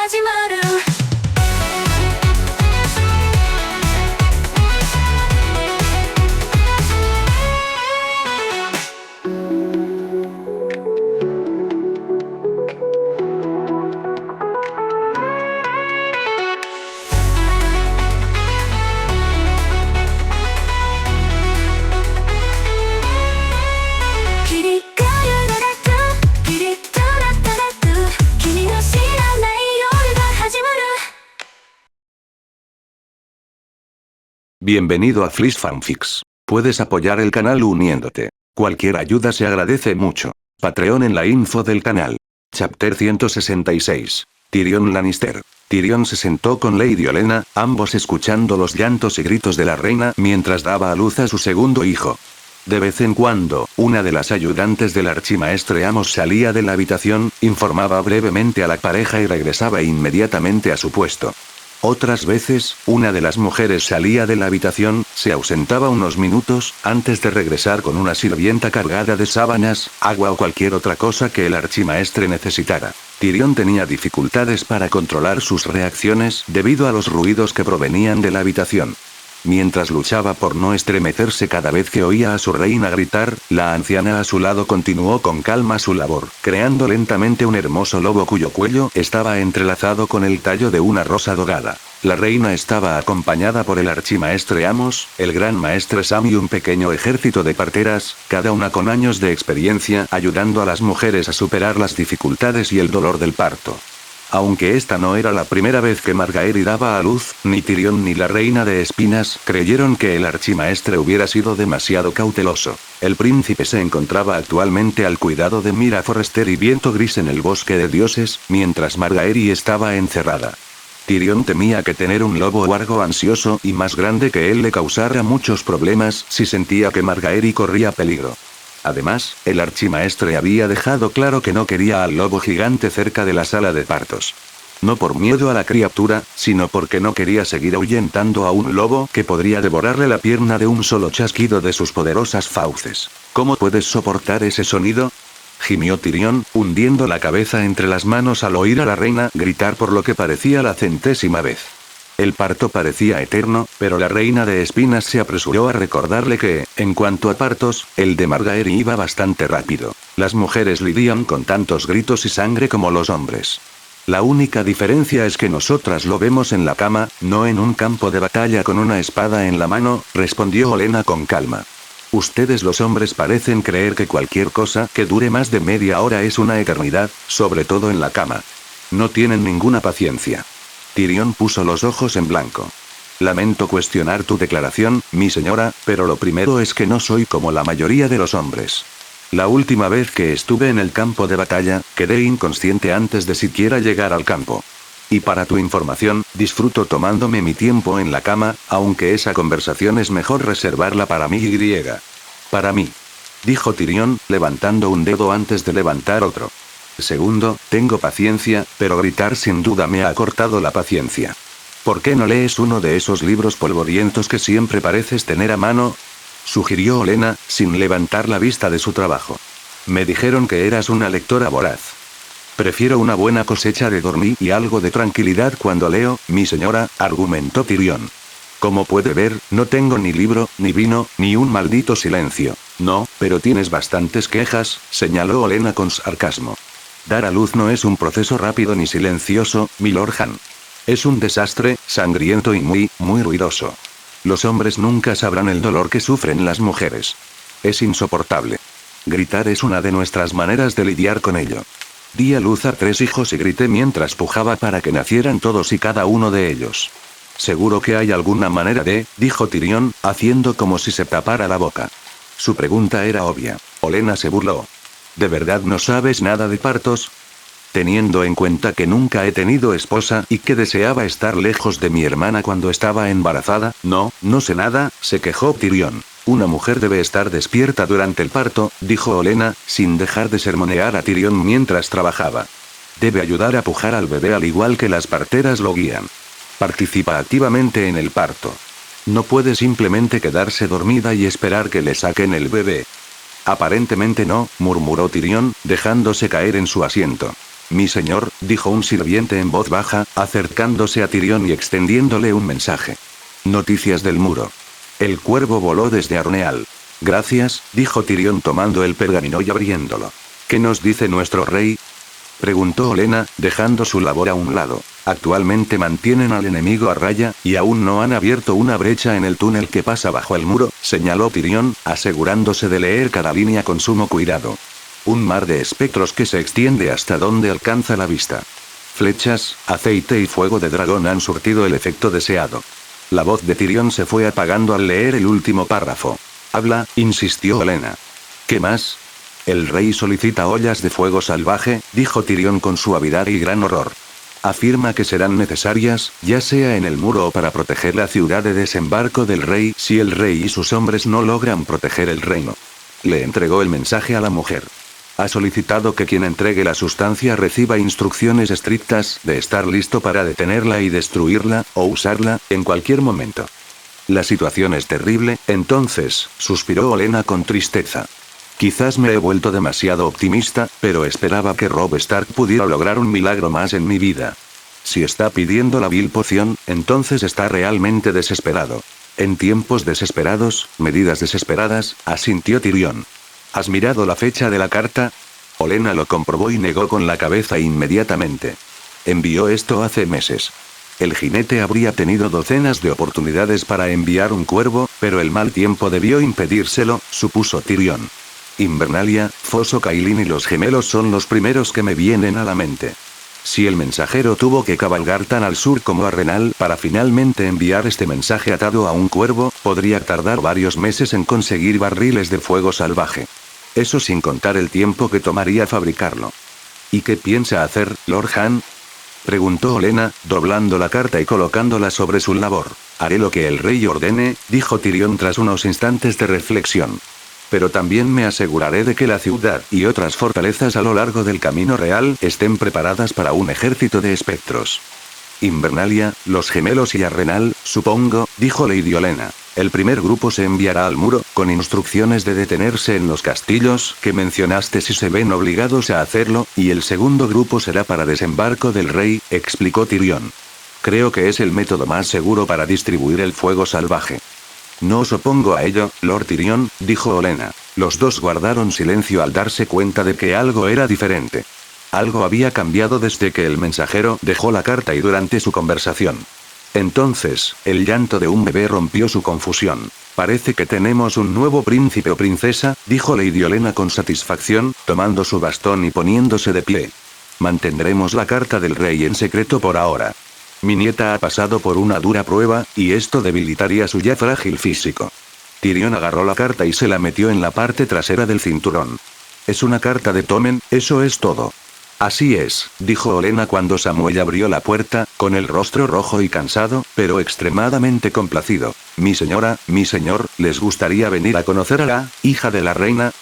始まる キリカルララトゥキリカラタラトゥ君の知らない夜が始まる Bienvenido a Fliss Fanfics. Puedes apoyar el canal uniéndote. Cualquier ayuda se agradece mucho. Patreon en la info del canal. Chapter 166. Tyrion Lannister. Tyrion se sentó con Lady Olenna, ambos escuchando los llantos y gritos de la reina mientras daba a luz a su segundo hijo. De vez en cuando, una de las ayudantes del archimaestre Amos salía de la habitación, informaba brevemente a la pareja y regresaba inmediatamente a su puesto. Otras veces, una de las mujeres salía de la habitación, se ausentaba unos minutos, antes de regresar con una sirvienta cargada de sábanas, agua o cualquier otra cosa que el archimaestre necesitara. Tyrion tenía dificultades para controlar sus reacciones debido a los ruidos que provenían de la habitación. Mientras luchaba por no estremecerse cada vez que oía a su reina gritar, la anciana a su lado continuó con calma su labor, creando lentamente un hermoso lobo cuyo cuello estaba entrelazado con el tallo de una rosa dorada. La reina estaba acompañada por el archimaestre Amos, el gran maestre Sam y un pequeño ejército de parteras, cada una con años de experiencia ayudando a las mujeres a superar las dificultades y el dolor del parto. Aunque esta no era la primera vez que Margaery daba a luz, ni Tyrion ni la reina de espinas creyeron que el archimaestre hubiera sido demasiado cauteloso. El príncipe se encontraba actualmente al cuidado de Mira Forrester y Viento Gris en el bosque de dioses, mientras Margaery estaba encerrada. Tyrion temía que tener un lobo huargo ansioso y más grande que él le causara muchos problemas si sentía que Margaery corría peligro. Además, el archimaestre había dejado claro que no quería al lobo gigante cerca de la sala de partos. No por miedo a la criatura, sino porque no quería seguir ahuyentando a un lobo que podría devorarle la pierna de un solo chasquido de sus poderosas fauces. ¿Cómo puedes soportar ese sonido?, gimió Tyrion, hundiendo la cabeza entre las manos al oír a la reina gritar por lo que parecía la 100ª vez. El parto parecía eterno, pero la reina de espinas se apresuró a recordarle que, en cuanto a partos, el de Margaery iba bastante rápido. Las mujeres lidian con tantos gritos y sangre como los hombres. La única diferencia es que nosotras lo vemos en la cama, no en un campo de batalla con una espada en la mano, respondió Olenna con calma. Ustedes los hombres parecen creer que cualquier cosa que dure más de media hora es una eternidad, sobre todo en la cama. No tienen ninguna paciencia. Tyrion puso los ojos en blanco. Lamento cuestionar tu declaración, mi señora, pero lo primero es que no soy como la mayoría de los hombres. La última vez que estuve en el campo de batalla, quedé inconsciente antes de siquiera llegar al campo. Y para tu información, disfruto tomándome mi tiempo en la cama, aunque esa conversación es mejor reservarla para mí y. Para mí. Dijo Tyrion, levantando un dedo antes de levantar otro. Segundo, tengo paciencia, pero gritar sin duda me ha cortado la paciencia. ¿Por qué no lees uno de esos libros polvorientos que siempre pareces tener a mano?, sugirió Olenna, sin levantar la vista de su trabajo. Me dijeron que eras una lectora voraz. Prefiero una buena cosecha de dormir y algo de tranquilidad cuando leo, mi señora, argumentó Tyrion. Como puede ver, no tengo ni libro, ni vino, ni un maldito silencio. No, pero tienes bastantes quejas, señaló Olenna con sarcasmo. Dar a luz no es un proceso rápido ni silencioso, Milord Han. Es un desastre, sangriento y muy ruidoso. Los hombres nunca sabrán el dolor que sufren las mujeres. Es insoportable. Gritar es una de nuestras maneras de lidiar con ello. Di a luz a 3 hijos y grité mientras pujaba para que nacieran todos y cada uno de ellos. Seguro que hay alguna manera dijo Tyrion, haciendo como si se tapara la boca. Su pregunta era obvia. Olenna se burló. ¿De verdad no sabes nada de partos? Teniendo en cuenta que nunca he tenido esposa y que deseaba estar lejos de mi hermana cuando estaba embarazada, no sé nada, se quejó Tyrion. Una mujer debe estar despierta durante el parto, dijo Olenna, sin dejar de sermonear a Tyrion mientras trabajaba. Debe ayudar a pujar al bebé al igual que las parteras lo guían. Participa activamente en el parto. No puede simplemente quedarse dormida y esperar que le saquen el bebé. Aparentemente no, murmuró Tyrion, dejándose caer en su asiento. Mi señor, dijo un sirviente en voz baja, acercándose a Tyrion y extendiéndole un mensaje. Noticias del muro. El cuervo voló desde Arneal. Gracias, dijo Tyrion tomando el pergamino y abriéndolo. ¿Qué nos dice nuestro rey? Preguntó Olenna, dejando su labor a un lado. Actualmente mantienen al enemigo a raya, y aún no han abierto una brecha en el túnel que pasa bajo el muro, señaló Tyrion, asegurándose de leer cada línea con sumo cuidado. Un mar de espectros que se extiende hasta donde alcanza la vista. Flechas, aceite y fuego de dragón han surtido el efecto deseado. La voz de Tyrion se fue apagando al leer el último párrafo. Habla, insistió Olenna. ¿Qué más? El rey solicita ollas de fuego salvaje, dijo Tyrion con suavidad y gran horror. Afirma que serán necesarias, ya sea en el muro o para proteger la ciudad de desembarco del rey, si el rey y sus hombres no logran proteger el reino. Le entregó el mensaje a la mujer. Ha solicitado que quien entregue la sustancia reciba instrucciones estrictas de estar listo para detenerla y destruirla, o usarla, en cualquier momento. La situación es terrible, entonces, suspiró Olenna con tristeza. Quizás me he vuelto demasiado optimista, pero esperaba que Robb Stark pudiera lograr un milagro más en mi vida. Si está pidiendo la vil poción, entonces está realmente desesperado. En tiempos desesperados, medidas desesperadas, asintió Tyrion. ¿Has mirado la fecha de la carta? Olenna lo comprobó y negó con la cabeza inmediatamente. Envió esto hace meses. El jinete habría tenido docenas de oportunidades para enviar un cuervo, pero el mal tiempo debió impedírselo, supuso Tyrion. Invernalia, Foso Cailín y los gemelos son los primeros que me vienen a la mente. Si el mensajero tuvo que cabalgar tan al sur como a Renal para finalmente enviar este mensaje atado a un cuervo, podría tardar varios meses en conseguir barriles de fuego salvaje. Eso sin contar el tiempo que tomaría fabricarlo. ¿Y qué piensa hacer, Lord Han? Preguntó Olenna, doblando la carta y colocándola sobre su labor. Haré lo que el rey ordene, dijo Tyrion tras unos instantes de reflexión. Pero también me aseguraré de que la ciudad y otras fortalezas a lo largo del camino real estén preparadas para un ejército de espectros. Invernalia, los gemelos y Arrenal, supongo, dijo Lady Olenna. El primer grupo se enviará al muro, con instrucciones de detenerse en los castillos que mencionaste si se ven obligados a hacerlo, y el segundo grupo será para desembarco del rey, explicó Tyrion. Creo que es el método más seguro para distribuir el fuego salvaje. No os opongo a ello, Lord Tyrion, dijo Olenna. Los dos guardaron silencio al darse cuenta de que algo era diferente. Algo había cambiado desde que el mensajero dejó la carta y durante su conversación. Entonces, el llanto de un bebé rompió su confusión. Parece que tenemos un nuevo príncipe o princesa, dijo Lady Olenna con satisfacción, tomando su bastón y poniéndose de pie. Mantendremos la carta del rey en secreto por ahora. Mi nieta ha pasado por una dura prueba, y esto debilitaría su ya frágil físico. Tyrion agarró la carta y se la metió en la parte trasera del cinturón. Es una carta de Tommen, eso es todo. Así es, dijo Olenna cuando Samwell abrió la puerta, con el rostro rojo y cansado, pero extremadamente complacido. Mi señora, mi señor, ¿les gustaría venir a conocer a la hija de la reina?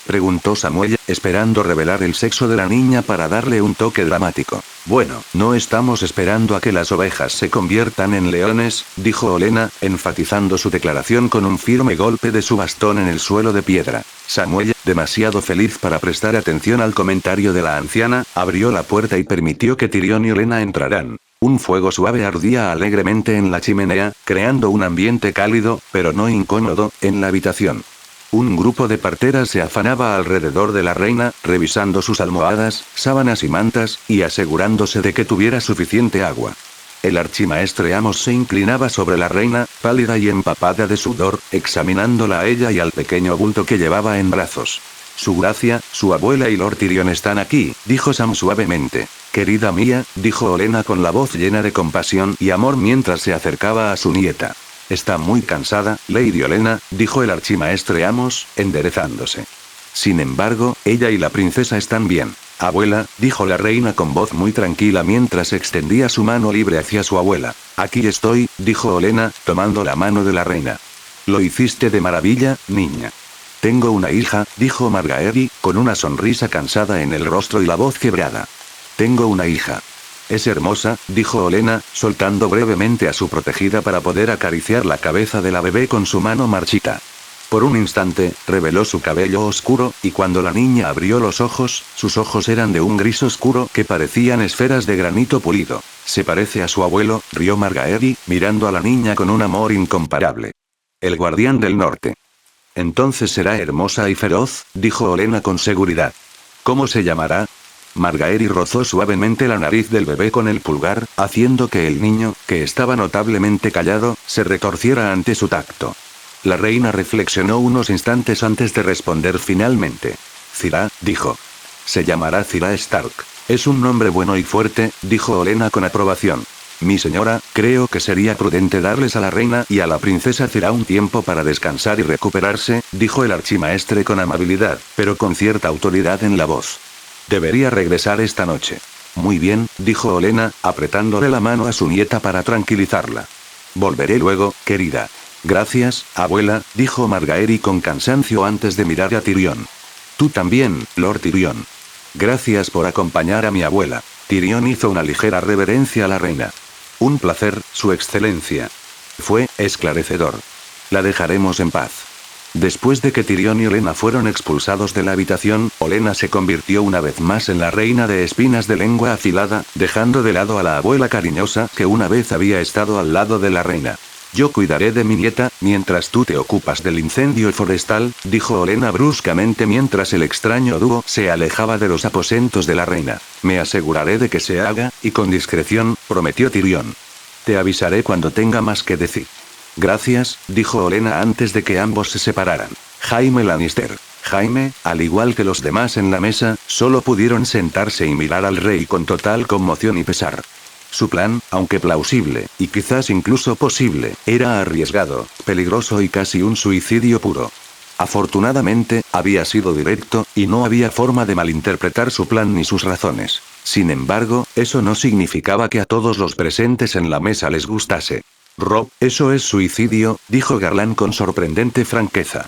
Preguntó Samwell, esperando revelar el sexo de la niña para darle un toque dramático. Bueno, no estamos esperando a que las ovejas se conviertan en leones, dijo Olenna, enfatizando su declaración con un firme golpe de su bastón en el suelo de piedra. Samwell, demasiado feliz para prestar atención al comentario de la anciana, abrió la puerta y permitió que Tyrion y Olenna entraran. Un fuego suave ardía alegremente en la chimenea, creando un ambiente cálido, pero no incómodo, en la habitación. Un grupo de parteras se afanaba alrededor de la reina, revisando sus almohadas, sábanas y mantas, y asegurándose de que tuviera suficiente agua. El archimaestre Amos se inclinaba sobre la reina, pálida y empapada de sudor, examinándola a ella y al pequeño bulto que llevaba en brazos. Su gracia, su abuela y Lord Tyrion están aquí, dijo Sam suavemente. Querida mía, dijo Olenna con la voz llena de compasión y amor mientras se acercaba a su nieta. Está muy cansada, Lady Olenna, dijo el archimaestre Amos, enderezándose. Sin embargo, ella y la princesa están bien. Abuela, dijo la reina con voz muy tranquila mientras extendía su mano libre hacia su abuela. Aquí estoy, dijo Olenna, tomando la mano de la reina. Lo hiciste de maravilla, niña. Tengo una hija, dijo Margaery, con una sonrisa cansada en el rostro y la voz quebrada. Tengo una hija. Es hermosa, dijo Olenna, soltando brevemente a su protegida para poder acariciar la cabeza de la bebé con su mano marchita. Por un instante, reveló su cabello oscuro, y cuando la niña abrió los ojos, sus ojos eran de un gris oscuro que parecían esferas de granito pulido. Se parece a su abuelo, rió Margaery, mirando a la niña con un amor incomparable. El guardián del norte. Entonces será hermosa y feroz, dijo Olenna con seguridad. ¿Cómo se llamará? Margaery rozó suavemente la nariz del bebé con el pulgar, haciendo que el niño, que estaba notablemente callado, se retorciera ante su tacto. La reina reflexionó unos instantes antes de responder finalmente. Cira, dijo. Se llamará Cira Stark. Es un nombre bueno y fuerte, dijo Olenna con aprobación. Mi señora, creo que sería prudente darles a la reina y a la princesa Cira un tiempo para descansar y recuperarse, dijo el archimaestre con amabilidad, pero con cierta autoridad en la voz. Debería regresar esta noche. Muy bien, dijo Olenna, apretándole la mano a su nieta para tranquilizarla. Volveré luego, querida. Gracias, abuela, dijo Margaery con cansancio antes de mirar a Tyrion. Tú también, Lord Tyrion. Gracias por acompañar a mi abuela. Tyrion hizo una ligera reverencia a la reina. Un placer, su excelencia. Fue esclarecedor. La dejaremos en paz. Después de que Tyrion y Olenna fueron expulsados de la habitación, Olenna se convirtió una vez más en la reina de espinas de lengua afilada, dejando de lado a la abuela cariñosa que una vez había estado al lado de la reina. Yo cuidaré de mi nieta, mientras tú te ocupas del incendio forestal, dijo Olenna bruscamente mientras el extraño dúo se alejaba de los aposentos de la reina. Me aseguraré de que se haga, y con discreción, prometió Tyrion. Te avisaré cuando tenga más que decir. Gracias, dijo Olenna antes de que ambos se separaran. Jaime Lannister. Jaime, al igual que los demás en la mesa, solo pudieron sentarse y mirar al rey con total conmoción y pesar. Su plan, aunque plausible, y quizás incluso posible, era arriesgado, peligroso y casi un suicidio puro. Afortunadamente, había sido directo, y no había forma de malinterpretar su plan ni sus razones. Sin embargo, eso no significaba que a todos los presentes en la mesa les gustase. Robb, eso es suicidio, dijo Garland con sorprendente franqueza.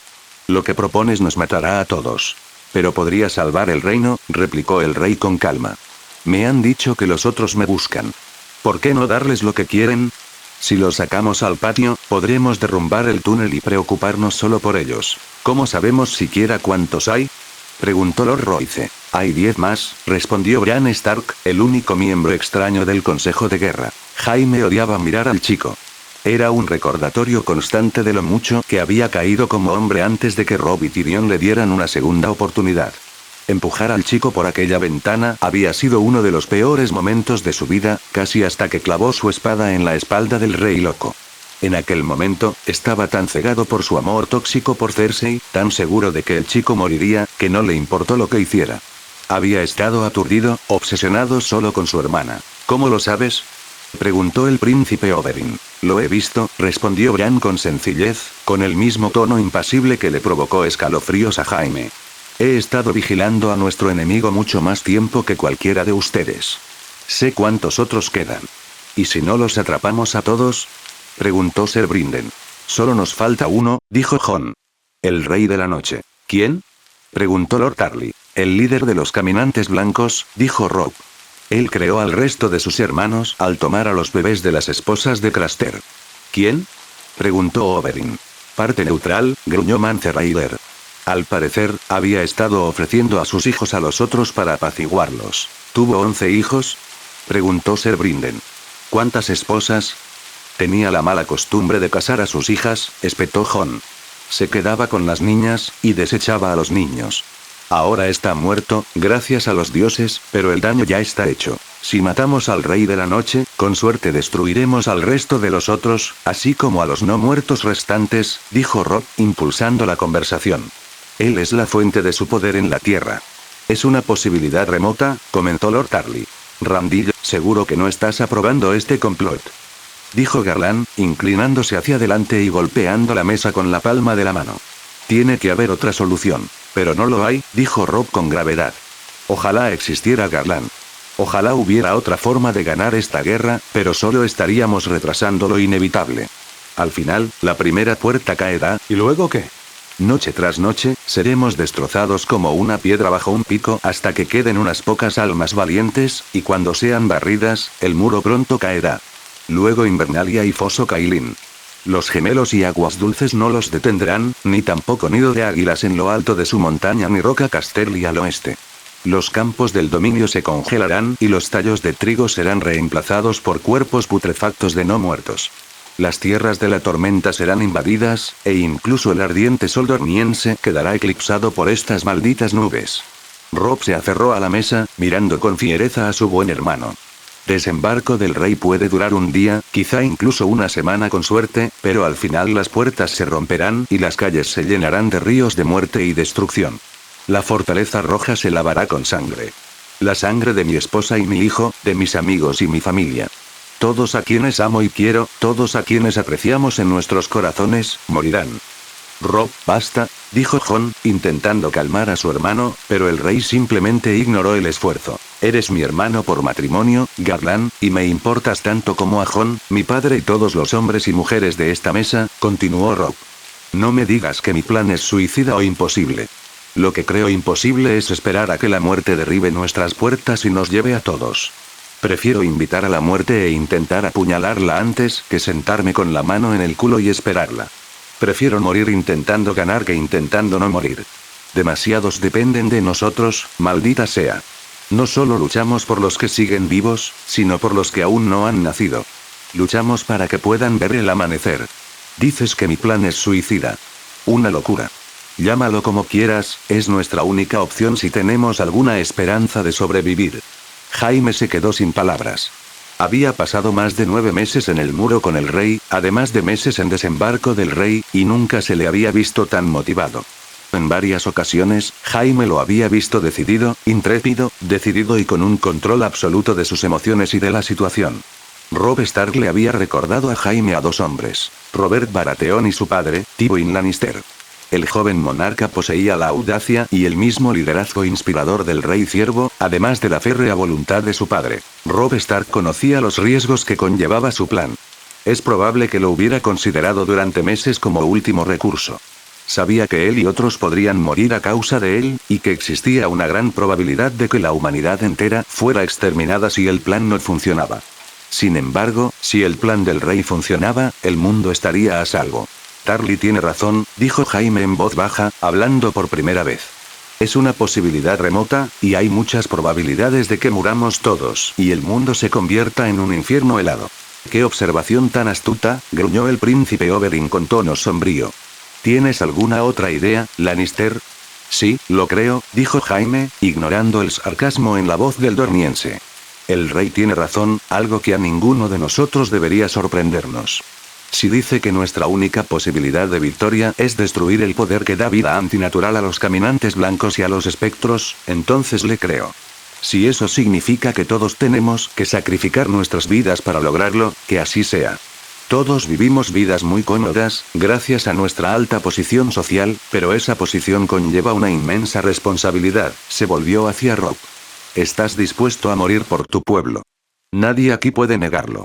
Lo que propones nos matará a todos. Pero podría salvar el reino, replicó el rey con calma. Me han dicho que los otros me buscan. ¿Por qué no darles lo que quieren? Si los sacamos al patio, podremos derrumbar el túnel y preocuparnos solo por ellos. ¿Cómo sabemos siquiera cuántos hay? Preguntó Lord Royce. Hay 10 más, respondió Bran Stark, el único miembro extraño del Consejo de Guerra. Jaime odiaba mirar al chico. Era un recordatorio constante de lo mucho que había caído como hombre antes de que Robb y Tyrion le dieran una segunda oportunidad. Empujar al chico por aquella ventana había sido uno de los peores momentos de su vida, casi hasta que clavó su espada en la espalda del rey loco. En aquel momento, estaba tan cegado por su amor tóxico por Cersei, tan seguro de que el chico moriría, que no le importó lo que hiciera. Había estado aturdido, obsesionado solo con su hermana. ¿Cómo lo sabes?, preguntó el príncipe Oberyn. Lo he visto, respondió Bran con sencillez, con el mismo tono impasible que le provocó escalofríos a Jaime. He estado vigilando a nuestro enemigo mucho más tiempo que cualquiera de ustedes. Sé cuántos otros quedan. ¿Y si no los atrapamos a todos?, preguntó Ser Brynden. Solo nos falta uno, dijo Jon. El rey de la noche. ¿Quién?, preguntó Lord Tarly. El líder de los caminantes blancos, dijo Robb. Él creó al resto de sus hermanos al tomar a los bebés de las esposas de Craster. ¿Quién?, preguntó Oberyn. Parte neutral, gruñó Mance Rayder. Al parecer, había estado ofreciendo a sus hijos a los otros para apaciguarlos. ¿Tuvo 11 hijos?, preguntó Ser Brynden. ¿Cuántas esposas? Tenía la mala costumbre de casar a sus hijas, espetó Jon. Se quedaba con las niñas, y desechaba a los niños. Ahora está muerto, gracias a los dioses, pero el daño ya está hecho. Si matamos al rey de la noche, con suerte destruiremos al resto de los otros, así como a los no muertos restantes, dijo Robb, impulsando la conversación. Él es la fuente de su poder en la tierra. Es una posibilidad remota, comentó Lord Tarly. Randillo, seguro que no estás aprobando este complot, dijo Garland, inclinándose hacia adelante y golpeando la mesa con la palma de la mano. Tiene que haber otra solución. Pero no lo hay, dijo Robb con gravedad. Ojalá existiera Garland. Ojalá hubiera otra forma de ganar esta guerra, pero solo estaríamos retrasando lo inevitable. Al final, la primera puerta caerá, ¿y luego qué? Noche tras noche, seremos destrozados como una piedra bajo un pico hasta que queden unas pocas almas valientes, y cuando sean barridas, el muro pronto caerá. Luego Invernalia y Foso Cailín. Los gemelos y aguas dulces no los detendrán, ni tampoco nido de águilas en lo alto de su montaña ni roca Casterly al oeste. Los campos del dominio se congelarán y los tallos de trigo serán reemplazados por cuerpos putrefactos de no muertos. Las tierras de la tormenta serán invadidas, e incluso el ardiente sol dormiense quedará eclipsado por estas malditas nubes. Rob se aferró a la mesa, mirando con fiereza a su buen hermano. Desembarco del rey puede durar un día, quizá incluso una semana con suerte, pero al final las puertas se romperán y las calles se llenarán de ríos de muerte y destrucción. La fortaleza roja se lavará con sangre. La sangre de mi esposa y mi hijo, de mis amigos y mi familia. Todos a quienes amo y quiero, todos a quienes apreciamos en nuestros corazones, morirán. Rob, basta, dijo Jon, intentando calmar a su hermano, pero el rey simplemente ignoró el esfuerzo. Eres mi hermano por matrimonio, Garland, y me importas tanto como a Jon, mi padre y todos los hombres y mujeres de esta mesa, continuó Rob. No me digas que mi plan es suicida o imposible. Lo que creo imposible es esperar a que la muerte derribe nuestras puertas y nos lleve a todos. Prefiero invitar a la muerte e intentar apuñalarla antes que sentarme con la mano en el culo y esperarla. Prefiero morir intentando ganar que intentando no morir. Demasiados dependen de nosotros, maldita sea. No solo luchamos por los que siguen vivos, sino por los que aún no han nacido. Luchamos para que puedan ver el amanecer. Dices que mi plan es suicida. Una locura. Llámalo como quieras, es nuestra única opción si tenemos alguna esperanza de sobrevivir. Jaime se quedó sin palabras. Había pasado más de 9 meses en el muro con el rey, además de meses en desembarco del rey, y nunca se le había visto tan motivado. En varias ocasiones, Jaime lo había visto decidido, intrépido, decidido y con un control absoluto de sus emociones y de la situación. Robb Stark le había recordado a Jaime a dos hombres, Robert Baratheon y su padre, Tywin Lannister. El joven monarca poseía la audacia y el mismo liderazgo inspirador del rey ciervo, además de la férrea voluntad de su padre. Robb Stark conocía los riesgos que conllevaba su plan. Es probable que lo hubiera considerado durante meses como último recurso. Sabía que él y otros podrían morir a causa de él, y que existía una gran probabilidad de que la humanidad entera fuera exterminada si el plan no funcionaba. Sin embargo, si el plan del rey funcionaba, el mundo estaría a salvo. Tarly tiene razón, dijo Jaime en voz baja, hablando por primera vez. Es una posibilidad remota, y hay muchas probabilidades de que muramos todos, y el mundo se convierta en un infierno helado. ¡Qué observación tan astuta!, gruñó el príncipe Oberyn con tono sombrío. ¿Tienes alguna otra idea, Lannister? Sí, lo creo, dijo Jaime, ignorando el sarcasmo en la voz del dorniense. El rey tiene razón, algo que a ninguno de nosotros debería sorprendernos. Si dice que nuestra única posibilidad de victoria es destruir el poder que da vida antinatural a los caminantes blancos y a los espectros, entonces le creo. Si eso significa que todos tenemos que sacrificar nuestras vidas para lograrlo, que así sea. Todos vivimos vidas muy cómodas, gracias a nuestra alta posición social, pero esa posición conlleva una inmensa responsabilidad, se volvió hacia Robb. Estás dispuesto a morir por tu pueblo. Nadie aquí puede negarlo.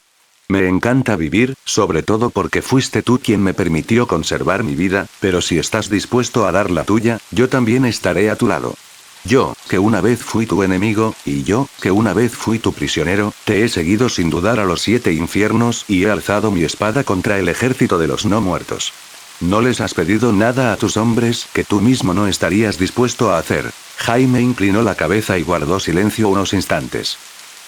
Me encanta vivir, sobre todo porque fuiste tú quien me permitió conservar mi vida, pero si estás dispuesto a dar la tuya, yo también estaré a tu lado. Yo, que una vez fui tu enemigo, y yo, que una vez fui tu prisionero, te he seguido sin dudar a los 7 infiernos y he alzado mi espada contra el ejército de los no muertos. No les has pedido nada a tus hombres que tú mismo no estarías dispuesto a hacer. Jaime inclinó la cabeza y guardó silencio unos instantes.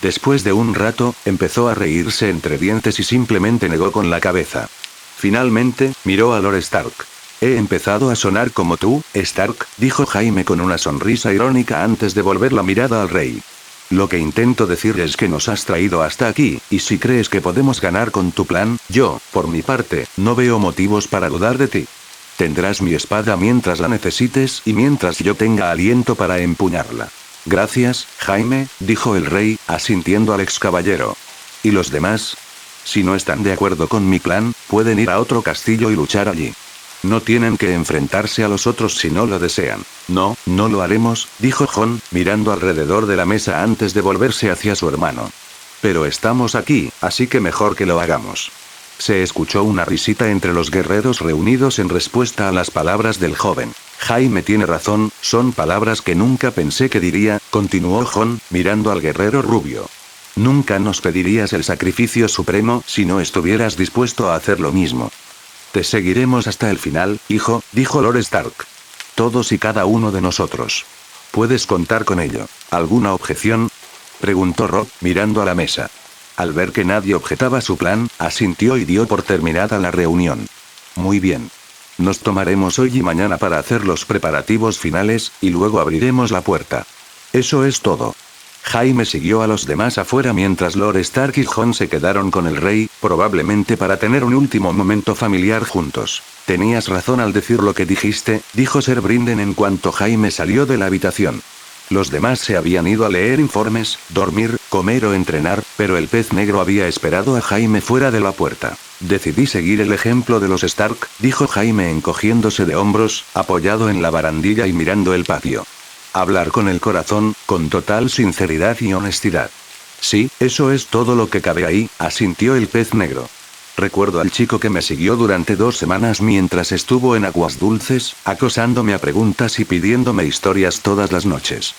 Después de un rato, empezó a reírse entre dientes y simplemente negó con la cabeza. Finalmente, miró a Lord Stark. He empezado a sonar como tú, Stark, dijo Jaime con una sonrisa irónica antes de volver la mirada al rey. Lo que intento decir es que nos has traído hasta aquí, y si crees que podemos ganar con tu plan, yo, por mi parte, no veo motivos para dudar de ti. Tendrás mi espada mientras la necesites y mientras yo tenga aliento para empuñarla. Gracias, Jaime, dijo el rey, asintiendo al ex caballero. ¿Y los demás? Si no están de acuerdo con mi plan, pueden ir a otro castillo y luchar allí. No tienen que enfrentarse a los otros si no lo desean. No, no lo haremos, dijo Jon, mirando alrededor de la mesa antes de volverse hacia su hermano. Pero estamos aquí, así que mejor que lo hagamos. Se escuchó una risita entre los guerreros reunidos en respuesta a las palabras del joven. Jaime tiene razón, son palabras que nunca pensé que diría, continuó Jon, mirando al guerrero rubio. Nunca nos pedirías el sacrificio supremo si no estuvieras dispuesto a hacer lo mismo. Te seguiremos hasta el final, hijo, dijo Lord Stark. Todos y cada uno de nosotros. Puedes contar con ello. ¿Alguna objeción? Preguntó Robb, mirando a la mesa. Al ver que nadie objetaba su plan, asintió y dio por terminada la reunión. Muy bien. Nos tomaremos hoy y mañana para hacer los preparativos finales, y luego abriremos la puerta. Eso es todo. Jaime siguió a los demás afuera mientras Lord Stark y Jon se quedaron con el rey, probablemente para tener un último momento familiar juntos. Tenías razón al decir lo que dijiste, dijo Ser Brinden en cuanto Jaime salió de la habitación. Los demás se habían ido a leer informes, dormir, comer o entrenar, pero el pez negro había esperado a Jaime fuera de la puerta. Decidí seguir el ejemplo de los Stark, dijo Jaime encogiéndose de hombros, apoyado en la barandilla y mirando el patio. Hablar con el corazón, con total sinceridad y honestidad. Sí, eso es todo lo que cabe ahí, asintió el pez negro. Recuerdo al chico que me siguió durante 2 semanas mientras estuvo en Aguas Dulces, acosándome a preguntas y pidiéndome historias todas las noches.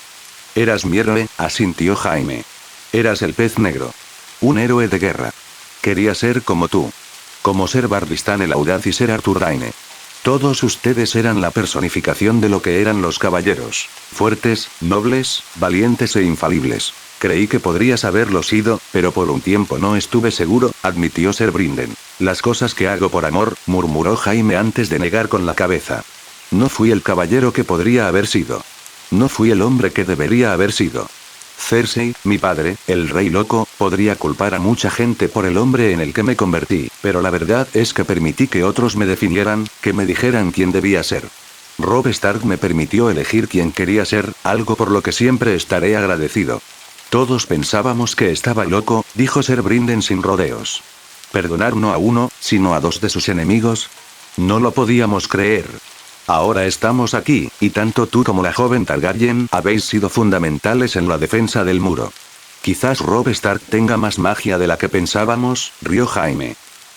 Eras mi héroe, asintió Jaime. Eras el pez negro. Un héroe de guerra. Quería ser como tú. Como Ser Barristan el Audaz y Ser Arthur Dayne. Todos ustedes eran la personificación de lo que eran los caballeros. Fuertes, nobles, valientes e infalibles. Creí que podrías haberlo sido, pero por un tiempo no estuve seguro, admitió Ser Brinden. Las cosas que hago por amor, murmuró Jaime antes de negar con la cabeza. No fui el caballero que podría haber sido. No fui el hombre que debería haber sido. Cersei, mi padre, el rey loco, podría culpar a mucha gente por el hombre en el que me convertí, pero la verdad es que permití que otros me definieran, que me dijeran quién debía ser. Robb Stark me permitió elegir quién quería ser, algo por lo que siempre estaré agradecido. Todos pensábamos que estaba loco, dijo Ser Brinden sin rodeos. ¿Perdonar no a uno, sino a 2 de sus enemigos? No lo podíamos creer. Ahora estamos aquí, y tanto tú como la joven Targaryen habéis sido fundamentales en la defensa del muro. Quizás Robb Stark tenga más magia de la que pensábamos, rió Jaime.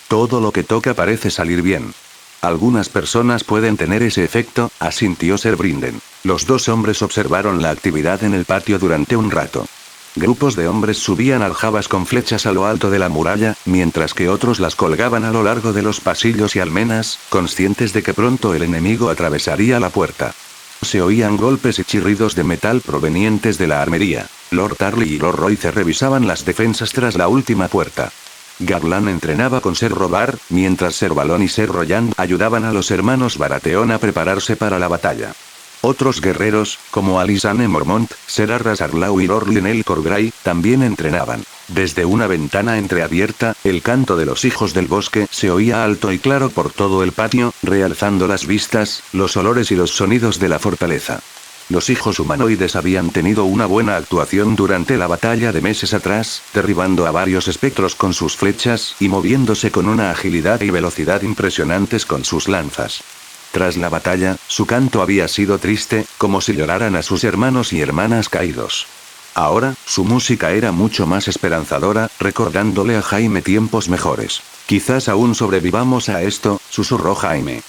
Todo lo que toca parece salir bien. Algunas personas pueden tener ese efecto, asintió Ser Brinden. Los 2 hombres observaron la actividad en el patio durante un rato. Grupos de hombres subían aljabas con flechas a lo alto de la muralla, mientras que otros las colgaban a lo largo de los pasillos y almenas, conscientes de que pronto el enemigo atravesaría la puerta. Se oían golpes y chirridos de metal provenientes de la armería. Lord Tarly y Lord Royce revisaban las defensas tras la última puerta. Garland entrenaba con Ser Robert, mientras Ser Balon y Ser Royand ayudaban a los hermanos Baratheon a prepararse para la batalla. Otros guerreros, como Alysanne Mormont, Ser Arras Arlau y Lord Lionel Corgray, también entrenaban. Desde una ventana entreabierta, el canto de los hijos del bosque se oía alto y claro por todo el patio, realzando las vistas, los olores y los sonidos de la fortaleza. Los hijos humanoides habían tenido una buena actuación durante la batalla de meses atrás, derribando a varios espectros con sus flechas, y moviéndose con una agilidad y velocidad impresionantes con sus lanzas. Tras la batalla, su canto había sido triste, como si lloraran a sus hermanos y hermanas caídos. Ahora, su música era mucho más esperanzadora, recordándole a Jaime tiempos mejores. Quizás aún sobrevivamos a esto, susurró Jaime.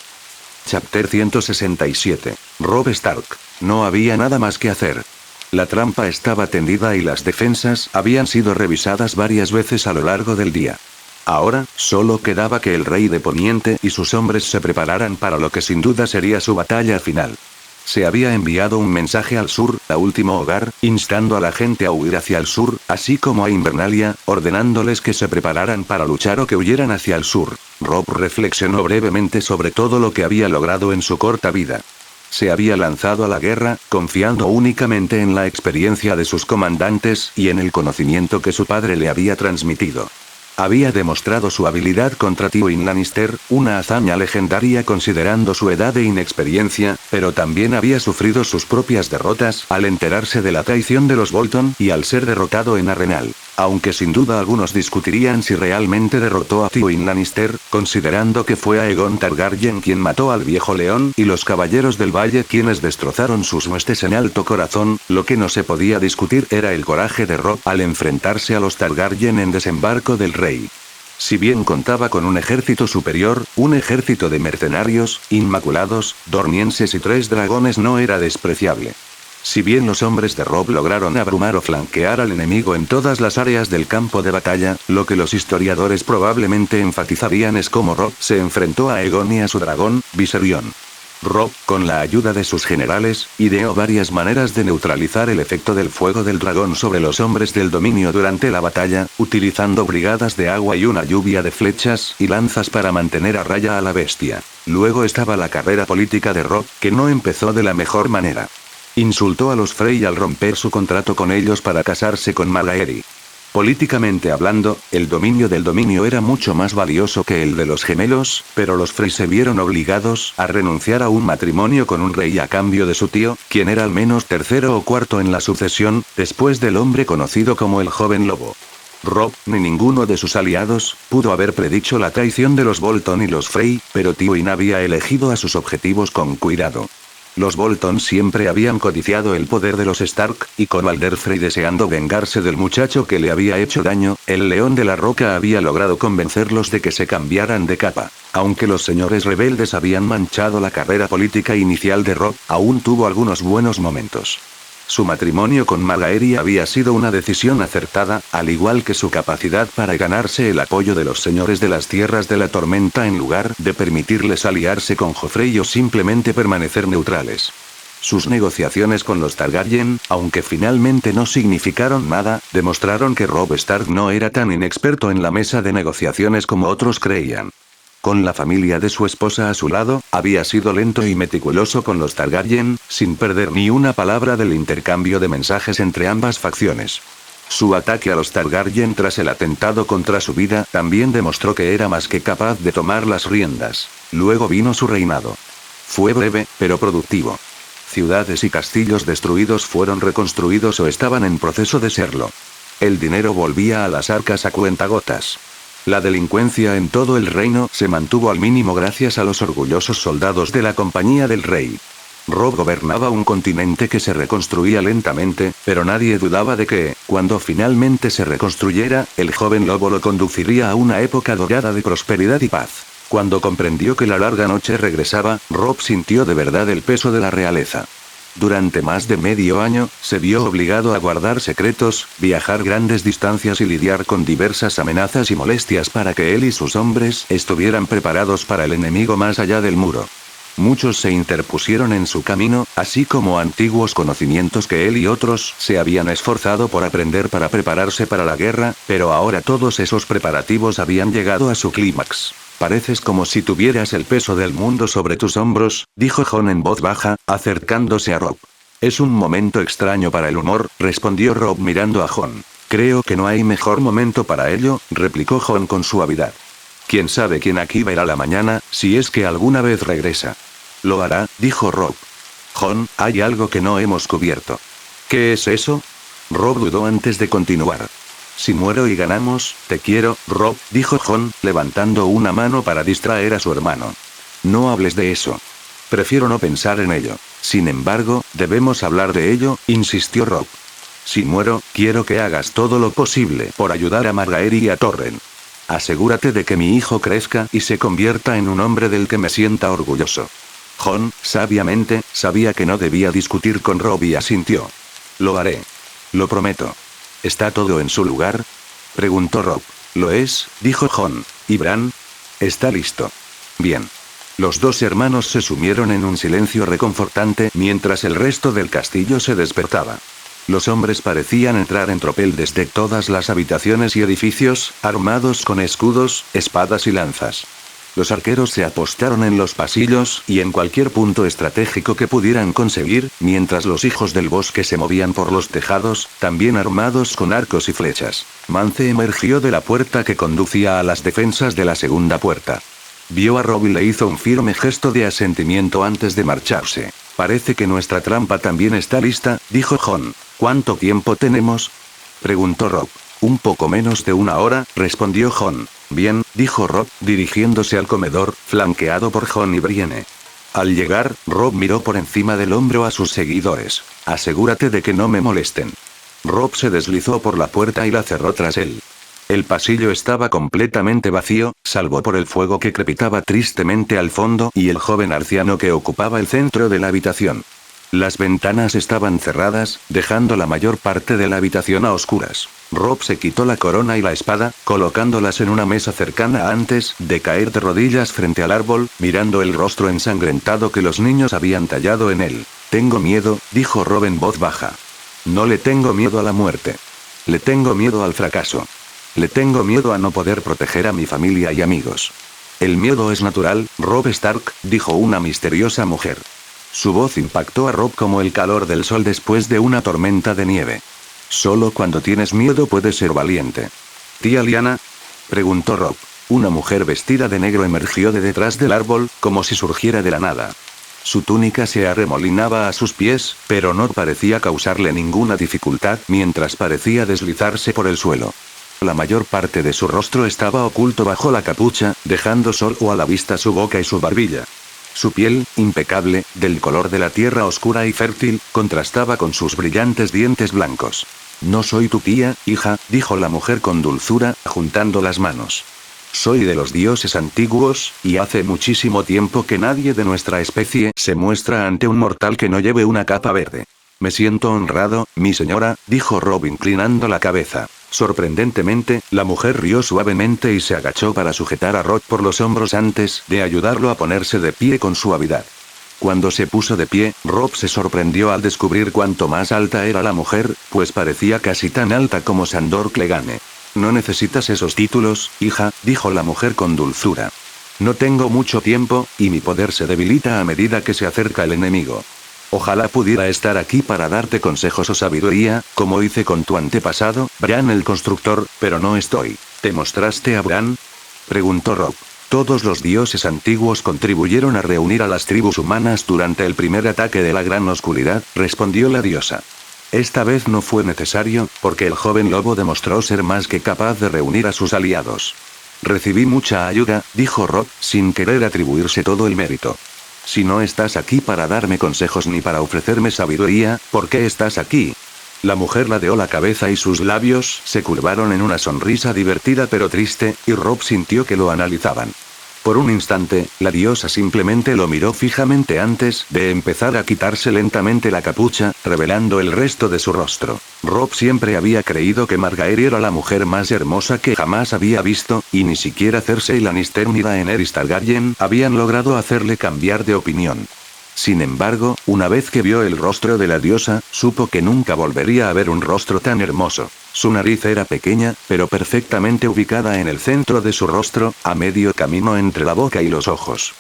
Chapter 167. Robb Stark. No había nada más que hacer. La trampa estaba tendida y las defensas habían sido revisadas varias veces a lo largo del día. Ahora, solo quedaba que el rey de Poniente y sus hombres se prepararan para lo que sin duda sería su batalla final. Se había enviado un mensaje al sur, a Último Hogar, instando a la gente a huir hacia el sur, así como a Invernalia, ordenándoles que se prepararan para luchar o que huyeran hacia el sur. Robb reflexionó brevemente sobre todo lo que había logrado en su corta vida. Se había lanzado a la guerra, confiando únicamente en la experiencia de sus comandantes y en el conocimiento que su padre le había transmitido. Había demostrado su habilidad contra Tywin Lannister, una hazaña legendaria considerando su edad e inexperiencia, pero también había sufrido sus propias derrotas al enterarse de la traición de los Bolton y al ser derrotado en Arenal. Aunque sin duda algunos discutirían si realmente derrotó a Tywin Lannister, considerando que fue Aegon Targaryen quien mató al viejo león y los caballeros del valle quienes destrozaron sus huestes en Alto Corazón, lo que no se podía discutir era el coraje de Robb al enfrentarse a los Targaryen en Desembarco del Rey. Si bien contaba con un ejército superior, un ejército de mercenarios, inmaculados, dornienses y 3 dragones no era despreciable. Si bien los hombres de Rob lograron abrumar o flanquear al enemigo en todas las áreas del campo de batalla, lo que los historiadores probablemente enfatizarían es cómo Rob se enfrentó a Aegon y a su dragón, Viserion. Rob, con la ayuda de sus generales, ideó varias maneras de neutralizar el efecto del fuego del dragón sobre los hombres del dominio durante la batalla, utilizando brigadas de agua y una lluvia de flechas y lanzas para mantener a raya a la bestia. Luego estaba la carrera política de Rob, que no empezó de la mejor manera. Insultó a los Frey al romper su contrato con ellos para casarse con Malaeri. Políticamente hablando, el dominio del dominio era mucho más valioso que el de los gemelos, pero los Frey se vieron obligados a renunciar a un matrimonio con un rey a cambio de su tío, quien era al menos tercero o cuarto en la sucesión, después del hombre conocido como el joven lobo. Rob, ni ninguno de sus aliados, pudo haber predicho la traición de los Bolton y los Frey, pero Tywin había elegido a sus objetivos con cuidado. Los Bolton siempre habían codiciado el poder de los Stark, y con Walder Frey deseando vengarse del muchacho que le había hecho daño, el León de la Roca había logrado convencerlos de que se cambiaran de capa. Aunque los señores rebeldes habían manchado la carrera política inicial de Rob, aún tuvo algunos buenos momentos. Su matrimonio con Malaeri había sido una decisión acertada, al igual que su capacidad para ganarse el apoyo de los señores de las Tierras de la Tormenta en lugar de permitirles aliarse con Joffrey o simplemente permanecer neutrales. Sus negociaciones con los Targaryen, aunque finalmente no significaron nada, demostraron que Robb Stark no era tan inexperto en la mesa de negociaciones como otros creían. Con la familia de su esposa a su lado, había sido lento y meticuloso con los Targaryen, sin perder ni una palabra del intercambio de mensajes entre ambas facciones. Su ataque a los Targaryen tras el atentado contra su vida también demostró que era más que capaz de tomar las riendas. Luego vino su reinado. Fue breve, pero productivo. Ciudades y castillos destruidos fueron reconstruidos o estaban en proceso de serlo. El dinero volvía a las arcas a cuentagotas. La delincuencia en todo el reino se mantuvo al mínimo gracias a los orgullosos soldados de la compañía del rey. Robb gobernaba un continente que se reconstruía lentamente, pero nadie dudaba de que, cuando finalmente se reconstruyera, el joven lobo lo conduciría a una época dorada de prosperidad y paz. Cuando comprendió que la larga noche regresaba, Robb sintió de verdad el peso de la realeza. Durante más de medio año, se vio obligado a guardar secretos, viajar grandes distancias y lidiar con diversas amenazas y molestias para que él y sus hombres estuvieran preparados para el enemigo más allá del muro. Muchos se interpusieron en su camino, así como antiguos conocimientos que él y otros se habían esforzado por aprender para prepararse para la guerra, pero ahora todos esos preparativos habían llegado a su clímax. Pareces como si tuvieras el peso del mundo sobre tus hombros, dijo Jon en voz baja, acercándose a Robb. Es un momento extraño para el humor, respondió Robb mirando a Jon. Creo que no hay mejor momento para ello, replicó Jon con suavidad. Quién sabe quién aquí verá la mañana, si es que alguna vez regresa. Lo hará, dijo Robb. Jon, hay algo que no hemos cubierto. ¿Qué es eso? Robb dudó antes de continuar. Si muero y ganamos, te quiero, Robb, dijo Jon, levantando una mano para distraer a su hermano. No hables de eso. Prefiero no pensar en ello. Sin embargo, debemos hablar de ello, insistió Robb. Si muero, quiero que hagas todo lo posible por ayudar a Margaery y a Torren. Asegúrate de que mi hijo crezca y se convierta en un hombre del que me sienta orgulloso. Jon, sabiamente, sabía que no debía discutir con Robb y asintió. Lo haré. Lo prometo. ¿Está todo en su lugar? Preguntó Robb. Lo es, dijo Jon. ¿Y Bran? Está listo. Bien. Los dos hermanos se sumieron en un silencio reconfortante mientras el resto del castillo se despertaba. Los hombres parecían entrar en tropel desde todas las habitaciones y edificios, armados con escudos, espadas y lanzas. Los arqueros se apostaron en los pasillos y en cualquier punto estratégico que pudieran conseguir, mientras los hijos del bosque se movían por los tejados, también armados con arcos y flechas. Mance emergió de la puerta que conducía a las defensas de la segunda puerta. Vio a Robb y le hizo un firme gesto de asentimiento antes de marcharse. Parece que nuestra trampa también está lista, dijo Jon. ¿Cuánto tiempo tenemos? Preguntó Robb. Un poco menos de una hora, respondió Jon. Bien, dijo Robb, dirigiéndose al comedor, flanqueado por Jon y Brienne. Al llegar, Robb miró por encima del hombro a sus seguidores. Asegúrate de que no me molesten. Robb se deslizó por la puerta y la cerró tras él. El pasillo estaba completamente vacío, salvo por el fuego que crepitaba tristemente al fondo y el joven anciano que ocupaba el centro de la habitación. Las ventanas estaban cerradas, dejando la mayor parte de la habitación a oscuras. Rob se quitó la corona y la espada, colocándolas en una mesa cercana antes de caer de rodillas frente al árbol, mirando el rostro ensangrentado que los niños habían tallado en él. Tengo miedo, dijo Rob en voz baja. No le tengo miedo a la muerte. Le tengo miedo al fracaso. Le tengo miedo a no poder proteger a mi familia y amigos. El miedo es natural, Robb Stark, dijo una misteriosa mujer. Su voz impactó a Rob como el calor del sol después de una tormenta de nieve. Solo cuando tienes miedo puedes ser valiente. ¿Tía Lyanna?, preguntó Rob. Una mujer vestida de negro emergió de detrás del árbol, como si surgiera de la nada. Su túnica se arremolinaba a sus pies, pero no parecía causarle ninguna dificultad mientras parecía deslizarse por el suelo. La mayor parte de su rostro estaba oculto bajo la capucha, dejando solo a la vista su boca y su barbilla. Su piel, impecable, del color de la tierra oscura y fértil, contrastaba con sus brillantes dientes blancos. No soy tu tía, hija, dijo la mujer con dulzura, juntando las manos. Soy de los dioses antiguos, y hace muchísimo tiempo que nadie de nuestra especie se muestra ante un mortal que no lleve una capa verde. Me siento honrado, mi señora, dijo Rob inclinando la cabeza. Sorprendentemente, la mujer rió suavemente y se agachó para sujetar a Rob por los hombros antes de ayudarlo a ponerse de pie con suavidad. Cuando se puso de pie, Rob se sorprendió al descubrir cuánto más alta era la mujer, pues parecía casi tan alta como Sandor Clegane. No necesitas esos títulos, hija, dijo la mujer con dulzura. No tengo mucho tiempo, y mi poder se debilita a medida que se acerca el enemigo. Ojalá pudiera estar aquí para darte consejos o sabiduría, como hice con tu antepasado, Bran el Constructor, pero no estoy. ¿Te mostraste a Bran?, preguntó Rob. Todos los dioses antiguos contribuyeron a reunir a las tribus humanas durante el primer ataque de la Gran Oscuridad, respondió la diosa. Esta vez no fue necesario, porque el joven lobo demostró ser más que capaz de reunir a sus aliados. Recibí mucha ayuda, dijo Rob, sin querer atribuirse todo el mérito. Si no estás aquí para darme consejos ni para ofrecerme sabiduría, ¿por qué estás aquí? La mujer ladeó la cabeza y sus labios se curvaron en una sonrisa divertida pero triste, y Rob sintió que lo analizaban. Por un instante, la diosa simplemente lo miró fijamente antes de empezar a quitarse lentamente la capucha, revelando el resto de su rostro. Rob siempre había creído que Margaery era la mujer más hermosa que jamás había visto, y ni siquiera Cersei Lannister ni Daenerys Targaryen habían logrado hacerle cambiar de opinión. Sin embargo, una vez que vio el rostro de la diosa, supo que nunca volvería a ver un rostro tan hermoso. Su nariz era pequeña, pero perfectamente ubicada en el centro de su rostro, a medio camino entre la boca y los ojos.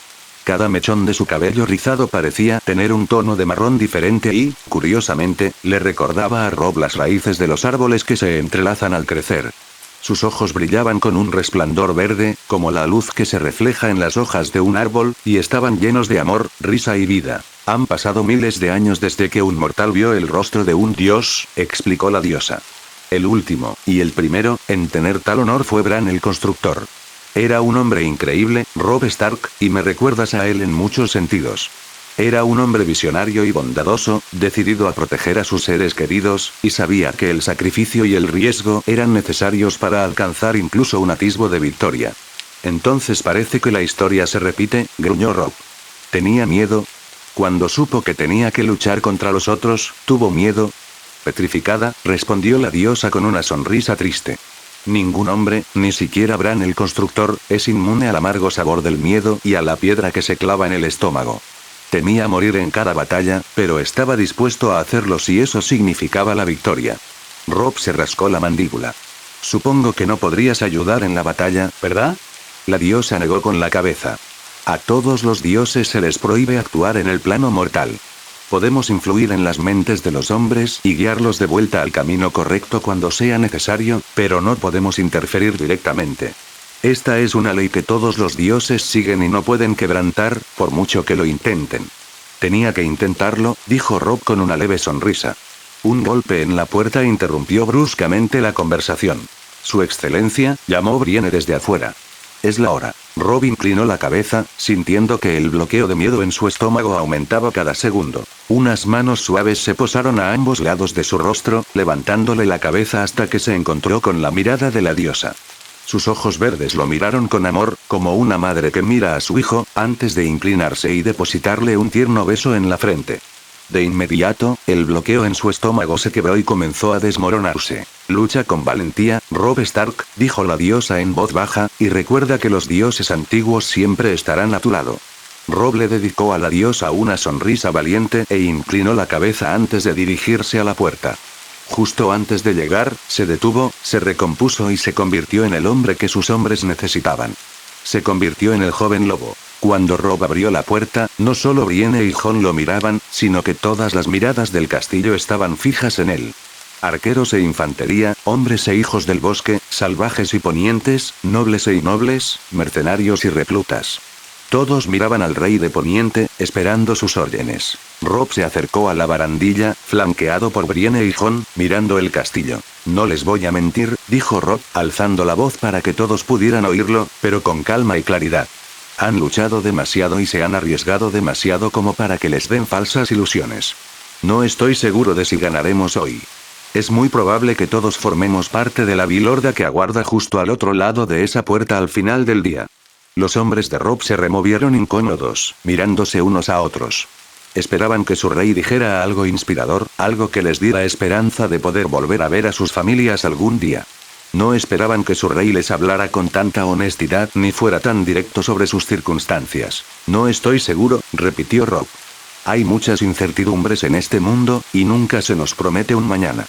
Cada mechón de su cabello rizado parecía tener un tono de marrón diferente y, curiosamente, le recordaba a Rob las raíces de los árboles que se entrelazan al crecer. Sus ojos brillaban con un resplandor verde, como la luz que se refleja en las hojas de un árbol, y estaban llenos de amor, risa y vida. Han pasado miles de años desde que un mortal vio el rostro de un dios, explicó la diosa. El último, y el primero, en tener tal honor fue Bran el Constructor. Era un hombre increíble, Robb Stark, y me recuerdas a él en muchos sentidos. Era un hombre visionario y bondadoso, decidido a proteger a sus seres queridos, y sabía que el sacrificio y el riesgo eran necesarios para alcanzar incluso un atisbo de victoria. Entonces parece que la historia se repite, gruñó Robb. ¿Tenía miedo? Cuando supo que tenía que luchar contra los otros, ¿tuvo miedo? Petrificada, respondió la diosa con una sonrisa triste. Ningún hombre, ni siquiera Bran el Constructor, es inmune al amargo sabor del miedo y a la piedra que se clava en el estómago. Temía morir en cada batalla, pero estaba dispuesto a hacerlo si eso significaba la victoria. Robb se rascó la mandíbula. Supongo que no podrías ayudar en la batalla, ¿verdad? La diosa negó con la cabeza. A todos los dioses se les prohíbe actuar en el plano mortal. Podemos influir en las mentes de los hombres y guiarlos de vuelta al camino correcto cuando sea necesario, pero no podemos interferir directamente. Esta es una ley que todos los dioses siguen y no pueden quebrantar, por mucho que lo intenten. Tenía que intentarlo, dijo Robb con una leve sonrisa. Un golpe en la puerta interrumpió bruscamente la conversación. Su excelencia, llamó Brienne desde afuera. Es la hora. Robb inclinó la cabeza, sintiendo que el bloqueo de miedo en su estómago aumentaba cada segundo. Unas manos suaves se posaron a ambos lados de su rostro, levantándole la cabeza hasta que se encontró con la mirada de la diosa. Sus ojos verdes lo miraron con amor, como una madre que mira a su hijo, antes de inclinarse y depositarle un tierno beso en la frente. De inmediato, el bloqueo en su estómago se quebró y comenzó a desmoronarse. Lucha con valentía, Robb Stark, dijo la diosa en voz baja, y recuerda que los dioses antiguos siempre estarán a tu lado. Robb le dedicó a la diosa una sonrisa valiente e inclinó la cabeza antes de dirigirse a la puerta. Justo antes de llegar, se detuvo, se recompuso y se convirtió en el hombre que sus hombres necesitaban. Se convirtió en el joven lobo. Cuando Robb abrió la puerta, no solo Brienne y Jon lo miraban, sino que todas las miradas del castillo estaban fijas en él. Arqueros e infantería, hombres e hijos del bosque, salvajes y ponientes, nobles e innobles, mercenarios y reclutas. Todos miraban al rey de Poniente, esperando sus órdenes. Robb se acercó a la barandilla, flanqueado por Brienne y Jon, mirando el castillo. No les voy a mentir, dijo Robb, alzando la voz para que todos pudieran oírlo, pero con calma y claridad. Han luchado demasiado y se han arriesgado demasiado como para que les den falsas ilusiones. No estoy seguro de si ganaremos hoy. Es muy probable que todos formemos parte de la vil horda que aguarda justo al otro lado de esa puerta al final del día. Los hombres de Robb se removieron incómodos, mirándose unos a otros. Esperaban que su rey dijera algo inspirador, algo que les diera esperanza de poder volver a ver a sus familias algún día. No esperaban que su rey les hablara con tanta honestidad ni fuera tan directo sobre sus circunstancias. No estoy seguro, repitió Robb. Hay muchas incertidumbres en este mundo, y nunca se nos promete un mañana.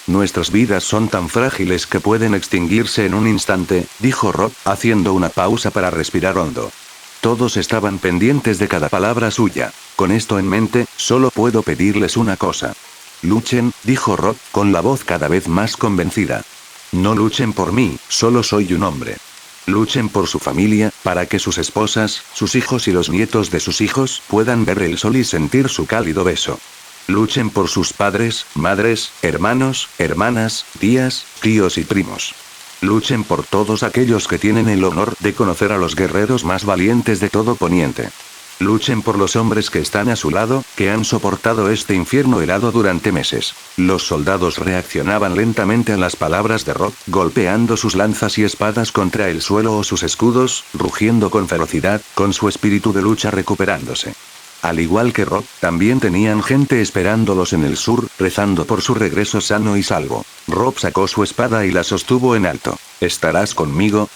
Nuestras vidas son tan frágiles que pueden extinguirse en un instante, dijo Robb, haciendo una pausa para respirar hondo. Todos estaban pendientes de cada palabra suya. Con esto en mente, solo puedo pedirles una cosa. Luchen, dijo Robb, con la voz cada vez más convencida. No luchen por mí, solo soy un hombre. Luchen por su familia, para que sus esposas, sus hijos y los nietos de sus hijos puedan ver el sol y sentir su cálido beso. Luchen por sus padres, madres, hermanos, hermanas, tías, tíos y primos. Luchen por todos aquellos que tienen el honor de conocer a los guerreros más valientes de todo Poniente. Luchen por los hombres que están a su lado, que han soportado este infierno helado durante meses. Los soldados reaccionaban lentamente a las palabras de Robb, golpeando sus lanzas y espadas contra el suelo o sus escudos, rugiendo con ferocidad, con su espíritu de lucha recuperándose. Al igual que Robb, también tenían gente esperándolos en el sur, rezando por su regreso sano y salvo. Robb sacó su espada y la sostuvo en alto. ¿Estarás conmigo?,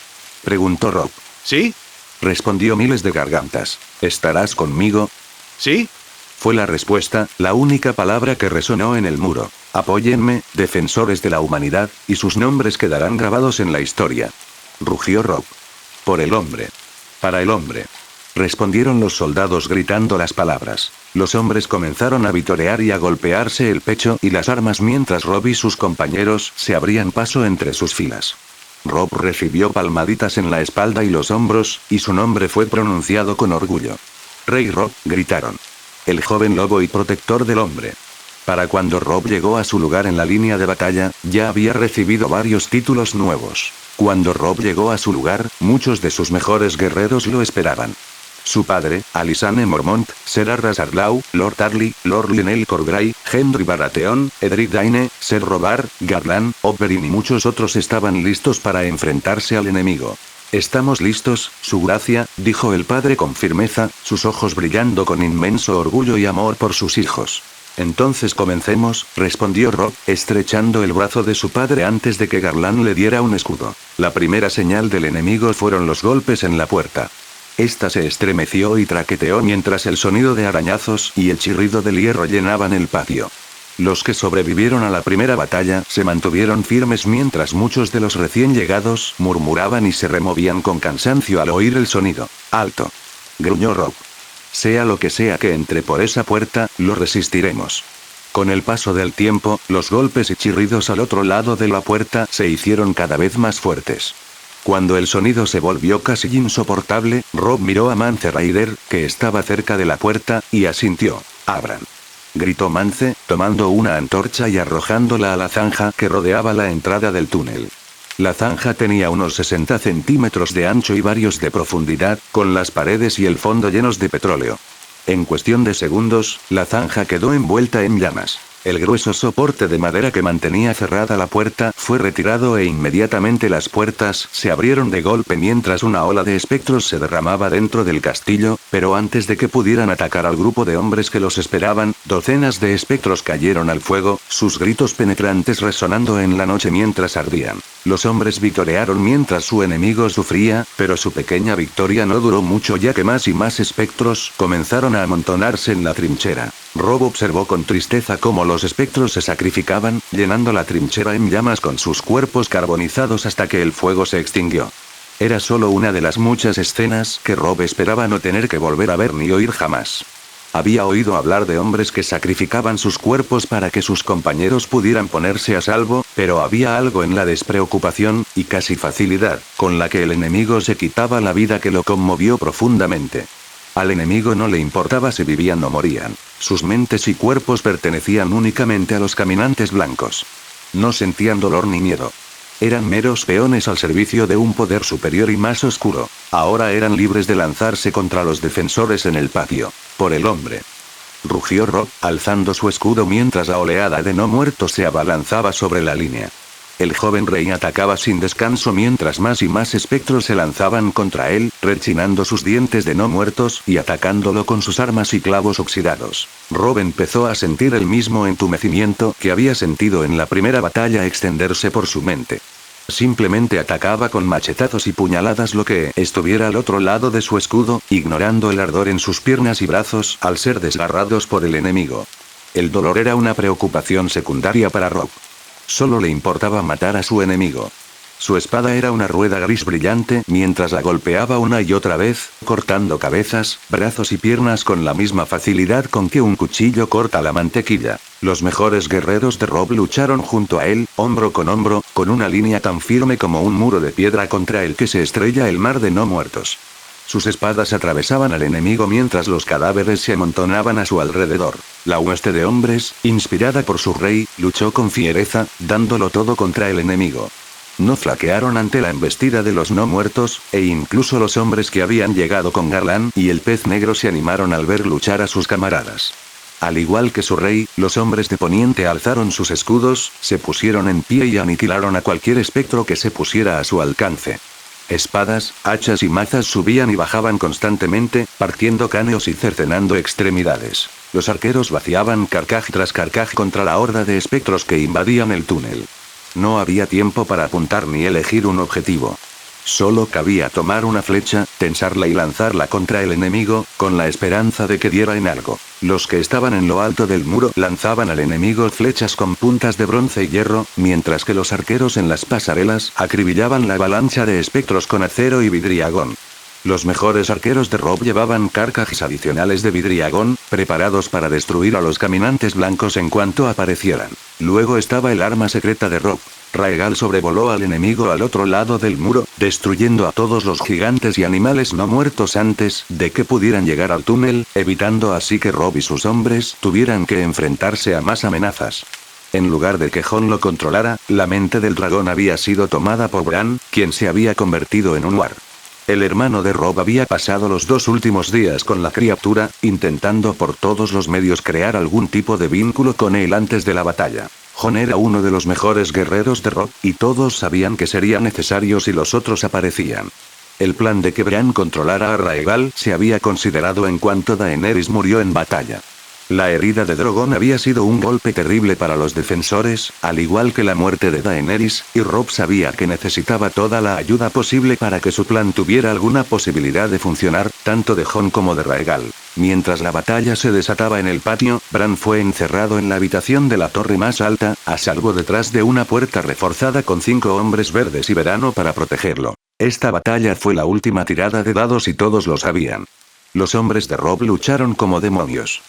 preguntó Robb. ¿Sí? Respondió miles de gargantas. ¿Estarás conmigo? ¿Sí? Fue la respuesta, la única palabra que resonó en el muro. Apóyenme, defensores de la humanidad, y sus nombres quedarán grabados en la historia. Rugió Robb. Por el hombre. Para el hombre. Respondieron los soldados gritando las palabras. Los hombres comenzaron a vitorear y a golpearse el pecho y las armas mientras Robb y sus compañeros se abrían paso entre sus filas. Robb recibió palmaditas en la espalda y los hombros, y su nombre fue pronunciado con orgullo. Rey Robb, gritaron. El joven lobo y protector del hombre. Para cuando Robb llegó a su lugar en la línea de batalla, ya había recibido varios títulos nuevos. Cuando Robb llegó a su lugar, muchos de sus mejores guerreros lo esperaban. Su padre, Alysanne Mormont, Ser Arras Arlau, Lord Tarly, Lord Lionel Corgray, Henry Baratheon, Edric Dayne, Ser Robar, Garland, Oberyn y muchos otros estaban listos para enfrentarse al enemigo. Estamos listos, su gracia, dijo el padre con firmeza, sus ojos brillando con inmenso orgullo y amor por sus hijos. Entonces comencemos, respondió Robb, estrechando el brazo de su padre antes de que Garland le diera un escudo. La primera señal del enemigo fueron los golpes en la puerta. Esta se estremeció y traqueteó mientras el sonido de arañazos y el chirrido del hierro llenaban el patio. Los que sobrevivieron a la primera batalla se mantuvieron firmes mientras muchos de los recién llegados murmuraban y se removían con cansancio al oír el sonido. ¡Alto!, gruñó Robb. Sea lo que sea que entre por esa puerta, lo resistiremos. Con el paso del tiempo, los golpes y chirridos al otro lado de la puerta se hicieron cada vez más fuertes. Cuando el sonido se volvió casi insoportable, Robb miró a Mance Rayder, que estaba cerca de la puerta, y asintió. «¡Abran!», gritó Mance, tomando una antorcha y arrojándola a la zanja que rodeaba la entrada del túnel. La zanja tenía unos 60 centímetros de ancho y varios de profundidad, con las paredes y el fondo llenos de petróleo. En cuestión de segundos, la zanja quedó envuelta en llamas. El grueso soporte de madera que mantenía cerrada la puerta fue retirado e inmediatamente las puertas se abrieron de golpe mientras una ola de espectros se derramaba dentro del castillo, pero antes de que pudieran atacar al grupo de hombres que los esperaban, docenas de espectros cayeron al fuego, sus gritos penetrantes resonando en la noche mientras ardían. Los hombres victoriaron mientras su enemigo sufría, pero su pequeña victoria no duró mucho ya que más y más espectros comenzaron a amontonarse en la trinchera. Rob observó con tristeza cómo los espectros se sacrificaban, llenando la trinchera en llamas con sus cuerpos carbonizados hasta que el fuego se extinguió. Era solo una de las muchas escenas que Rob esperaba no tener que volver a ver ni oír jamás. Había oído hablar de hombres que sacrificaban sus cuerpos para que sus compañeros pudieran ponerse a salvo, pero había algo en la despreocupación, y casi facilidad, con la que el enemigo se quitaba la vida que lo conmovió profundamente. Al enemigo no le importaba si vivían o morían. Sus mentes y cuerpos pertenecían únicamente a los caminantes blancos. No sentían dolor ni miedo. Eran meros peones al servicio de un poder superior y más oscuro. Ahora eran libres de lanzarse contra los defensores en el patio. Por el hombre. Rugió Rob, alzando su escudo mientras la oleada de no muertos se abalanzaba sobre la línea. El joven rey atacaba sin descanso mientras más y más espectros se lanzaban contra él, rechinando sus dientes de no muertos y atacándolo con sus armas y clavos oxidados. Rob empezó a sentir el mismo entumecimiento que había sentido en la primera batalla extenderse por su mente. Simplemente atacaba con machetazos y puñaladas lo que estuviera al otro lado de su escudo, ignorando el ardor en sus piernas y brazos al ser desgarrados por el enemigo. El dolor era una preocupación secundaria para Rob. Solo le importaba matar a su enemigo. Su espada era una rueda gris brillante mientras la golpeaba una y otra vez, cortando cabezas, brazos y piernas con la misma facilidad con que un cuchillo corta la mantequilla. Los mejores guerreros de Rob lucharon junto a él, hombro, con una línea tan firme como un muro de piedra contra el que se estrella el mar de no muertos. Sus espadas atravesaban al enemigo mientras los cadáveres se amontonaban a su alrededor. La hueste de hombres, inspirada por su rey, luchó con fiereza, dándolo todo contra el enemigo. No flaquearon ante la embestida de los no muertos, e incluso los hombres que habían llegado con Garland y el pez negro se animaron al ver luchar a sus camaradas. Al igual que su rey, los hombres de Poniente alzaron sus escudos, se pusieron en pie y aniquilaron a cualquier espectro que se pusiera a su alcance. Espadas, hachas y mazas subían y bajaban constantemente, partiendo cráneos y cercenando extremidades. Los arqueros vaciaban carcaj tras carcaj contra la horda de espectros que invadían el túnel. No había tiempo para apuntar ni elegir un objetivo. Solo cabía tomar una flecha, tensarla y lanzarla contra el enemigo, con la esperanza de que diera en algo. Los que estaban en lo alto del muro lanzaban al enemigo flechas con puntas de bronce y hierro, mientras que los arqueros en las pasarelas acribillaban la avalancha de espectros con acero y vidriagón. Los mejores arqueros de Rob llevaban carcajes adicionales de vidriagón, preparados para destruir a los caminantes blancos en cuanto aparecieran. Luego estaba el arma secreta de Rob. Raegal sobrevoló al enemigo al otro lado del muro, destruyendo a todos los gigantes y animales no muertos antes de que pudieran llegar al túnel, evitando así que Rob y sus hombres tuvieran que enfrentarse a más amenazas. En lugar de que Jon lo controlara, la mente del dragón había sido tomada por Bran, quien se había convertido en un war. El hermano de Rob había pasado los 2 últimos días con la criatura, intentando por todos los medios crear algún tipo de vínculo con él antes de la batalla. Jon era uno de los mejores guerreros de Rob, y todos sabían que sería necesario si los otros aparecían. El plan de que Bran controlara a Raegal se había considerado en cuanto Daenerys murió en batalla. La herida de Drogon había sido un golpe terrible para los defensores, al igual que la muerte de Daenerys, y Rob sabía que necesitaba toda la ayuda posible para que su plan tuviera alguna posibilidad de funcionar, tanto de Jon como de Raegal. Mientras la batalla se desataba en el patio, Bran fue encerrado en la habitación de la torre más alta, a salvo detrás de una puerta reforzada con 5 hombres verdes y verano para protegerlo. Esta batalla fue la última tirada de dados y todos lo sabían. Los hombres de Rob lucharon como demonios.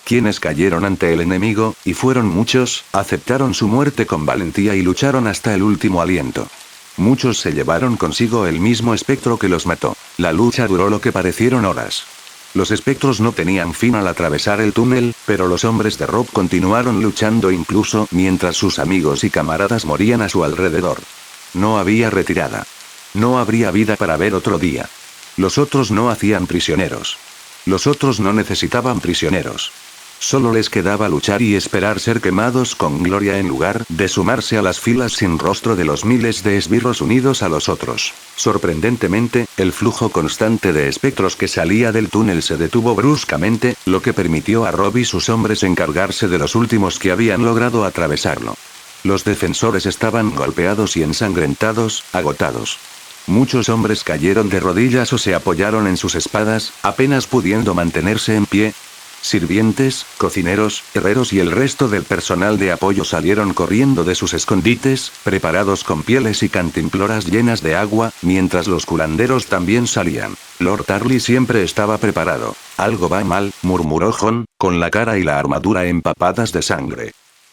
Quienes cayeron ante el enemigo, y fueron muchos, aceptaron su muerte con valentía y lucharon hasta el último aliento. Muchos se llevaron consigo el mismo espectro que los mató. La lucha duró lo que parecieron horas. Los espectros no tenían fin al atravesar el túnel, pero los hombres de Rob continuaron luchando incluso mientras sus amigos y camaradas morían a su alrededor. No había retirada. No habría vida para ver otro día. Los otros no hacían prisioneros. Los otros no necesitaban prisioneros. Solo les quedaba luchar y esperar ser quemados con gloria en lugar de sumarse a las filas sin rostro de los miles de esbirros unidos a los otros. Sorprendentemente, el flujo constante de espectros que salía del túnel se detuvo bruscamente, lo que permitió a Rob y sus hombres encargarse de los últimos que habían logrado atravesarlo. Los defensores estaban golpeados y ensangrentados, agotados. Muchos hombres cayeron de rodillas o se apoyaron en sus espadas, apenas pudiendo mantenerse en pie. Sirvientes, cocineros, herreros y el resto del personal de apoyo salieron corriendo de sus escondites, preparados con pieles y cantimploras llenas de agua, mientras los curanderos también salían. Lord Tarly siempre estaba preparado. Algo va mal, murmuró Jon, con la cara y la armadura empapadas de sangre.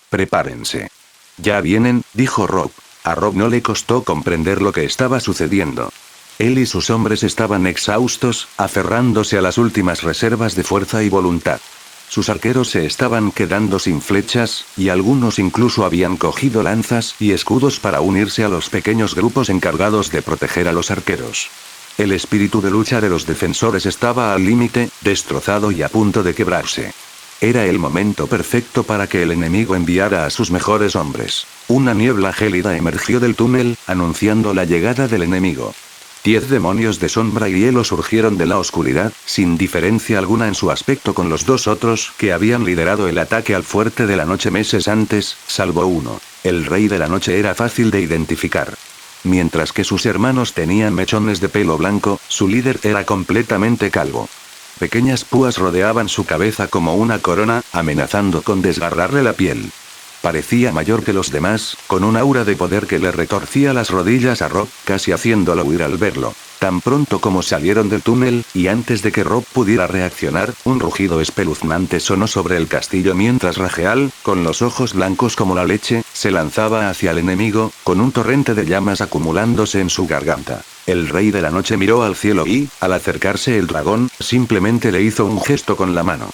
Prepárense. Ya vienen, dijo Rob. A Rob no le costó comprender lo que estaba sucediendo. Él y sus hombres estaban exhaustos, aferrándose a las últimas reservas de fuerza y voluntad. Sus arqueros se estaban quedando sin flechas, y algunos incluso habían cogido lanzas y escudos para unirse a los pequeños grupos encargados de proteger a los arqueros. El espíritu de lucha de los defensores estaba al límite, destrozado y a punto de quebrarse. Era el momento perfecto para que el enemigo enviara a sus mejores hombres. Una niebla gélida emergió del túnel, anunciando la llegada del enemigo. 10 demonios de sombra y hielo surgieron de la oscuridad, sin diferencia alguna en su aspecto con los dos otros que habían liderado el ataque al fuerte de la noche meses antes, salvo uno. El rey de la noche era fácil de identificar. Mientras que sus hermanos tenían mechones de pelo blanco, su líder era completamente calvo. Pequeñas púas rodeaban su cabeza como una corona, amenazando con desgarrarle la piel. Parecía mayor que los demás, con un aura de poder que le retorcía las rodillas a Rob, casi haciéndolo huir al verlo. Tan pronto como salieron del túnel, y antes de que Rob pudiera reaccionar, un rugido espeluznante sonó sobre el castillo mientras Rageal, con los ojos blancos como la leche, se lanzaba hacia el enemigo, con un torrente de llamas acumulándose en su garganta. El rey de la noche miró al cielo y, al acercarse el dragón, simplemente le hizo un gesto con la mano.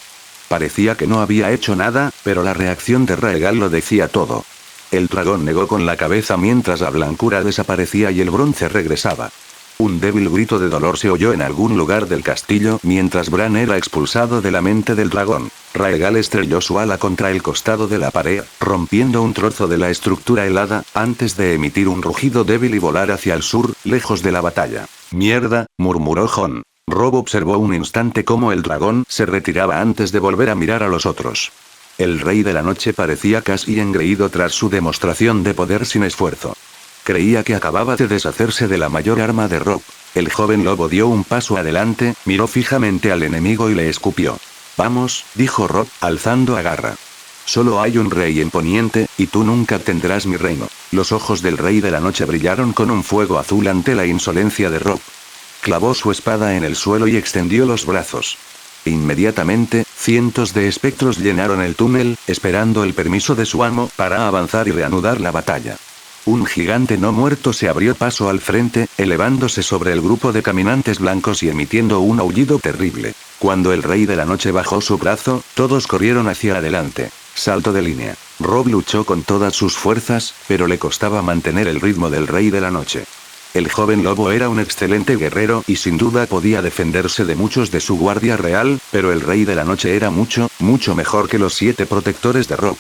Parecía que no había hecho nada, pero la reacción de Raegal lo decía todo. El dragón negó con la cabeza mientras la blancura desaparecía y el bronce regresaba. Un débil grito de dolor se oyó en algún lugar del castillo mientras Bran era expulsado de la mente del dragón. Raegal estrelló su ala contra el costado de la pared, rompiendo un trozo de la estructura helada, antes de emitir un rugido débil y volar hacia el sur, lejos de la batalla. «Mierda», murmuró Jon. Rob observó un instante cómo el dragón se retiraba antes de volver a mirar a los otros. El rey de la noche parecía casi engreído tras su demostración de poder sin esfuerzo. Creía que acababa de deshacerse de la mayor arma de Rob. El joven lobo dio un paso adelante, miró fijamente al enemigo y le escupió. «Vamos», dijo Rob, alzando a garra. «Solo hay un rey en Poniente, y tú nunca tendrás mi reino». Los ojos del rey de la noche brillaron con un fuego azul ante la insolencia de Rob. Clavó su espada en el suelo y extendió los brazos. Inmediatamente, cientos de espectros llenaron el túnel, esperando el permiso de su amo para avanzar y reanudar la batalla. Un gigante no muerto se abrió paso al frente, elevándose sobre el grupo de caminantes blancos y emitiendo un aullido terrible. Cuando el rey de la noche bajó su brazo, todos corrieron hacia adelante. Salto de línea. Rob luchó con todas sus fuerzas, pero le costaba mantener el ritmo del rey de la noche. El joven lobo era un excelente guerrero y sin duda podía defenderse de muchos de su guardia real, pero el rey de la noche era mucho, mucho mejor que los 7 protectores de Rob.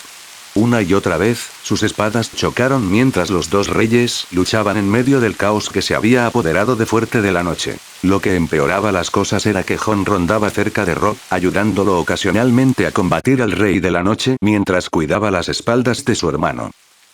Una y otra vez, sus espadas chocaron mientras los dos reyes luchaban en medio del caos que se había apoderado de Fuerte de la Noche. Lo que empeoraba las cosas era que Jon rondaba cerca de Rob, ayudándolo ocasionalmente a combatir al rey de la noche mientras cuidaba las espaldas de su hermano.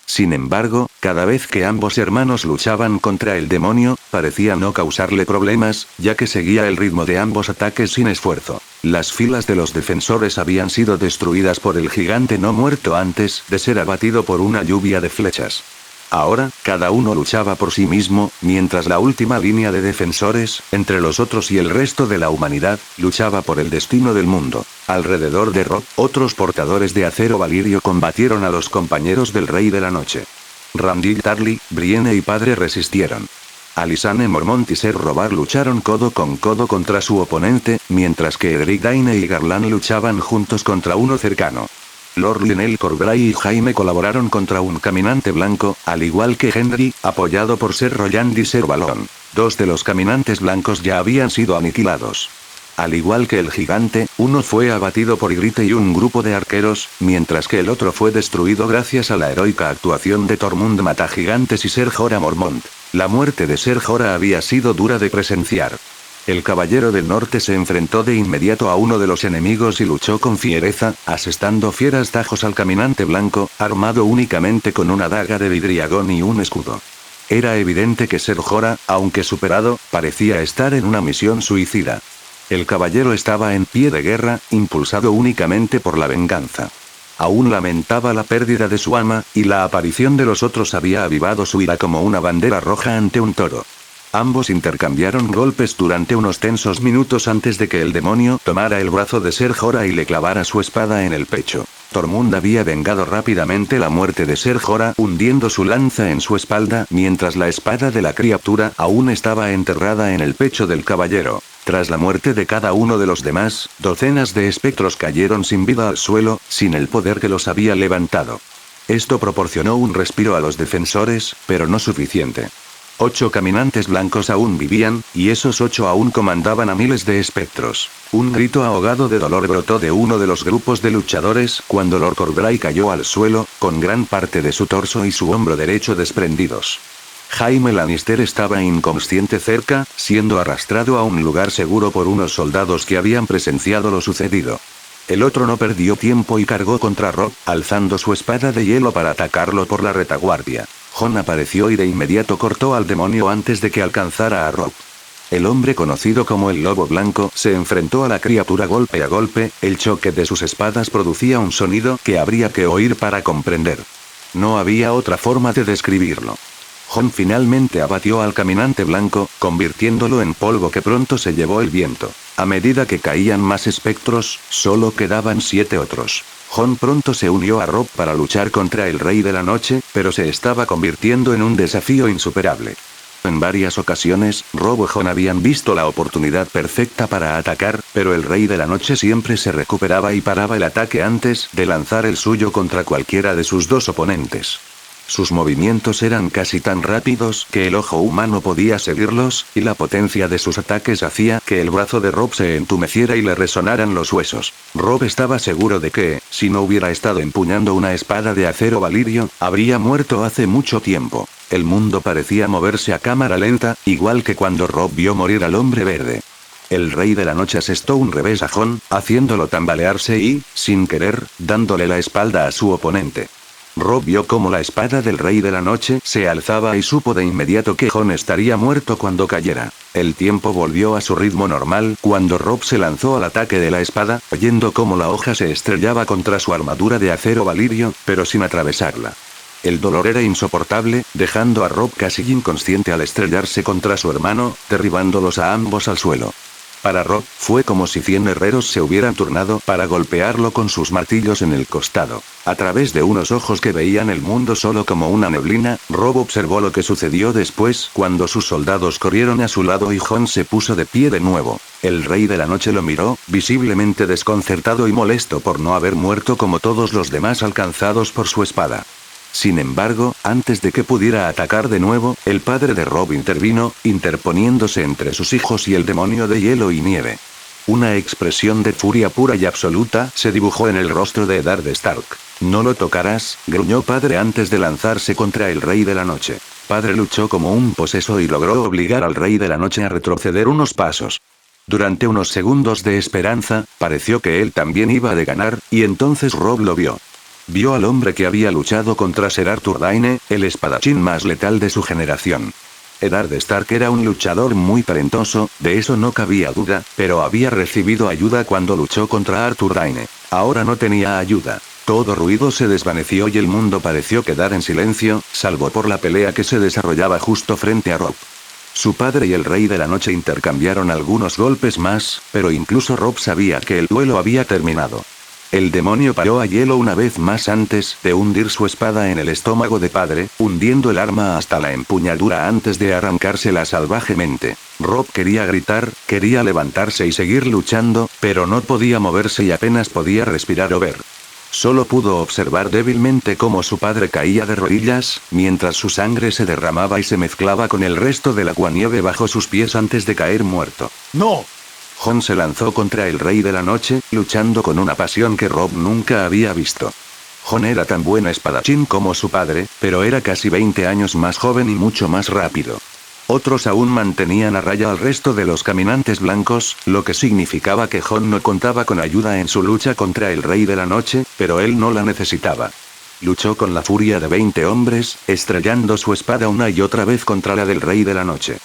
Sin embargo, cada vez que ambos hermanos luchaban contra el demonio, parecía no causarle problemas, ya que seguía el ritmo de ambos ataques sin esfuerzo. Las filas de los defensores habían sido destruidas por el gigante no muerto antes de ser abatido por una lluvia de flechas. Ahora, cada uno luchaba por sí mismo, mientras la última línea de defensores, entre los otros y el resto de la humanidad, luchaba por el destino del mundo. Alrededor de Rob, otros portadores de acero valirio combatieron a los compañeros del Rey de la Noche. Randyll Tarly, Brienne y Padre resistieron. Alysanne Mormont y Ser Robar lucharon codo con codo contra su oponente, mientras que Edric Dayne y Garland luchaban juntos contra uno cercano. Lord Lionel Corbray y Jaime colaboraron contra un caminante blanco, al igual que Henry, apoyado por Ser Royand y Ser Balon. 2 de los caminantes blancos ya habían sido aniquilados. Al igual que el gigante, uno fue abatido por Ygritte y un grupo de arqueros, mientras que el otro fue destruido gracias a la heroica actuación de Tormund Matagigantes y Ser Jorah Mormont. La muerte de Ser Jorah había sido dura de presenciar. El Caballero del Norte se enfrentó de inmediato a uno de los enemigos y luchó con fiereza, asestando fieras tajos al caminante blanco, armado únicamente con una daga de vidriagón y un escudo. Era evidente que Ser Jorah, aunque superado, parecía estar en una misión suicida. El caballero estaba en pie de guerra, impulsado únicamente por la venganza. Aún lamentaba la pérdida de su ama, y la aparición de los otros había avivado su ira como una bandera roja ante un toro. Ambos intercambiaron golpes durante unos tensos minutos antes de que el demonio tomara el brazo de Ser Jorah y le clavara su espada en el pecho. Tormund había vengado rápidamente la muerte de Ser Jorah hundiendo su lanza en su espalda mientras la espada de la criatura aún estaba enterrada en el pecho del caballero. Tras la muerte de cada uno de los demás, docenas de espectros cayeron sin vida al suelo, sin el poder que los había levantado. Esto proporcionó un respiro a los defensores, pero no suficiente. 8 caminantes blancos aún vivían, y esos 8 aún comandaban a miles de espectros. Un grito ahogado de dolor brotó de uno de los grupos de luchadores cuando Lord Corbray cayó al suelo, con gran parte de su torso y su hombro derecho desprendidos. Jaime Lannister estaba inconsciente cerca, siendo arrastrado a un lugar seguro por unos soldados que habían presenciado lo sucedido. El otro no perdió tiempo y cargó contra Robb, alzando su espada de hielo para atacarlo por la retaguardia. Jon apareció y de inmediato cortó al demonio antes de que alcanzara a Robb. El hombre conocido como el Lobo Blanco se enfrentó a la criatura golpe a golpe, el choque de sus espadas producía un sonido que habría que oír para comprender. No había otra forma de describirlo. Jon finalmente abatió al caminante blanco, convirtiéndolo en polvo que pronto se llevó el viento. A medida que caían más espectros, solo quedaban 7 otros. Jon pronto se unió a Robb para luchar contra el Rey de la Noche, pero se estaba convirtiendo en un desafío insuperable. En varias ocasiones, Robb y Jon habían visto la oportunidad perfecta para atacar, pero el Rey de la Noche siempre se recuperaba y paraba el ataque antes de lanzar el suyo contra cualquiera de sus dos oponentes. Sus movimientos eran casi tan rápidos que el ojo humano podía seguirlos, y la potencia de sus ataques hacía que el brazo de Robb se entumeciera y le resonaran los huesos. Robb estaba seguro de que, si no hubiera estado empuñando una espada de acero valirio, habría muerto hace mucho tiempo. El mundo parecía moverse a cámara lenta, igual que cuando Robb vio morir al hombre verde. El Rey de la Noche asestó un revés a Jon, haciéndolo tambalearse y, sin querer, dándole la espalda a su oponente. Robb vio cómo la espada del Rey de la Noche se alzaba y supo de inmediato que Jon estaría muerto cuando cayera. El tiempo volvió a su ritmo normal cuando Robb se lanzó al ataque de la espada, oyendo cómo la hoja se estrellaba contra su armadura de acero valirio, pero sin atravesarla. El dolor era insoportable, dejando a Robb casi inconsciente al estrellarse contra su hermano, derribándolos a ambos al suelo. Para Robb, fue como si 100 herreros se hubieran turnado para golpearlo con sus martillos en el costado. A través de unos ojos que veían el mundo solo como una neblina, Robb observó lo que sucedió después cuando sus soldados corrieron a su lado y Jon se puso de pie de nuevo. El Rey de la Noche lo miró, visiblemente desconcertado y molesto por no haber muerto como todos los demás alcanzados por su espada. Sin embargo, antes de que pudiera atacar de nuevo, el padre de Robb intervino, interponiéndose entre sus hijos y el demonio de hielo y nieve. Una expresión de furia pura y absoluta se dibujó en el rostro de Eddard Stark. «No lo tocarás», gruñó padre antes de lanzarse contra el Rey de la Noche. Padre luchó como un poseso y logró obligar al Rey de la Noche a retroceder unos pasos. Durante unos segundos de esperanza, pareció que él también iba a ganar, y entonces Robb lo vio. Vio al hombre que había luchado contra Ser Arthur Dayne, el espadachín más letal de su generación. Eddard Stark era un luchador muy talentoso, de eso no cabía duda, pero había recibido ayuda cuando luchó contra Arthur Dayne. Ahora no tenía ayuda. Todo ruido se desvaneció y el mundo pareció quedar en silencio, salvo por la pelea que se desarrollaba justo frente a Robb. Su padre y el Rey de la Noche intercambiaron algunos golpes más, pero incluso Robb sabía que el duelo había terminado. El demonio paró a hielo una vez más antes de hundir su espada en el estómago de padre, hundiendo el arma hasta la empuñadura antes de arrancársela salvajemente. Robb quería gritar, quería levantarse y seguir luchando, pero no podía moverse y apenas podía respirar o ver. Solo pudo observar débilmente cómo su padre caía de rodillas, mientras su sangre se derramaba y se mezclaba con el resto del aguanieve bajo sus pies antes de caer muerto. ¡No! Jon se lanzó contra el Rey de la Noche, luchando con una pasión que Robb nunca había visto. Jon era tan buen espadachín como su padre, pero era casi 20 años más joven y mucho más rápido. Otros aún mantenían a raya al resto de los caminantes blancos, lo que significaba que Jon no contaba con ayuda en su lucha contra el Rey de la Noche, pero él no la necesitaba. Luchó con la furia de 20 hombres, estrellando su espada una y otra vez contra la del Rey de la Noche.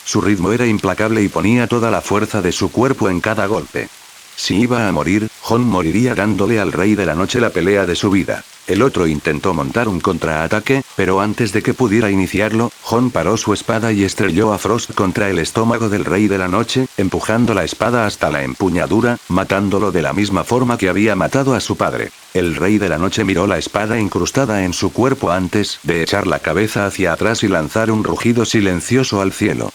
Su ritmo era implacable y ponía toda la fuerza de su cuerpo en cada golpe. Si iba a morir, Jon moriría dándole al Rey de la Noche la pelea de su vida. El otro intentó montar un contraataque, pero antes de que pudiera iniciarlo, Jon paró su espada y estrelló a Frost contra el estómago del Rey de la Noche, empujando la espada hasta la empuñadura, matándolo de la misma forma que había matado a su padre. El Rey de la Noche miró la espada incrustada en su cuerpo antes de echar la cabeza hacia atrás y lanzar un rugido silencioso al cielo.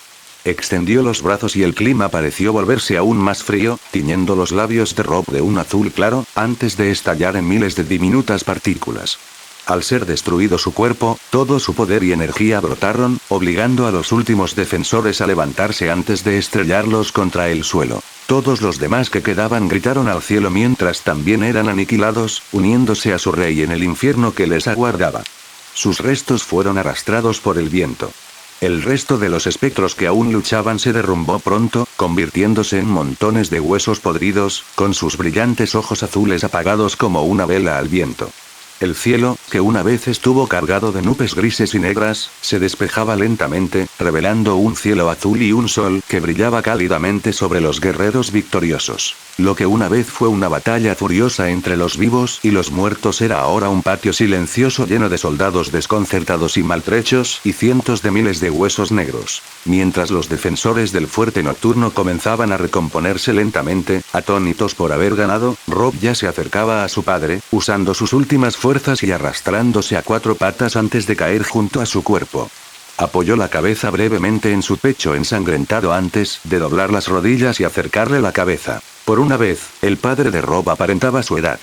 Extendió los brazos y el clima pareció volverse aún más frío, tiñendo los labios de Robb de un azul claro, antes de estallar en miles de diminutas partículas. Al ser destruido su cuerpo, todo su poder y energía brotaron, obligando a los últimos defensores a levantarse antes de estrellarlos contra el suelo. Todos los demás que quedaban gritaron al cielo mientras también eran aniquilados, uniéndose a su rey en el infierno que les aguardaba. Sus restos fueron arrastrados por el viento. El resto de los espectros que aún luchaban se derrumbó pronto, convirtiéndose en montones de huesos podridos, con sus brillantes ojos azules apagados como una vela al viento. El cielo, que una vez estuvo cargado de nubes grises y negras, se despejaba lentamente, revelando un cielo azul y un sol que brillaba cálidamente sobre los guerreros victoriosos. Lo que una vez fue una batalla furiosa entre los vivos y los muertos era ahora un patio silencioso lleno de soldados desconcertados y maltrechos y cientos de miles de huesos negros. Mientras los defensores del fuerte nocturno comenzaban a recomponerse lentamente, atónitos por haber ganado, Robb ya se acercaba a su padre, usando sus últimas fuerzas y arrastrándose a 4 patas antes de caer junto a su cuerpo. Apoyó la cabeza brevemente en su pecho ensangrentado antes de doblar las rodillas y acercarle la cabeza. Por una vez, el padre de Robb aparentaba su edad.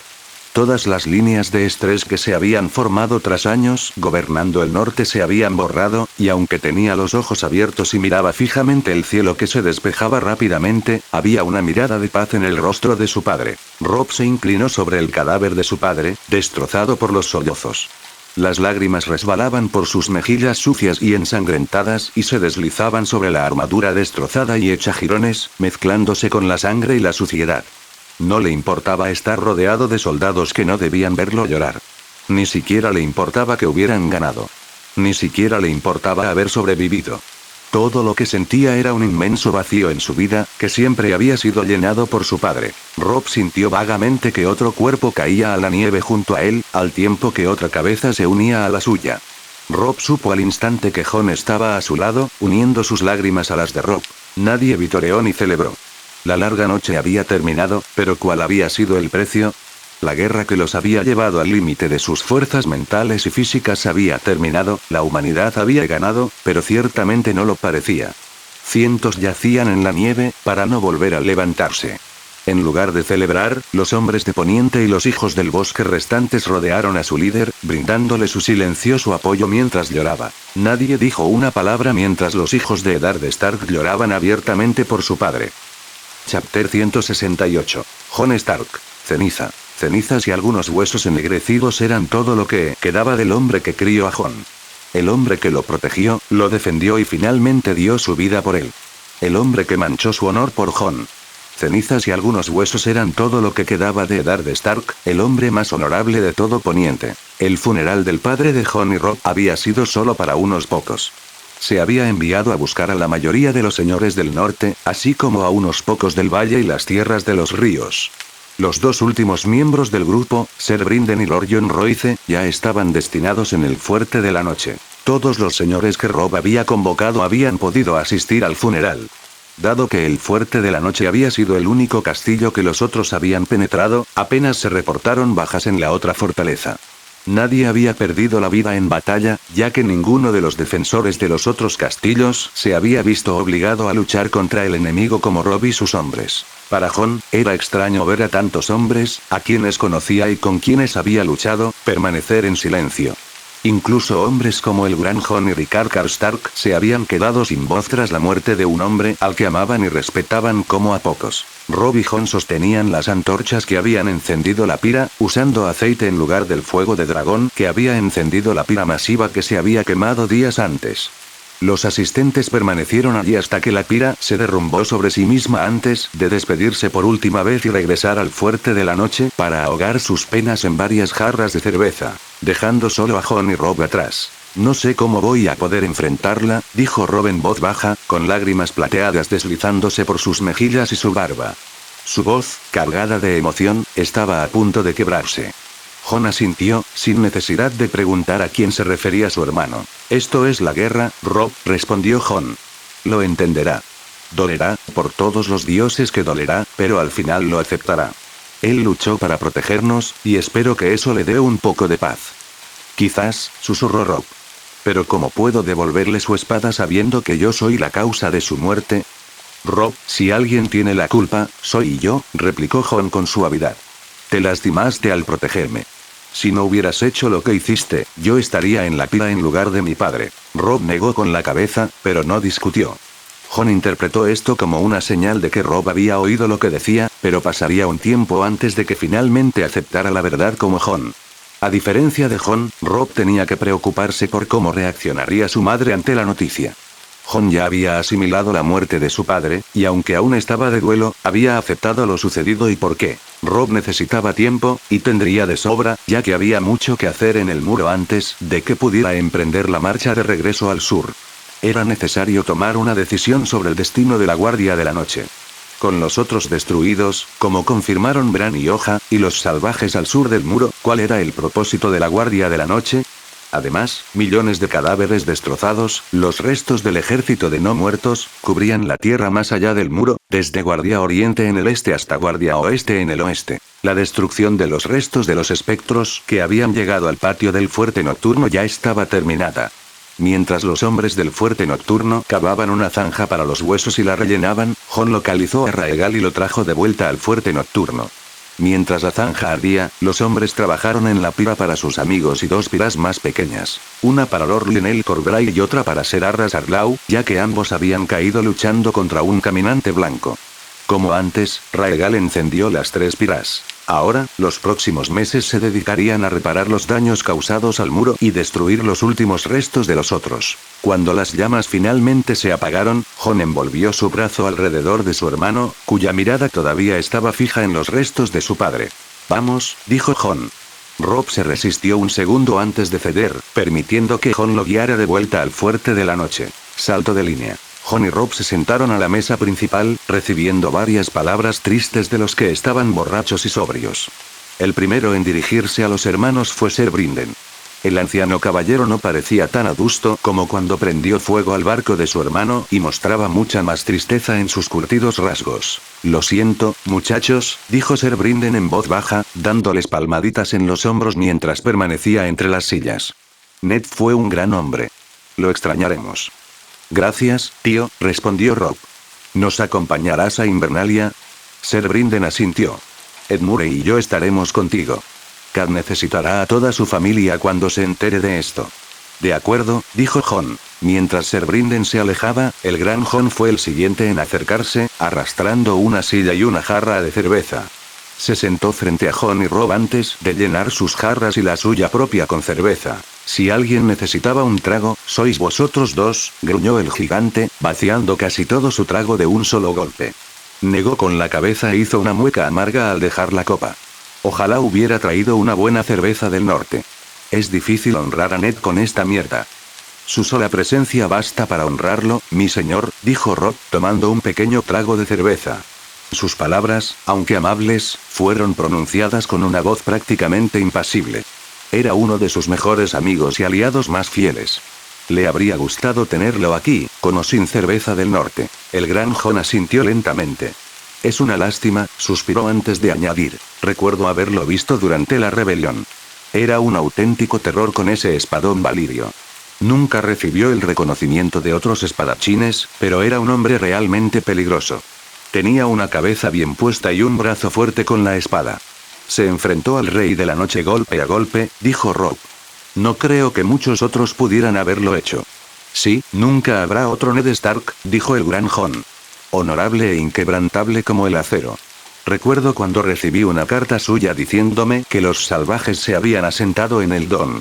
Todas las líneas de estrés que se habían formado tras años gobernando el norte se habían borrado, y aunque tenía los ojos abiertos y miraba fijamente el cielo que se despejaba rápidamente, había una mirada de paz en el rostro de su padre. Robb se inclinó sobre el cadáver de su padre, destrozado por los sollozos. Las lágrimas resbalaban por sus mejillas sucias y ensangrentadas y se deslizaban sobre la armadura destrozada y hecha jirones, mezclándose con la sangre y la suciedad. No le importaba estar rodeado de soldados que no debían verlo llorar. Ni siquiera le importaba que hubieran ganado. Ni siquiera le importaba haber sobrevivido. Todo lo que sentía era un inmenso vacío en su vida, que siempre había sido llenado por su padre. Robb sintió vagamente que otro cuerpo caía a la nieve junto a él, al tiempo que otra cabeza se unía a la suya. Robb supo al instante que Jon estaba a su lado, uniendo sus lágrimas a las de Robb. Nadie vitoreó ni celebró. La larga noche había terminado, pero ¿cuál había sido el precio? La guerra que los había llevado al límite de sus fuerzas mentales y físicas había terminado, la humanidad había ganado, pero ciertamente no lo parecía. Cientos yacían en la nieve, para no volver a levantarse. En lugar de celebrar, los hombres de Poniente y los hijos del bosque restantes rodearon a su líder, brindándole su silencioso apoyo mientras lloraba. Nadie dijo una palabra mientras los hijos de Eddard Stark lloraban abiertamente por su padre. Chapter 168. Jon Stark. Ceniza. Cenizas y algunos huesos ennegrecidos eran todo lo que quedaba del hombre que crió a Jon. El hombre que lo protegió, lo defendió y finalmente dio su vida por él. El hombre que manchó su honor por Jon. Cenizas y algunos huesos eran todo lo que quedaba de Eddard Stark, el hombre más honorable de todo Poniente. El funeral del padre de Jon y Robb había sido solo para unos pocos. Se había enviado a buscar a la mayoría de los señores del norte, así como a unos pocos del valle y las tierras de los ríos. Los 2 últimos miembros del grupo, Ser Brinden y Lorjon Royce, ya estaban destinados en el Fuerte de la Noche. Todos los señores que Robb había convocado habían podido asistir al funeral. Dado que el Fuerte de la Noche había sido el único castillo que los otros habían penetrado, apenas se reportaron bajas en la otra fortaleza. Nadie había perdido la vida en batalla, ya que ninguno de los defensores de los otros castillos se había visto obligado a luchar contra el enemigo como Robb y sus hombres. Para Jon, era extraño ver a tantos hombres, a quienes conocía y con quienes había luchado, permanecer en silencio. Incluso hombres como el gran Jon y Rickard Karstark se habían quedado sin voz tras la muerte de un hombre al que amaban y respetaban como a pocos. Robb y Jon sostenían las antorchas que habían encendido la pira, usando aceite en lugar del fuego de dragón que había encendido la pira masiva que se había quemado días antes. Los asistentes permanecieron allí hasta que la pira se derrumbó sobre sí misma antes de despedirse por última vez y regresar al fuerte de la noche para ahogar sus penas en varias jarras de cerveza, dejando solo a Jon y Robb atrás. No sé cómo voy a poder enfrentarla, dijo Robb en voz baja, con lágrimas plateadas deslizándose por sus mejillas y su barba. Su voz, cargada de emoción, estaba a punto de quebrarse. Jon asintió, sin necesidad de preguntar a quién se refería su hermano. Esto es la guerra, Robb, respondió Jon. Lo entenderá. Dolerá, por todos los dioses que dolerá, pero al final lo aceptará. Él luchó para protegernos, y espero que eso le dé un poco de paz. Quizás, susurró Robb. Pero ¿cómo puedo devolverle su espada sabiendo que yo soy la causa de su muerte? Robb, si alguien tiene la culpa, soy yo, replicó Jon con suavidad. Te lastimaste al protegerme. Si no hubieras hecho lo que hiciste, yo estaría en la pira en lugar de mi padre. Robb negó con la cabeza, pero no discutió. Jon interpretó esto como una señal de que Robb había oído lo que decía, pero pasaría un tiempo antes de que finalmente aceptara la verdad como Jon. A diferencia de Jon, Robb tenía que preocuparse por cómo reaccionaría su madre ante la noticia. Jon ya había asimilado la muerte de su padre, y aunque aún estaba de duelo, había aceptado lo sucedido y por qué. Robb necesitaba tiempo, y tendría de sobra, ya que había mucho que hacer en el muro antes de que pudiera emprender la marcha de regreso al sur. Era necesario tomar una decisión sobre el destino de la Guardia de la Noche. Con los otros destruidos, como confirmaron Bran y Oja, y los salvajes al sur del muro, ¿cuál era el propósito de la Guardia de la Noche? Además, millones de cadáveres destrozados, los restos del ejército de no muertos, cubrían la tierra más allá del muro, desde Guardia Oriente en el este hasta Guardia Oeste en el oeste. La destrucción de los restos de los espectros que habían llegado al patio del fuerte nocturno ya estaba terminada. Mientras los hombres del fuerte nocturno cavaban una zanja para los huesos y la rellenaban, Jon localizó a Raegal y lo trajo de vuelta al fuerte nocturno. Mientras la zanja ardía, los hombres trabajaron en la pira para sus amigos y dos piras más pequeñas. Una para Lord Lionel Corbray y otra para Ser Arras Arlau, ya que ambos habían caído luchando contra un caminante blanco. Como antes, Raegal encendió las tres piras. Ahora, los próximos meses se dedicarían a reparar los daños causados al muro y destruir los últimos restos de los otros. Cuando las llamas finalmente se apagaron, Jon envolvió su brazo alrededor de su hermano, cuya mirada todavía estaba fija en los restos de su padre. Vamos, dijo Jon. Robb se resistió un segundo antes de ceder, permitiendo que Jon lo guiara de vuelta al fuerte de la noche. Salto de línea. Jon y Robb se sentaron a la mesa principal, recibiendo varias palabras tristes de los que estaban borrachos y sobrios. El primero en dirigirse a los hermanos fue Ser Brinden. El anciano caballero no parecía tan adusto como cuando prendió fuego al barco de su hermano y mostraba mucha más tristeza en sus curtidos rasgos. Lo siento, muchachos, dijo Ser Brinden en voz baja, dándoles palmaditas en los hombros mientras permanecía entre las sillas. Ned fue un gran hombre. Lo extrañaremos. Gracias, tío, respondió Robb. ¿Nos acompañarás a Invernalia? Ser Brinden asintió. Ed Murray y yo estaremos contigo. Cad necesitará a toda su familia cuando se entere de esto. De acuerdo, dijo Jon. Mientras Ser Brinden se alejaba, el gran Jon fue el siguiente en acercarse, arrastrando una silla y una jarra de cerveza. Se sentó frente a Jon y Robb antes de llenar sus jarras y la suya propia con cerveza. Si alguien necesitaba un trago, sois vosotros dos, gruñó el gigante, vaciando casi todo su trago de un solo golpe. Negó con la cabeza e hizo una mueca amarga al dejar la copa. Ojalá hubiera traído una buena cerveza del norte. Es difícil honrar a Ned con esta mierda. Su sola presencia basta para honrarlo, mi señor, dijo Robb, tomando un pequeño trago de cerveza. Sus palabras, aunque amables, fueron pronunciadas con una voz prácticamente impasible. Era uno de sus mejores amigos y aliados más fieles. Le habría gustado tenerlo aquí, con o sin cerveza del norte. El gran Jon asintió lentamente. Es una lástima, suspiró antes de añadir. Recuerdo haberlo visto durante la rebelión. Era un auténtico terror con ese espadón valirio. Nunca recibió el reconocimiento de otros espadachines, pero era un hombre realmente peligroso. Tenía una cabeza bien puesta y un brazo fuerte con la espada. Se enfrentó al rey de la noche golpe a golpe, dijo Robb. No creo que muchos otros pudieran haberlo hecho. Sí, nunca habrá otro Ned Stark, dijo el gran Jon. Honorable e inquebrantable como el acero. Recuerdo cuando recibí una carta suya diciéndome que los salvajes se habían asentado en el Don.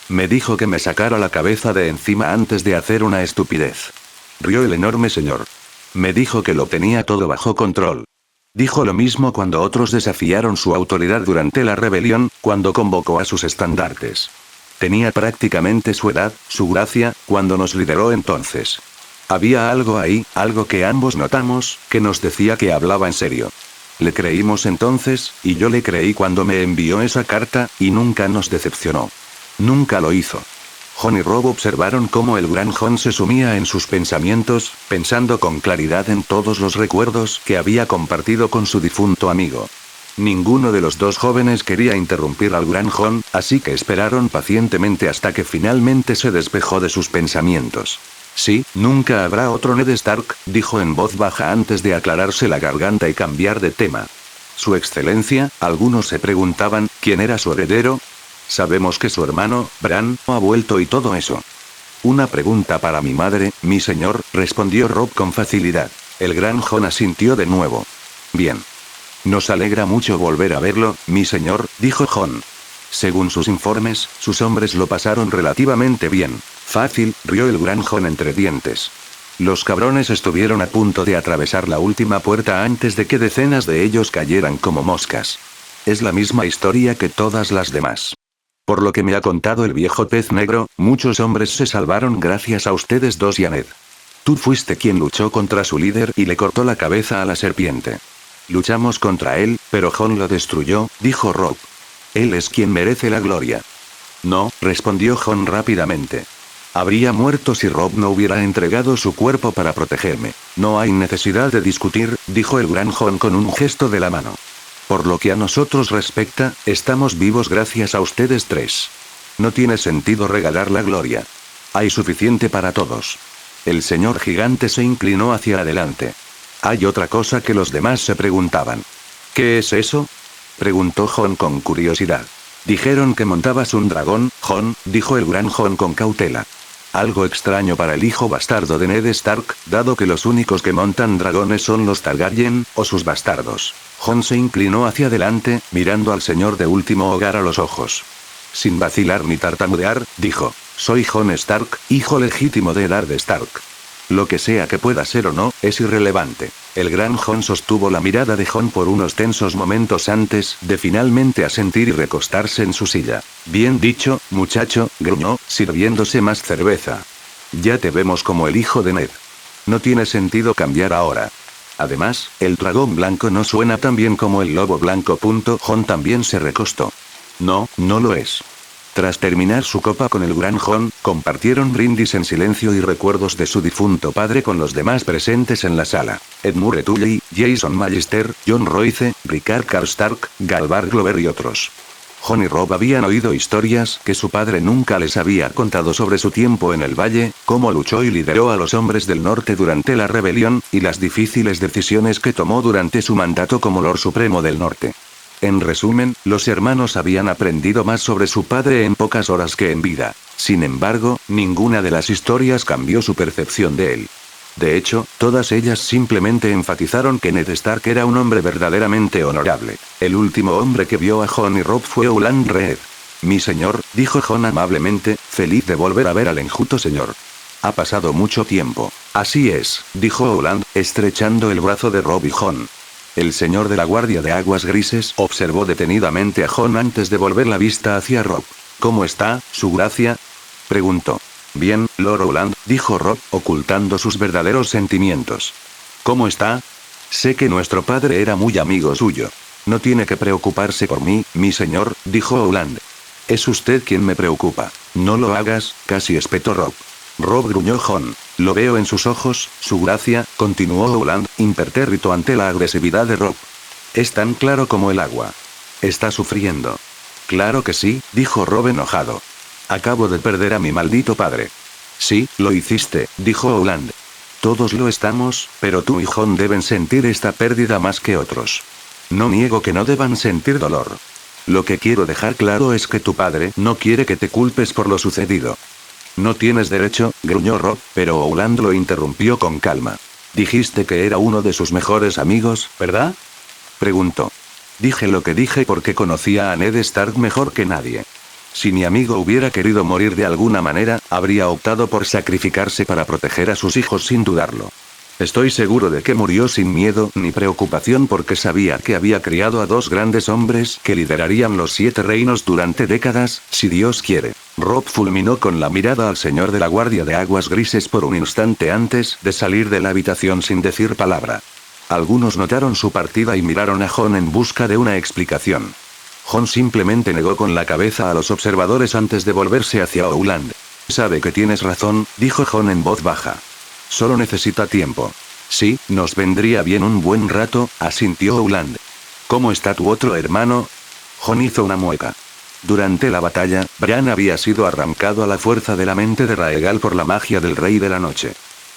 Me dijo que me sacara la cabeza de encima antes de hacer una estupidez. Rió el enorme señor. Me dijo que lo tenía todo bajo control. Dijo lo mismo cuando otros desafiaron su autoridad durante la rebelión, cuando convocó a sus estandartes. Tenía prácticamente su edad, su gracia, cuando nos lideró entonces. Había algo ahí, algo que ambos notamos, que nos decía que hablaba en serio. Le creímos entonces, y yo le creí cuando me envió esa carta, y nunca nos decepcionó. Nunca lo hizo. Jon y Robb observaron cómo el gran Jon se sumía en sus pensamientos, pensando con claridad en todos los recuerdos que había compartido con su difunto amigo. Ninguno de los dos jóvenes quería interrumpir al gran Jon, así que esperaron pacientemente hasta que finalmente se despejó de sus pensamientos. Sí, nunca habrá otro Ned Stark, dijo en voz baja antes de aclararse la garganta y cambiar de tema. Su excelencia, algunos se preguntaban, ¿quién era su heredero? Sabemos que su hermano, Bran, ha vuelto y todo eso. Una pregunta para mi madre, mi señor, respondió Robb con facilidad. El gran Jon asintió de nuevo. Bien. Nos alegra mucho volver a verlo, mi señor, dijo Jon. Según sus informes, sus hombres lo pasaron relativamente bien. Fácil, rió el gran Jon entre dientes. Los cabrones estuvieron a punto de atravesar la última puerta antes de que decenas de ellos cayeran como moscas. Es la misma historia que todas las demás. Por lo que me ha contado el viejo pez negro, muchos hombres se salvaron gracias a ustedes dos y a Ned. Tú fuiste quien luchó contra su líder y le cortó la cabeza a la serpiente. Luchamos contra él, pero Jon lo destruyó, dijo Robb. Él es quien merece la gloria. No, respondió Jon rápidamente. Habría muerto si Robb no hubiera entregado su cuerpo para protegerme. No hay necesidad de discutir, dijo el gran Jon con un gesto de la mano. Por lo que a nosotros respecta, estamos vivos gracias a ustedes tres. No tiene sentido regalar la gloria. Hay suficiente para todos. El señor gigante se inclinó hacia adelante. Hay otra cosa que los demás se preguntaban. ¿Qué es eso? Preguntó Jon con curiosidad. Dijeron que montabas un dragón, Jon, dijo el gran Jon con cautela. Algo extraño para el hijo bastardo de Ned Stark, dado que los únicos que montan dragones son los Targaryen, o sus bastardos. Jon se inclinó hacia adelante, mirando al señor de último hogar a los ojos. Sin vacilar ni tartamudear, dijo, soy Jon Stark, hijo legítimo de Eddard Stark. Lo que sea que pueda ser o no, es irrelevante. El gran Jon sostuvo la mirada de Jon por unos tensos momentos antes de finalmente asentir y recostarse en su silla. Bien dicho, muchacho, gruñó, sirviéndose más cerveza. Ya te vemos como el hijo de Ned. No tiene sentido cambiar ahora. Además, el dragón blanco no suena tan bien como el lobo blanco. Jon también se recostó. No, no lo es. Tras terminar su copa con el gran Jon, compartieron brindis en silencio y recuerdos de su difunto padre con los demás presentes en la sala. Edmure Tully, Jason Magister, John Royce, Rickard Karstark, Galvar Glover y otros. Jon y Robb habían oído historias que su padre nunca les había contado sobre su tiempo en el valle, cómo luchó y lideró a los hombres del norte durante la rebelión, y las difíciles decisiones que tomó durante su mandato como Lord Supremo del Norte. En resumen, los hermanos habían aprendido más sobre su padre en pocas horas que en vida. Sin embargo, ninguna de las historias cambió su percepción de él. De hecho, todas ellas simplemente enfatizaron que Ned Stark era un hombre verdaderamente honorable. El último hombre que vio a Jon y Robb fue Oland Reed. Mi señor, dijo Jon amablemente, feliz de volver a ver al enjuto señor. Ha pasado mucho tiempo. Así es, dijo Oland, estrechando el brazo de Robb y Jon. El señor de la Guardia de Aguas Grises observó detenidamente a Jon antes de volver la vista hacia Robb. ¿Cómo está, su gracia? Preguntó. Bien, Lord Oland, dijo Robb, ocultando sus verdaderos sentimientos. ¿Cómo está? Sé que nuestro padre era muy amigo suyo. No tiene que preocuparse por mí, mi señor, dijo Oland. Es usted quien me preocupa. No lo hagas, casi espetó Robb. Robb gruñó Jon. Lo veo en sus ojos, su gracia, continuó Oland, impertérrito ante la agresividad de Robb. Es tan claro como el agua. Está sufriendo. Claro que sí, dijo Robb enojado. Acabo de perder a mi maldito padre. Sí, lo hiciste, dijo Oland. Todos lo estamos, pero tú y Jon deben sentir esta pérdida más que otros. No niego que no deban sentir dolor. Lo que quiero dejar claro es que tu padre no quiere que te culpes por lo sucedido. No tienes derecho, gruñó Rob, pero Ouland lo interrumpió con calma. Dijiste que era uno de sus mejores amigos, ¿verdad? Preguntó. Dije lo que dije porque conocía a Ned Stark mejor que nadie. Si mi amigo hubiera querido morir de alguna manera, habría optado por sacrificarse para proteger a sus hijos sin dudarlo. Estoy seguro de que murió sin miedo ni preocupación porque sabía que había criado a dos grandes hombres que liderarían los 7 reinos durante décadas, si Dios quiere. Rob fulminó con la mirada al señor de la Guardia de Aguas Grises por un instante antes de salir de la habitación sin decir palabra. Algunos notaron su partida y miraron a Jon en busca de una explicación. Jon simplemente negó con la cabeza a los observadores antes de volverse hacia Ouland. Sabe que tienes razón, dijo Jon en voz baja. Solo necesita tiempo. Sí, nos vendría bien un buen rato, asintió Ouland. ¿Cómo está tu otro hermano? Jon hizo una mueca. Durante la batalla, Bran había sido arrancado a la fuerza de la mente de Raegal por la magia del Rey de la Noche.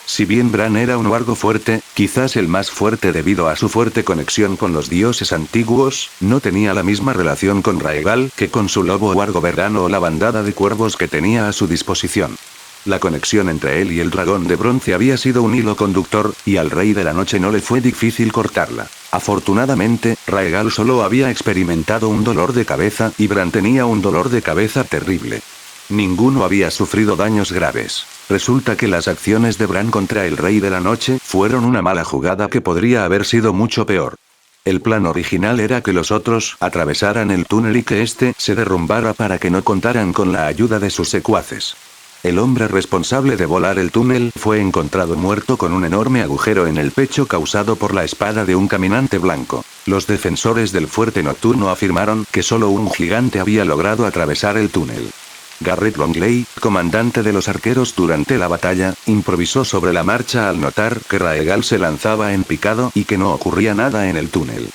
Si bien Bran era un wargo fuerte, quizás el más fuerte debido a su fuerte conexión con los dioses antiguos, no tenía la misma relación con Raegal que con su lobo wargo verano o la bandada de cuervos que tenía a su disposición. La conexión entre él y el dragón de bronce había sido un hilo conductor, y al Rey de la Noche no le fue difícil cortarla. Afortunadamente, Raegal solo había experimentado un dolor de cabeza y Bran tenía un dolor de cabeza terrible. Ninguno había sufrido daños graves. Resulta que las acciones de Bran contra el Rey de la Noche fueron una mala jugada que podría haber sido mucho peor. El plan original era que los otros atravesaran el túnel y que éste se derrumbara para que no contaran con la ayuda de sus secuaces. El hombre responsable de volar el túnel fue encontrado muerto con un enorme agujero en el pecho causado por la espada de un caminante blanco. Los defensores del fuerte nocturno afirmaron que solo un gigante había logrado atravesar el túnel. Garrett Longley, comandante de los arqueros durante la batalla, improvisó sobre la marcha al notar que Raegal se lanzaba en picado y que no ocurría nada en el túnel.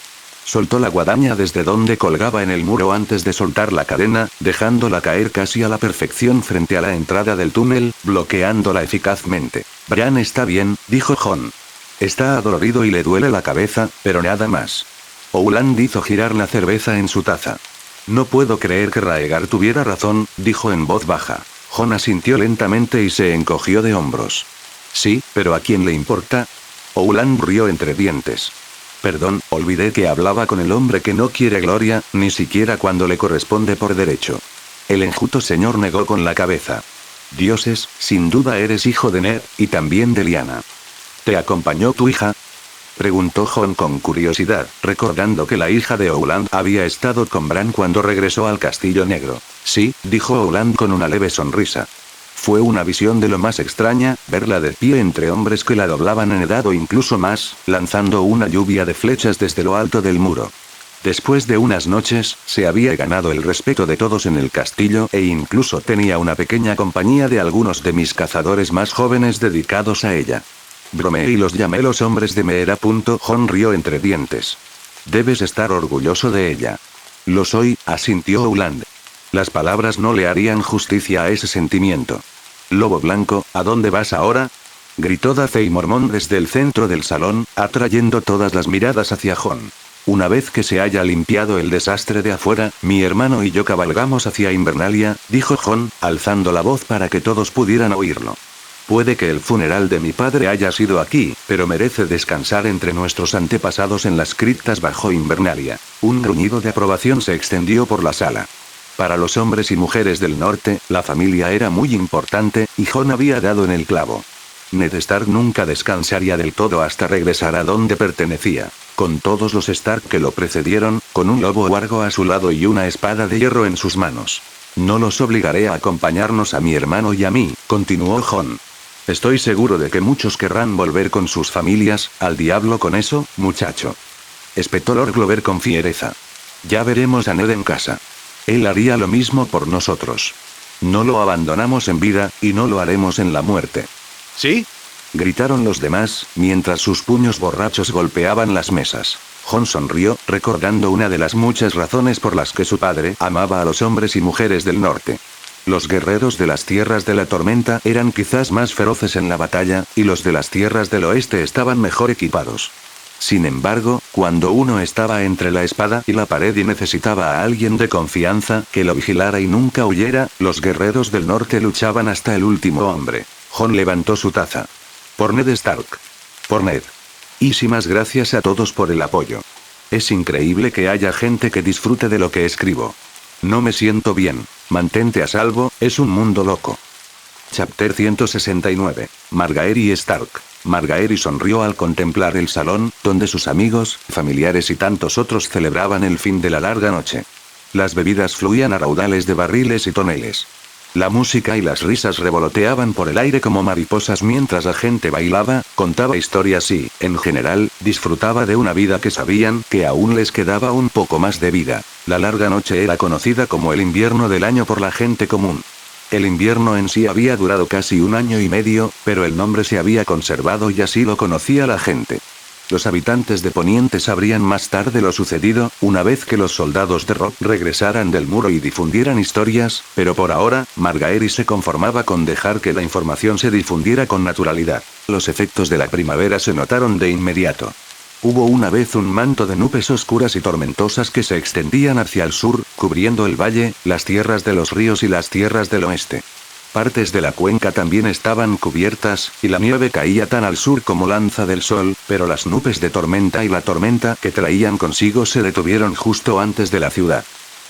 Soltó la guadaña desde donde colgaba en el muro antes de soltar la cadena, dejándola caer casi a la perfección frente a la entrada del túnel, bloqueándola eficazmente. Bran está bien, dijo Jon. Está adolorido y le duele la cabeza, pero nada más. Ouland hizo girar la cerveza en su taza. No puedo creer que Raegal tuviera razón, dijo en voz baja. Jon asintió lentamente y se encogió de hombros. Sí, pero ¿a quién le importa? Ouland rió entre dientes. Perdón, olvidé que hablaba con el hombre que no quiere gloria, ni siquiera cuando le corresponde por derecho. El enjuto señor negó con la cabeza. Dioses, sin duda eres hijo de Ned, y también de Lyanna. ¿Te acompañó tu hija? Preguntó Jon con curiosidad, recordando que la hija de Ouland había estado con Bran cuando regresó al Castillo Negro. Sí, dijo Ouland con una leve sonrisa. Fue una visión de lo más extraña, verla de pie entre hombres que la doblaban en edad o incluso más, lanzando una lluvia de flechas desde lo alto del muro. Después de unas noches, se había ganado el respeto de todos en el castillo e incluso tenía una pequeña compañía de algunos de mis cazadores más jóvenes dedicados a ella. Bromeé y los llamé los hombres de Meera. Jon rió entre dientes. Debes estar orgulloso de ella. Lo soy, asintió Ouland. Las palabras no le harían justicia a ese sentimiento. Lobo Blanco, ¿a dónde vas ahora? Gritó Dacey Mormont desde el centro del salón, atrayendo todas las miradas hacia Jon. Una vez que se haya limpiado el desastre de afuera, mi hermano y yo cabalgamos hacia Invernalia, dijo Jon, alzando la voz para que todos pudieran oírlo. Puede que el funeral de mi padre haya sido aquí, pero merece descansar entre nuestros antepasados en las criptas bajo Invernalia. Un gruñido de aprobación se extendió por la sala. Para los hombres y mujeres del norte, la familia era muy importante, y Jon había dado en el clavo. Ned Stark nunca descansaría del todo hasta regresar a donde pertenecía. Con todos los Stark que lo precedieron, con un lobo wargo a su lado y una espada de hierro en sus manos. No los obligaré a acompañarnos a mi hermano y a mí, continuó Jon. Estoy seguro de que muchos querrán volver con sus familias, al diablo con eso, muchacho. Espetó Lord Glover con fiereza. Ya veremos a Ned en casa. Él haría lo mismo por nosotros. No lo abandonamos en vida, y no lo haremos en la muerte. ¿Sí? Gritaron los demás, mientras sus puños borrachos golpeaban las mesas. Jon sonrió, recordando una de las muchas razones por las que su padre amaba a los hombres y mujeres del norte. Los guerreros de las tierras de la tormenta eran quizás más feroces en la batalla, y los de las tierras del oeste estaban mejor equipados. Sin embargo, cuando uno estaba entre la espada y la pared y necesitaba a alguien de confianza que lo vigilara y nunca huyera, los guerreros del norte luchaban hasta el último hombre. Jon levantó su taza. Por Ned Stark. Por Ned. Muchísimas gracias a todos por el apoyo. Es increíble que haya gente que disfrute de lo que escribo. No me siento bien. Mantente a salvo, es un mundo loco. Chapter 169. Margaery Stark. Margaery sonrió al contemplar el salón, donde sus amigos, familiares y tantos otros celebraban el fin de la larga noche. Las bebidas fluían a raudales de barriles y toneles. La música y las risas revoloteaban por el aire como mariposas mientras la gente bailaba, contaba historias y, en general, disfrutaba de una vida que sabían que aún les quedaba un poco más de vida. La larga noche era conocida como el invierno del año por la gente común. El invierno en sí había durado casi 1 año y medio, pero el nombre se había conservado y así lo conocía la gente. Los habitantes de Poniente sabrían más tarde lo sucedido, una vez que los soldados de Robb regresaran del muro y difundieran historias, pero por ahora, Margaery se conformaba con dejar que la información se difundiera con naturalidad. Los efectos de la primavera se notaron de inmediato. Hubo una vez un manto de nubes oscuras y tormentosas que se extendían hacia el sur, cubriendo el valle, las tierras de los ríos y las tierras del oeste. Partes de la cuenca también estaban cubiertas, y la nieve caía tan al sur como lanza del sol, pero las nubes de tormenta y la tormenta que traían consigo se detuvieron justo antes de la ciudad.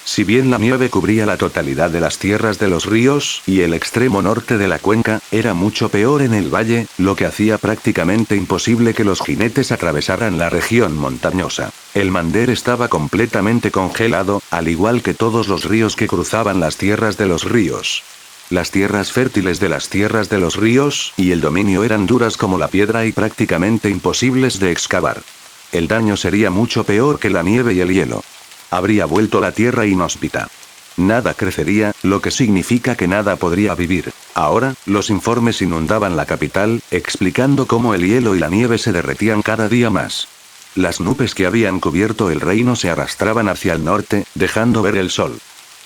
Si bien la nieve cubría la totalidad de las tierras de los ríos y el extremo norte de la cuenca, era mucho peor en el valle, lo que hacía prácticamente imposible que los jinetes atravesaran la región montañosa. El Mander estaba completamente congelado, al igual que todos los ríos que cruzaban las tierras de los ríos. Las tierras fértiles de las tierras de los ríos y el dominio eran duras como la piedra y prácticamente imposibles de excavar. El daño sería mucho peor que la nieve y el hielo. Habría vuelto la tierra inhóspita. Nada crecería, lo que significa que nada podría vivir. Ahora, los informes inundaban la capital, explicando cómo el hielo y la nieve se derretían cada día más. Las nubes que habían cubierto el reino se arrastraban hacia el norte, dejando ver el sol.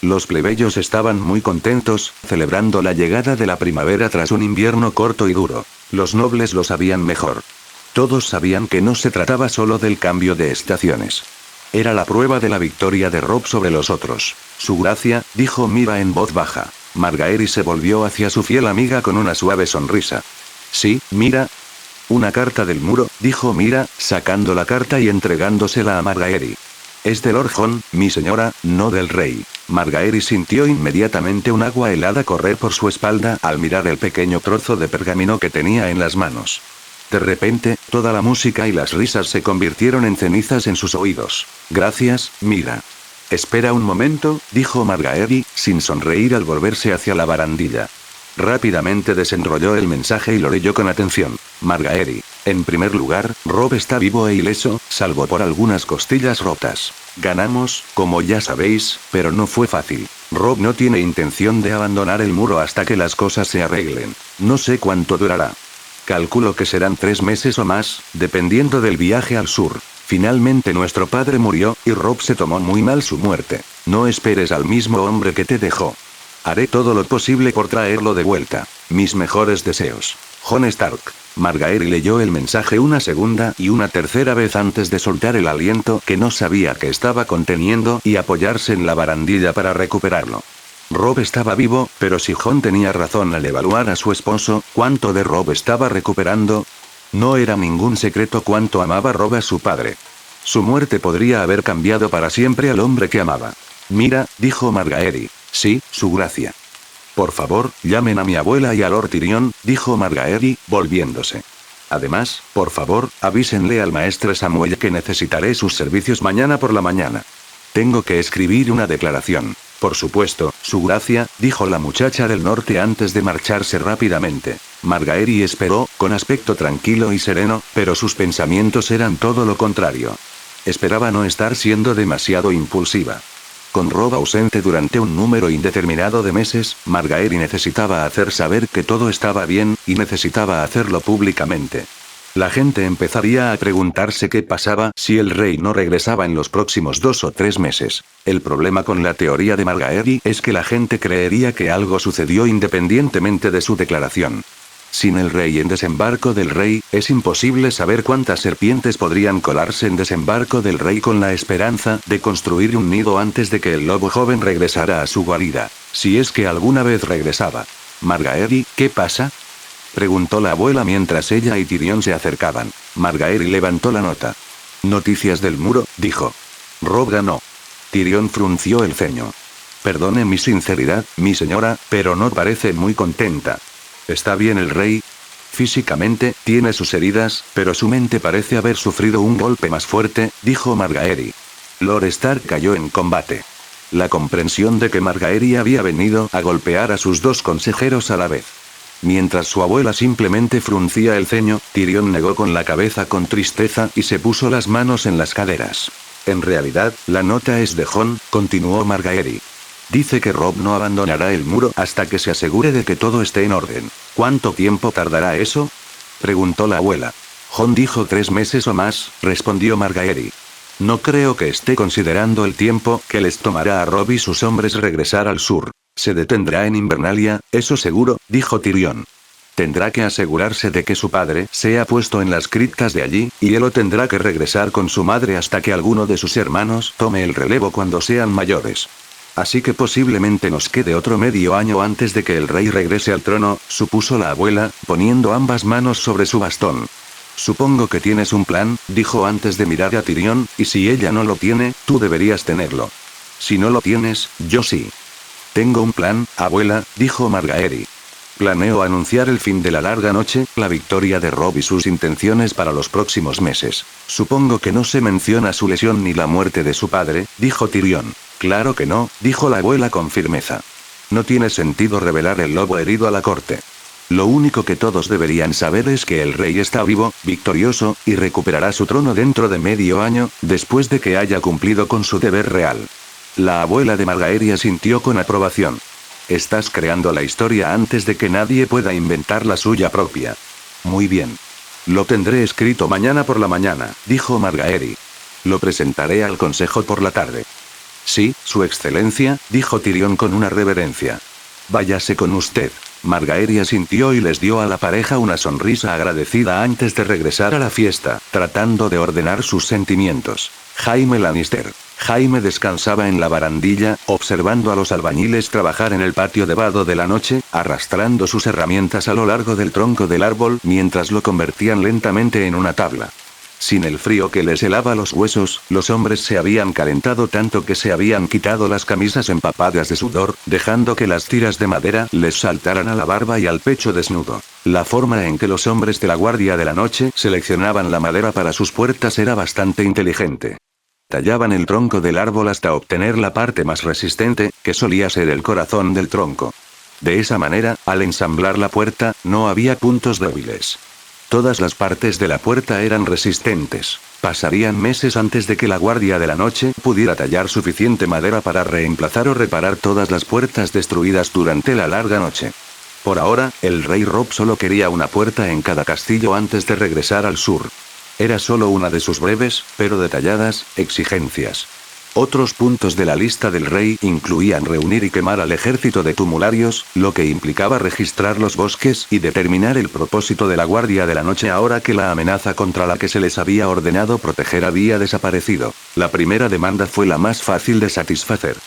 Los plebeyos estaban muy contentos, celebrando la llegada de la primavera tras un invierno corto y duro. Los nobles lo sabían mejor. Todos sabían que no se trataba solo del cambio de estaciones. Era la prueba de la victoria de Robb sobre los otros. Su gracia, dijo Mira en voz baja. Margaery se volvió hacia su fiel amiga con una suave sonrisa. Sí, Mira. Una carta del muro, dijo Mira, sacando la carta y entregándosela a Margaery. Es de Lord Jon, mi señora, no del rey. Margaery sintió inmediatamente un agua helada correr por su espalda al mirar el pequeño trozo de pergamino que tenía en las manos. De repente, toda la música y las risas se convirtieron en cenizas en sus oídos. Gracias, Mira. Espera un momento, dijo Margaery, sin sonreír al volverse hacia la barandilla. Rápidamente desenrolló el mensaje y lo leyó con atención. Margaery. En primer lugar, Robb está vivo e ileso, salvo por algunas costillas rotas. Ganamos, como ya sabéis, pero no fue fácil. Robb no tiene intención de abandonar el muro hasta que las cosas se arreglen. No sé cuánto durará. Calculo que serán 3 meses o más, dependiendo del viaje al sur. Finalmente nuestro padre murió, y Robb se tomó muy mal su muerte. No esperes al mismo hombre que te dejó. Haré todo lo posible por traerlo de vuelta. Mis mejores deseos. Jon Stark. Margaery leyó el mensaje una segunda y una tercera vez antes de soltar el aliento que no sabía que estaba conteniendo y apoyarse en la barandilla para recuperarlo. Robb estaba vivo, pero si Jon tenía razón al evaluar a su esposo, ¿cuánto de Robb estaba recuperando? No era ningún secreto cuánto amaba Robb a su padre. Su muerte podría haber cambiado para siempre al hombre que amaba. Mira, dijo Margaery. Sí, su gracia. Por favor, llamen a mi abuela y a Lord Tyrion, dijo Margaery, volviéndose. Además, por favor, avísenle al maestre Samuel que necesitaré sus servicios mañana por la mañana. Tengo que escribir una declaración. Por supuesto, su gracia, dijo la muchacha del norte antes de marcharse rápidamente. Margaery esperó, con aspecto tranquilo y sereno, pero sus pensamientos eran todo lo contrario. Esperaba no estar siendo demasiado impulsiva. Con Robb ausente durante un número indeterminado de meses, Margaery necesitaba hacer saber que todo estaba bien, y necesitaba hacerlo públicamente. La gente empezaría a preguntarse qué pasaba si el rey no regresaba en los próximos 2 o 3 meses. El problema con la teoría de Margaery es que la gente creería que algo sucedió independientemente de su declaración. Sin el rey en Desembarco del Rey, es imposible saber cuántas serpientes podrían colarse en Desembarco del Rey con la esperanza de construir un nido antes de que el lobo joven regresara a su guarida. Si es que alguna vez regresaba. Margaery, ¿qué pasa?, preguntó la abuela mientras ella y Tyrion se acercaban. Margaery levantó la nota. Noticias del muro, dijo. Robb ganó. Tyrion frunció el ceño. Perdone mi sinceridad, mi señora, pero no parece muy contenta. ¿Está bien el rey? Físicamente, tiene sus heridas, pero su mente parece haber sufrido un golpe más fuerte, dijo Margaery. Lord Stark cayó en combate. La comprensión de que Margaery había venido a golpear a sus dos consejeros a la vez. Mientras su abuela simplemente fruncía el ceño, Tyrion negó con la cabeza con tristeza y se puso las manos en las caderas. En realidad, la nota es de Jon, continuó Margaery. Dice que Robb no abandonará el muro hasta que se asegure de que todo esté en orden. ¿Cuánto tiempo tardará eso?, preguntó la abuela. Jon dijo 3 meses o más, respondió Margaery. No creo que esté considerando el tiempo que les tomará a Robb y sus hombres regresar al sur. Se detendrá en Invernalia, eso seguro, dijo Tyrion. Tendrá que asegurarse de que su padre sea puesto en las criptas de allí, y él tendrá que regresar con su madre hasta que alguno de sus hermanos tome el relevo cuando sean mayores. Así que posiblemente nos quede otro medio año antes de que el rey regrese al trono, supuso la abuela, poniendo ambas manos sobre su bastón. Supongo que tienes un plan, dijo antes de mirar a Tyrion, y si ella no lo tiene, tú deberías tenerlo. Si no lo tienes, yo sí. Tengo un plan, abuela, dijo Margaery. Planeo anunciar el fin de la larga noche, la victoria de Robb y sus intenciones para los próximos meses. Supongo que no se menciona su lesión ni la muerte de su padre, dijo Tyrion. Claro que no, dijo la abuela con firmeza. No tiene sentido revelar el lobo herido a la corte. Lo único que todos deberían saber es que el rey está vivo, victorioso, y recuperará su trono dentro de medio año, después de que haya cumplido con su deber real. La abuela de Margaery asintió con aprobación. Estás creando la historia antes de que nadie pueda inventar la suya propia. Muy bien. Lo tendré escrito mañana por la mañana, dijo Margaery. Lo presentaré al consejo por la tarde. Sí, su excelencia, dijo Tyrion con una reverencia. Váyase con usted. Margaery asintió y les dio a la pareja una sonrisa agradecida antes de regresar a la fiesta, tratando de ordenar sus sentimientos. Jaime Lannister. Jaime descansaba en la barandilla, observando a los albañiles trabajar en el patio de vado de la noche, arrastrando sus herramientas a lo largo del tronco del árbol mientras lo convertían lentamente en una tabla. Sin el frío que les helaba los huesos, los hombres se habían calentado tanto que se habían quitado las camisas empapadas de sudor, dejando que las tiras de madera les saltaran a la barba y al pecho desnudo. La forma en que los hombres de la Guardia de la Noche seleccionaban la madera para sus puertas era bastante inteligente. Tallaban el tronco del árbol hasta obtener la parte más resistente, que solía ser el corazón del tronco. De esa manera, al ensamblar la puerta, no había puntos débiles. Todas las partes de la puerta eran resistentes. Pasarían meses antes de que la Guardia de la Noche pudiera tallar suficiente madera para reemplazar o reparar todas las puertas destruidas durante la larga noche. Por ahora, el rey Robb solo quería una puerta en cada castillo antes de regresar al sur. Era solo una de sus breves, pero detalladas, exigencias. Otros puntos de la lista del rey incluían reunir y quemar al ejército de tumularios, lo que implicaba registrar los bosques y determinar el propósito de la Guardia de la Noche ahora que la amenaza contra la que se les había ordenado proteger había desaparecido. La primera demanda fue la más fácil de satisfacer.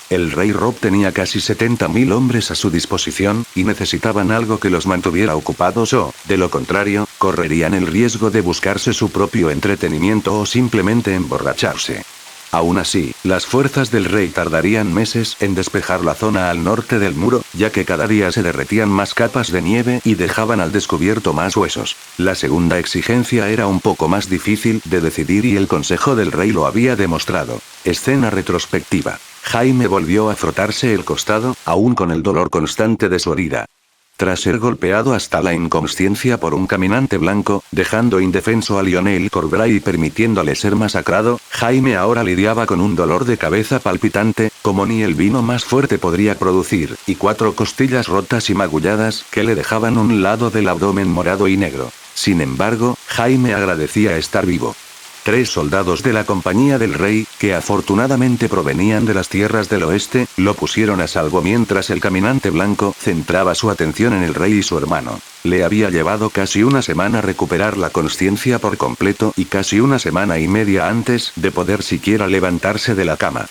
El rey Robb tenía casi 70.000 hombres a su disposición, y necesitaban algo que los mantuviera ocupados o, de lo contrario, correrían el riesgo de buscarse su propio entretenimiento o simplemente emborracharse. Aún así, las fuerzas del rey tardarían meses en despejar la zona al norte del muro, ya que cada día se derretían más capas de nieve y dejaban al descubierto más huesos. La segunda exigencia era un poco más difícil de decidir y el consejo del rey lo había demostrado. Escena retrospectiva. Jaime volvió a frotarse el costado, aún con el dolor constante de su herida. Tras ser golpeado hasta la inconsciencia por un caminante blanco, dejando indefenso a Lionel Corbray y permitiéndole ser masacrado, Jaime ahora lidiaba con un dolor de cabeza palpitante, como ni el vino más fuerte podría producir, y 4 costillas rotas y magulladas que le dejaban un lado del abdomen morado y negro. Sin embargo, Jaime agradecía estar vivo. 3 soldados de la compañía del rey, que afortunadamente provenían de las tierras del oeste, lo pusieron a salvo mientras el caminante blanco centraba su atención en el rey y su hermano. Le había llevado casi una semana recuperar la consciencia por completo y casi una semana y media antes de poder siquiera levantarse de la cama.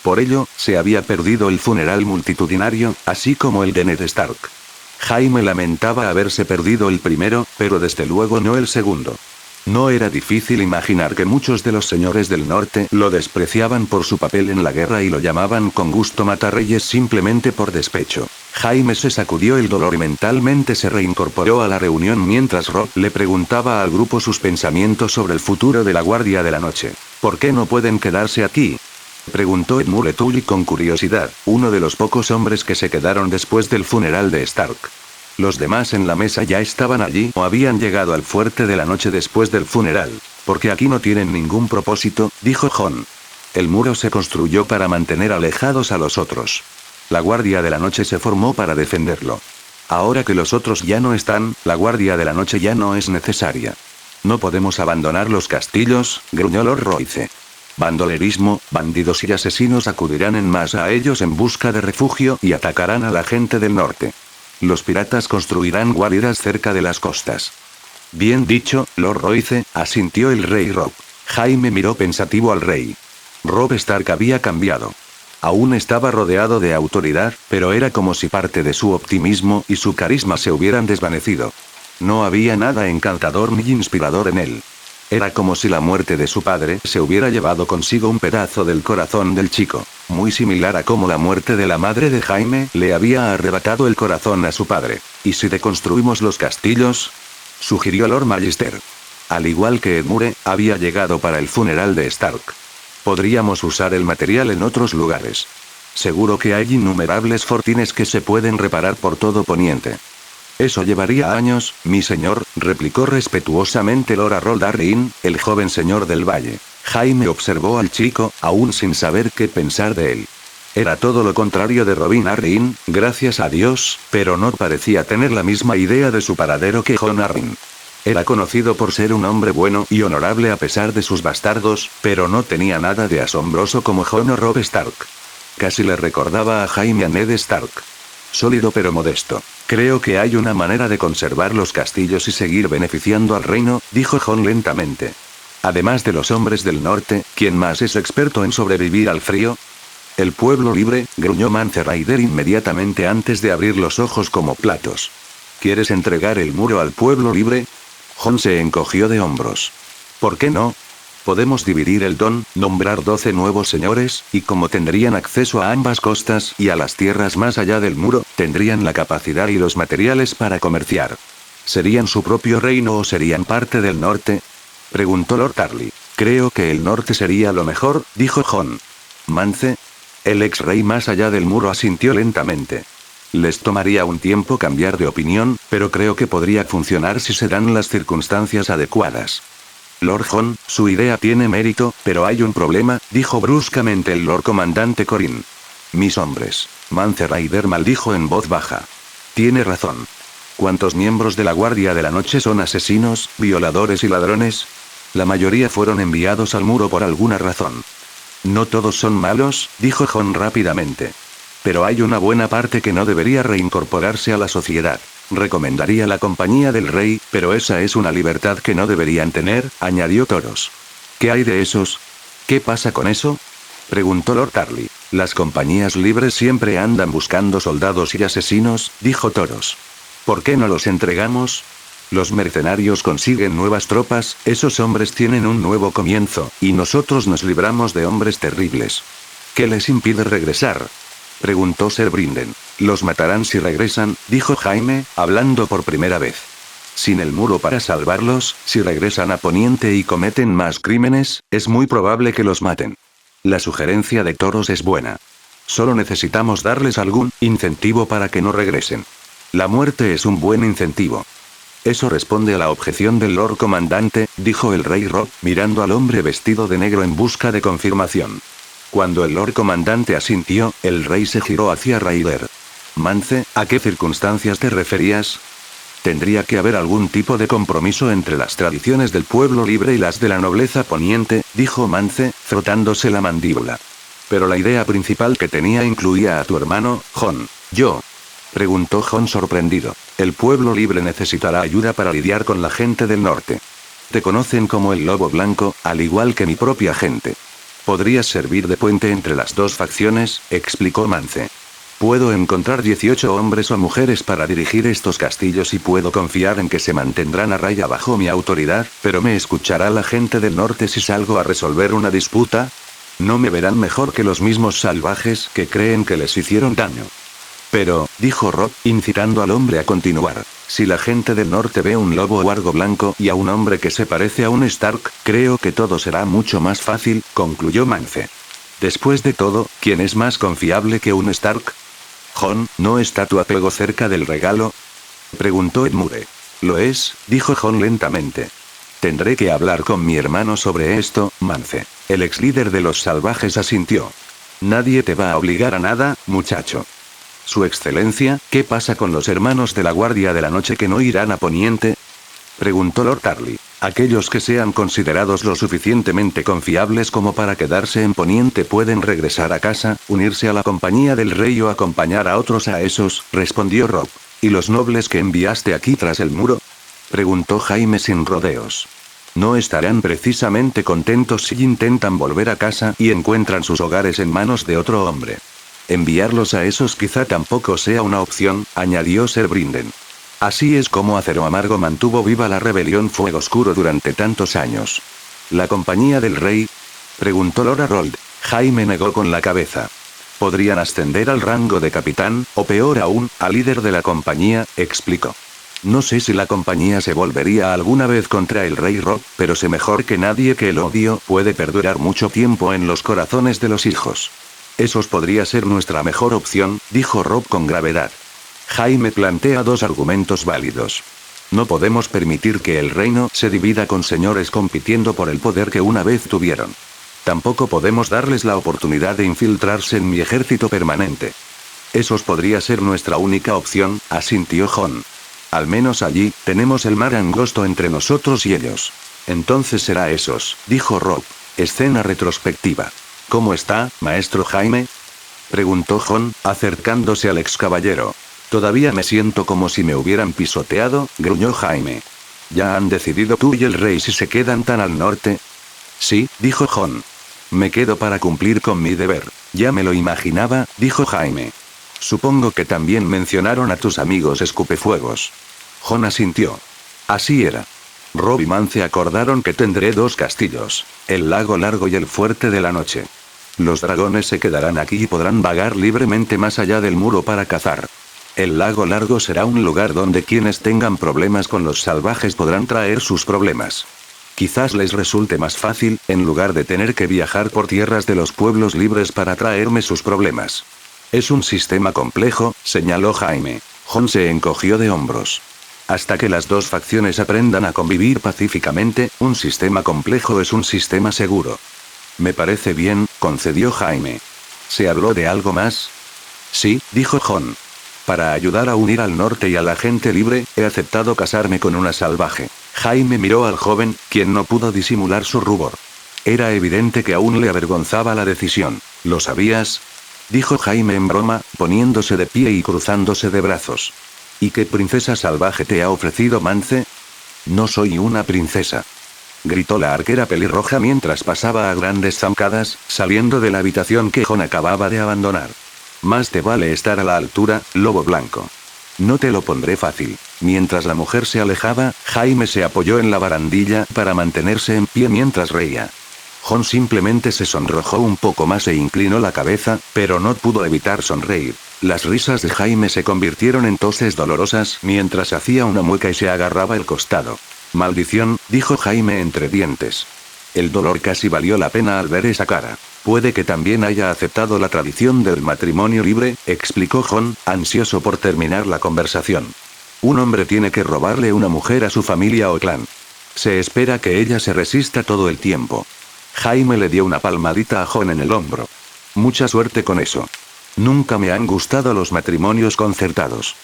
Por ello, se había perdido el funeral multitudinario, así como el de Ned Stark. Jaime lamentaba haberse perdido el primero, pero desde luego no el segundo. No era difícil imaginar que muchos de los señores del norte lo despreciaban por su papel en la guerra y lo llamaban con gusto matarreyes simplemente por despecho. Jaime se sacudió el dolor y mentalmente se reincorporó a la reunión mientras Robb le preguntaba al grupo sus pensamientos sobre el futuro de la Guardia de la Noche. ¿Por qué no pueden quedarse aquí?, preguntó Edmure Tully con curiosidad, uno de los pocos hombres que se quedaron después del funeral de Stark. Los demás en la mesa ya estaban allí o habían llegado al fuerte de la noche después del funeral. Porque aquí no tienen ningún propósito, dijo Jon. El muro se construyó para mantener alejados a los otros. La Guardia de la Noche se formó para defenderlo. Ahora que los otros ya no están, la Guardia de la Noche ya no es necesaria. No podemos abandonar los castillos, gruñó Lord Royce. Bandolerismo, bandidos y asesinos acudirán en masa a ellos en busca de refugio y atacarán a la gente del norte. Los piratas construirán guaridas cerca de las costas. Bien dicho, Lord Royce, asintió el rey Robb. Jaime miró pensativo al rey. Robb Stark había cambiado. Aún estaba rodeado de autoridad, pero era como si parte de su optimismo y su carisma se hubieran desvanecido. No había nada encantador ni inspirador en él. Era como si la muerte de su padre se hubiera llevado consigo un pedazo del corazón del chico, muy similar a como la muerte de la madre de Jaime le había arrebatado el corazón a su padre. ¿Y si deconstruimos los castillos?, sugirió Lord Magister. Al igual que Edmure, había llegado para el funeral de Stark. Podríamos usar el material en otros lugares. Seguro que hay innumerables fortines que se pueden reparar por todo Poniente. Eso llevaría años, mi señor, replicó respetuosamente Lord Harold Arryn, el joven señor del valle. Jaime observó al chico, aún sin saber qué pensar de él. Era todo lo contrario de Robin Arryn, gracias a Dios, pero no parecía tener la misma idea de su paradero que Jon Arryn. Era conocido por ser un hombre bueno y honorable a pesar de sus bastardos, pero no tenía nada de asombroso como Jon o Robb Stark. Casi le recordaba a Jaime a Ned Stark. Sólido pero modesto. Creo que hay una manera de conservar los castillos y seguir beneficiando al reino, dijo Jon lentamente. Además de los hombres del norte, ¿quién más es experto en sobrevivir al frío? El pueblo libre, gruñó Mance Rayder inmediatamente antes de abrir los ojos como platos. ¿Quieres entregar el muro al pueblo libre? Jon se encogió de hombros. ¿Por qué no? Podemos dividir el don, nombrar 12 nuevos señores, y como tendrían acceso a ambas costas y a las tierras más allá del muro, tendrían la capacidad y los materiales para comerciar. ¿Serían su propio reino o serían parte del norte?, preguntó Lord Tarly. Creo que el norte sería lo mejor, dijo Jon. Mance. El ex rey más allá del muro asintió lentamente. Les tomaría un tiempo cambiar de opinión, pero creo que podría funcionar si se dan las circunstancias adecuadas. Lord Jon, su idea tiene mérito, pero hay un problema, dijo bruscamente el Lord Comandante Corin. Mis hombres. Mance Rayder maldijo en voz baja. Tiene razón. ¿Cuántos miembros de la Guardia de la Noche son asesinos, violadores y ladrones? La mayoría fueron enviados al muro por alguna razón. No todos son malos, dijo Jon rápidamente. Pero hay una buena parte que no debería reincorporarse a la sociedad. Recomendaría la compañía del rey, pero esa es una libertad que no deberían tener, añadió Toros. ¿Qué hay de esos? ¿Qué pasa con eso?, preguntó Lord Tarly. Las compañías libres siempre andan buscando soldados y asesinos, dijo Toros. ¿Por qué no los entregamos? Los mercenarios consiguen nuevas tropas, esos hombres tienen un nuevo comienzo, y nosotros nos libramos de hombres terribles. ¿Qué les impide regresar?, preguntó Ser Brinden. Los matarán si regresan, dijo Jaime, hablando por primera vez. Sin el muro para salvarlos, si regresan a Poniente y cometen más crímenes, es muy probable que los maten. La sugerencia de Toros es buena. Solo necesitamos darles algún incentivo para que no regresen. La muerte es un buen incentivo. Eso responde a la objeción del Lord Comandante, dijo el rey Robb, mirando al hombre vestido de negro en busca de confirmación. Cuando el Lord Comandante asintió, el rey se giró hacia Rayder. Mance, ¿a qué circunstancias te referías? Tendría que haber algún tipo de compromiso entre las tradiciones del pueblo libre y las de la nobleza poniente, dijo Mance, frotándose la mandíbula. Pero la idea principal que tenía incluía a tu hermano, Jon. ¿Yo? Preguntó Jon sorprendido. El pueblo libre necesitará ayuda para lidiar con la gente del norte. Te conocen como el Lobo Blanco, al igual que mi propia gente. Podrías servir de puente entre las dos facciones, explicó Mance. Puedo encontrar 18 hombres o mujeres para dirigir estos castillos y puedo confiar en que se mantendrán a raya bajo mi autoridad, pero ¿me escuchará la gente del norte si salgo a resolver una disputa? No me verán mejor que los mismos salvajes que creen que les hicieron daño. Pero, dijo Rob, incitando al hombre a continuar, si la gente del norte ve un lobo o algo blanco y a un hombre que se parece a un Stark, creo que todo será mucho más fácil, concluyó Mance. Después de todo, ¿quién es más confiable que un Stark? Jon, ¿no está tu apego cerca del regalo? Preguntó Edmure. Lo es, dijo Jon lentamente. Tendré que hablar con mi hermano sobre esto, Mance. El ex líder de los salvajes asintió. Nadie te va a obligar a nada, muchacho. Su excelencia, ¿qué pasa con los hermanos de la Guardia de la Noche que no irán a Poniente? Preguntó Lord Tarly. Aquellos que sean considerados lo suficientemente confiables como para quedarse en Poniente pueden regresar a casa, unirse a la compañía del rey o acompañar a otros a esos, respondió Rob. ¿Y los nobles que enviaste aquí tras el muro? Preguntó Jaime sin rodeos. No estarán precisamente contentos si intentan volver a casa y encuentran sus hogares en manos de otro hombre. Enviarlos a esos quizá tampoco sea una opción, añadió Ser Brinden. Así es como Acero Amargo mantuvo viva la rebelión Fuego Oscuro durante tantos años. ¿La compañía del rey? Preguntó Lord Harold. Jaime negó con la cabeza. Podrían ascender al rango de capitán, o peor aún, a líder de la compañía, explicó. No sé si la compañía se volvería alguna vez contra el rey Rob, pero sé mejor que nadie que el odio puede perdurar mucho tiempo en los corazones de los hijos. Esos podría ser nuestra mejor opción, dijo Rob con gravedad. Jaime plantea dos argumentos válidos. No podemos permitir que el reino se divida con señores compitiendo por el poder que una vez tuvieron. Tampoco podemos darles la oportunidad de infiltrarse en mi ejército permanente. Esos podría ser nuestra única opción, asintió Jon. Al menos allí, tenemos el mar angosto entre nosotros y ellos. Entonces será esos, dijo Rob. Escena retrospectiva. ¿Cómo está, maestro Jaime? Preguntó Jon, acercándose al ex caballero. Todavía me siento como si me hubieran pisoteado, gruñó Jaime. ¿Ya han decidido tú y el rey si se quedan tan al norte? Sí, dijo Jon. Me quedo para cumplir con mi deber. Ya me lo imaginaba, dijo Jaime. Supongo que también mencionaron a tus amigos escupefuegos. Jon asintió. Así era. Rob y Mance acordaron que tendré dos castillos, el lago largo y el fuerte de la noche. Los dragones se quedarán aquí y podrán vagar libremente más allá del muro para cazar. El lago largo será un lugar donde quienes tengan problemas con los salvajes podrán traer sus problemas. Quizás les resulte más fácil, en lugar de tener que viajar por tierras de los pueblos libres para traerme sus problemas. Es un sistema complejo, señaló Jaime. Jon se encogió de hombros. Hasta que las dos facciones aprendan a convivir pacíficamente, un sistema complejo es un sistema seguro. Me parece bien, concedió Jaime. ¿Se habló de algo más? Sí, dijo Jon. Para ayudar a unir al norte y a la gente libre, he aceptado casarme con una salvaje. Jaime miró al joven, quien no pudo disimular su rubor. Era evidente que aún le avergonzaba la decisión. ¿Lo sabías? Dijo Jaime en broma, poniéndose de pie y cruzándose de brazos. ¿Y qué princesa salvaje te ha ofrecido Mance? No soy una princesa. Gritó la arquera pelirroja mientras pasaba a grandes zancadas, saliendo de la habitación que Jon acababa de abandonar. Más te vale estar a la altura, lobo blanco. No te lo pondré fácil. Mientras la mujer se alejaba, Jaime se apoyó en la barandilla para mantenerse en pie mientras reía. Jon simplemente se sonrojó un poco más e inclinó la cabeza, pero no pudo evitar sonreír. Las risas de Jaime se convirtieron en toses dolorosas mientras hacía una mueca y se agarraba el costado. Maldición, dijo Jaime entre dientes. El dolor casi valió la pena al ver esa cara. Puede que también haya aceptado la tradición del matrimonio libre, explicó Jon, ansioso por terminar la conversación. Un hombre tiene que robarle una mujer a su familia o clan. Se espera que ella se resista todo el tiempo. Jaime le dio una palmadita a Jon en el hombro. Mucha suerte con eso. Nunca me han gustado los matrimonios concertados.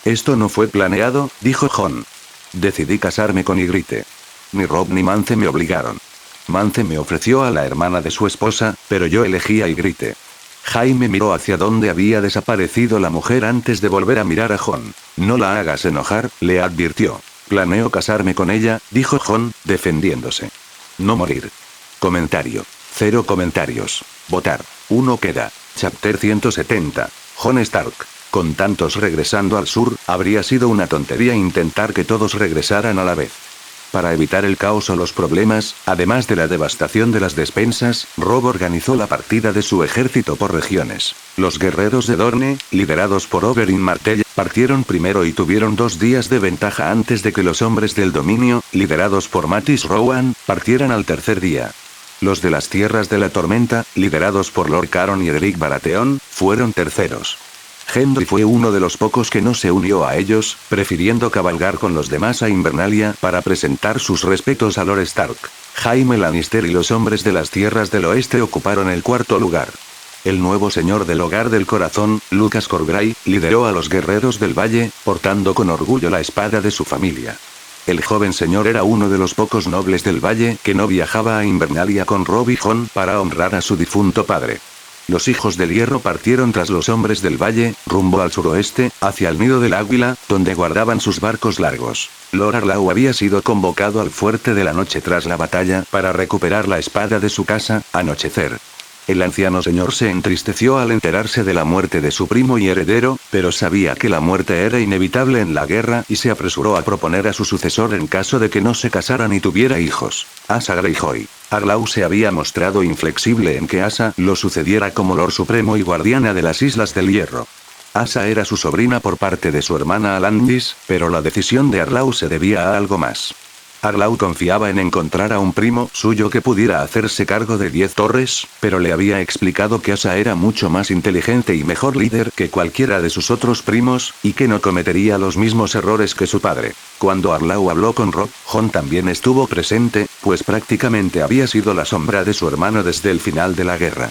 Esto no fue planeado, dijo Jon. Decidí casarme con Ygritte. Ni Robb ni Mance me obligaron. Mance me ofreció a la hermana de su esposa, pero yo elegí a Ygritte. Jaime miró hacia donde había desaparecido la mujer antes de volver a mirar a Jon. No la hagas enojar, le advirtió. Planeo casarme con ella, dijo Jon, defendiéndose. No morir. Comentario. 0 comentarios. Votar. 1 queda. Chapter 170. Jon Stark. Con tantos regresando al sur, habría sido una tontería intentar que todos regresaran a la vez. Para evitar el caos o los problemas, además de la devastación de las despensas, Robb organizó la partida de su ejército por regiones. Los guerreros de Dorne, liderados por Oberyn Martell, partieron primero y tuvieron 2 días de ventaja antes de que los hombres del dominio, liderados por Mattis Rowan, partieran al tercer día. Los de las Tierras de la Tormenta, liderados por Lord Caron y Edric Baratheon, fueron terceros. Gendry fue uno de los pocos que no se unió a ellos, prefiriendo cabalgar con los demás a Invernalia para presentar sus respetos a Lord Stark. Jaime Lannister y los hombres de las Tierras del Oeste ocuparon el 4.º lugar. El nuevo señor del Hogar del Corazón, Lucas Corgray, lideró a los guerreros del Valle, portando con orgullo la espada de su familia. El joven señor era uno de los pocos nobles del Valle que no viajaba a Invernalia con Robb y Jon para honrar a su difunto padre. Los hijos del hierro partieron tras los hombres del valle, rumbo al suroeste, hacia el nido del águila, donde guardaban sus barcos largos. Lord Arlau había sido convocado al fuerte de la noche tras la batalla, para recuperar la espada de su casa, Anochecer. El anciano señor se entristeció al enterarse de la muerte de su primo y heredero, pero sabía que la muerte era inevitable en la guerra y se apresuró a proponer a su sucesor en caso de que no se casara ni tuviera hijos. Asa Greyjoy. Arlau se había mostrado inflexible en que Asa lo sucediera como Lord Supremo y guardiana de las Islas del Hierro. Asa era su sobrina por parte de su hermana Alandis, pero la decisión de Arlau se debía a algo más. Arlau confiaba en encontrar a un primo suyo que pudiera hacerse cargo de 10 torres, pero le había explicado que Asa era mucho más inteligente y mejor líder que cualquiera de sus otros primos, y que no cometería los mismos errores que su padre. Cuando Arlau habló con Robb, Jon también estuvo presente, pues prácticamente había sido la sombra de su hermano desde el final de la guerra.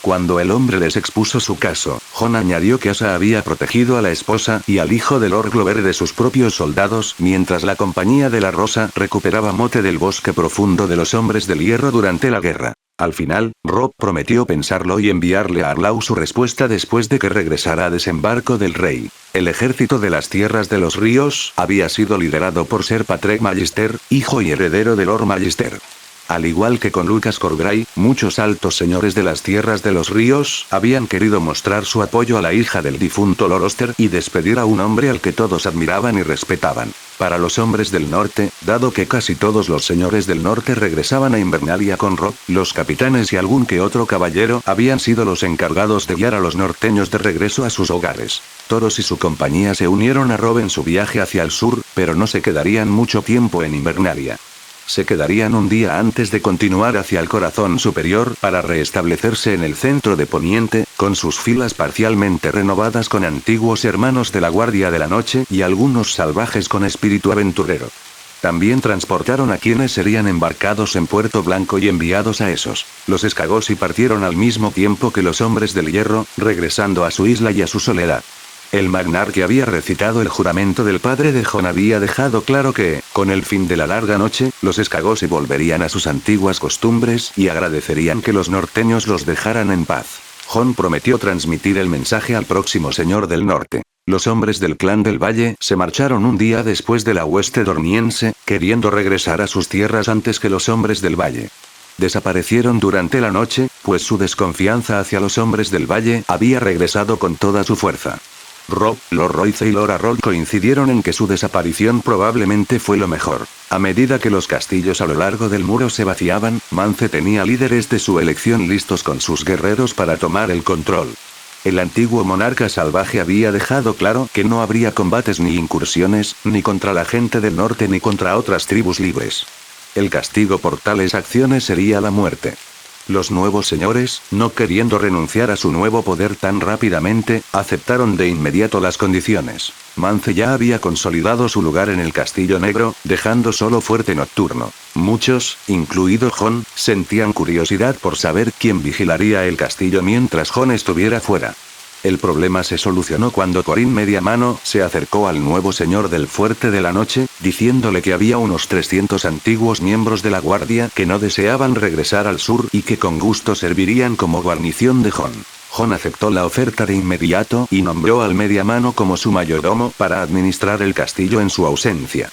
Cuando el hombre les expuso su caso, Jon añadió que Asa había protegido a la esposa y al hijo de Lord Glover de sus propios soldados, mientras la Compañía de la Rosa recuperaba Mote del Bosque Profundo de los Hombres del Hierro durante la guerra. Al final, Robb prometió pensarlo y enviarle a Arlau su respuesta después de que regresara a Desembarco del Rey. El ejército de las Tierras de los Ríos había sido liderado por Ser Patrek Mallister, hijo y heredero de Lord Mallister. Al igual que con Lucas Corgray, muchos altos señores de las Tierras de los Ríos habían querido mostrar su apoyo a la hija del difunto Lord Oster y despedir a un hombre al que todos admiraban y respetaban. Para los hombres del norte, dado que casi todos los señores del norte regresaban a Invernalia con Robb, los capitanes y algún que otro caballero habían sido los encargados de guiar a los norteños de regreso a sus hogares. Toros y su compañía se unieron a Robb en su viaje hacia el sur, pero no se quedarían mucho tiempo en Invernalia. Se quedarían un día antes de continuar hacia el corazón superior para restablecerse en el centro de Poniente, con sus filas parcialmente renovadas con antiguos hermanos de la Guardia de la Noche y algunos salvajes con espíritu aventurero. También transportaron a quienes serían embarcados en Puerto Blanco y enviados a esos. Los Escagosi partieron al mismo tiempo que los hombres del hierro, regresando a su isla y a su soledad. El Magnar que había recitado el juramento del padre de Jon había dejado claro que, con el fin de la larga noche, los Escagosi volverían a sus antiguas costumbres y agradecerían que los norteños los dejaran en paz. Jon prometió transmitir el mensaje al próximo señor del norte. Los hombres del clan del Valle se marcharon un día después de la hueste dorniense, queriendo regresar a sus tierras antes que los hombres del Valle. Desaparecieron durante la noche, pues su desconfianza hacia los hombres del Valle había regresado con toda su fuerza. Robb, Lord Royce y Lord Harold coincidieron en que su desaparición probablemente fue lo mejor. A medida que los castillos a lo largo del muro se vaciaban, Mance tenía líderes de su elección listos con sus guerreros para tomar el control. El antiguo monarca salvaje había dejado claro que no habría combates ni incursiones, ni contra la gente del norte ni contra otras tribus libres. El castigo por tales acciones sería la muerte. Los nuevos señores, no queriendo renunciar a su nuevo poder tan rápidamente, aceptaron de inmediato las condiciones. Mance ya había consolidado su lugar en el Castillo Negro, dejando solo Fuerte Nocturno. Muchos, incluido Jon, sentían curiosidad por saber quién vigilaría el castillo mientras Jon estuviera fuera. El problema se solucionó cuando Corín Mediamano se acercó al nuevo señor del Fuerte de la Noche, diciéndole que había unos 300 antiguos miembros de la guardia que no deseaban regresar al sur y que con gusto servirían como guarnición de Jon. Jon aceptó la oferta de inmediato y nombró al Mediamano como su mayordomo para administrar el castillo en su ausencia.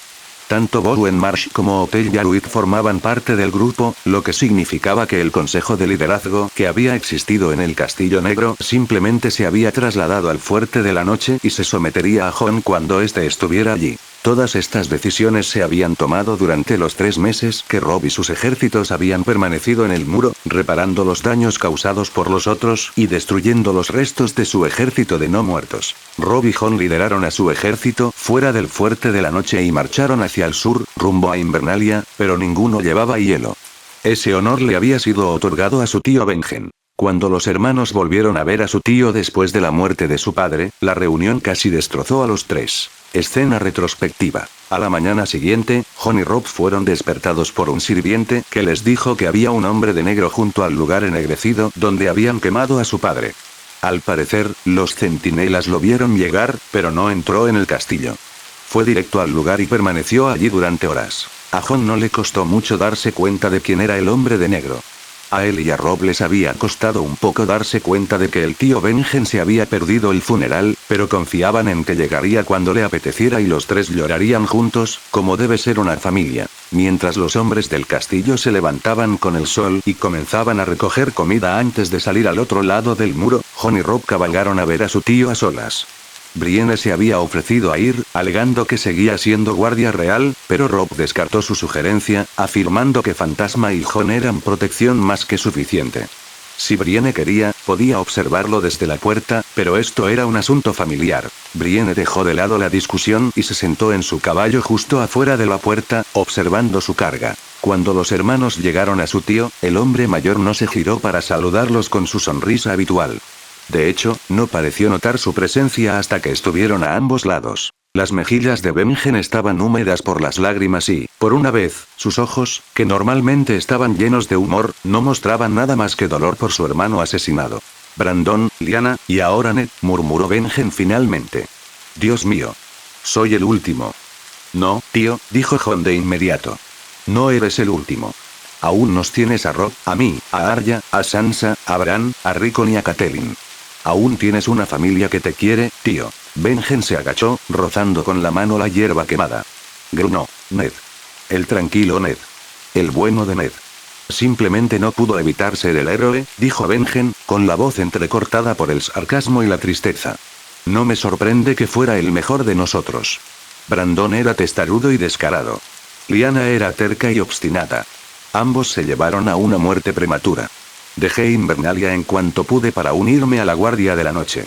Tanto Bowen Marsh como Othel Jarwin formaban parte del grupo, lo que significaba que el consejo de liderazgo que había existido en el Castillo Negro simplemente se había trasladado al Fuerte de la Noche y se sometería a Jon cuando éste estuviera allí. Todas estas decisiones se habían tomado durante los 3 meses que Robb y sus ejércitos habían permanecido en el muro, reparando los daños causados por los otros y destruyendo los restos de su ejército de no muertos. Robb y Jon lideraron a su ejército fuera del Fuerte de la Noche y marcharon hacia el sur, rumbo a Invernalia, pero ninguno llevaba hielo. Ese honor le había sido otorgado a su tío Benjen. Cuando los hermanos volvieron a ver a su tío después de la muerte de su padre, la reunión casi destrozó a los 3. Escena retrospectiva. A la mañana siguiente, Jon y Robb fueron despertados por un sirviente que les dijo que había un hombre de negro junto al lugar ennegrecido donde habían quemado a su padre. Al parecer, los centinelas lo vieron llegar, pero no entró en el castillo. Fue directo al lugar y permaneció allí durante horas. A Jon no le costó mucho darse cuenta de quién era el hombre de negro. A él y a Robb les había costado un poco darse cuenta de que el tío Benjen se había perdido el funeral, pero confiaban en que llegaría cuando le apeteciera y los 3 llorarían juntos, como debe ser una familia. Mientras los hombres del castillo se levantaban con el sol y comenzaban a recoger comida antes de salir al otro lado del muro, Jon y Robb cabalgaron a ver a su tío a solas. Brienne se había ofrecido a ir, alegando que seguía siendo guardia real, pero Robb descartó su sugerencia, afirmando que Fantasma y Jon eran protección más que suficiente. Si Brienne quería, podía observarlo desde la puerta, pero esto era un asunto familiar. Brienne dejó de lado la discusión y se sentó en su caballo justo afuera de la puerta, observando su carga. Cuando los hermanos llegaron a su tío, el hombre mayor no se giró para saludarlos con su sonrisa habitual. De hecho, no pareció notar su presencia hasta que estuvieron a ambos lados. Las mejillas de Benjen estaban húmedas por las lágrimas y, por una vez, sus ojos, que normalmente estaban llenos de humor, no mostraban nada más que dolor por su hermano asesinado. Brandon, Lyanna, y ahora Ned, murmuró Benjen finalmente. Dios mío. Soy el último. No, tío, dijo Jon de inmediato. No eres el último. Aún nos tienes a Robb, a mí, a Arya, a Sansa, a Bran, a Rickon y a Catelyn. Aún tienes una familia que te quiere, tío. Benjen se agachó, rozando con la mano la hierba quemada. Gruñó. Ned. El tranquilo Ned. El bueno de Ned. Simplemente no pudo evitar ser el héroe, dijo Benjen, con la voz entrecortada por el sarcasmo y la tristeza. No me sorprende que fuera el mejor de nosotros. Brandon era testarudo y descarado. Lyanna era terca y obstinada. Ambos se llevaron a una muerte prematura. Dejé Invernalia en cuanto pude para unirme a la Guardia de la Noche.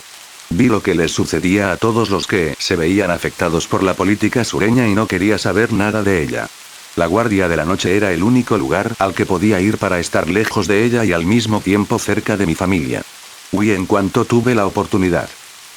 Vi lo que les sucedía a todos los que se veían afectados por la política sureña y no quería saber nada de ella. La Guardia de la Noche era el único lugar al que podía ir para estar lejos de ella y al mismo tiempo cerca de mi familia. Huí en cuanto tuve la oportunidad.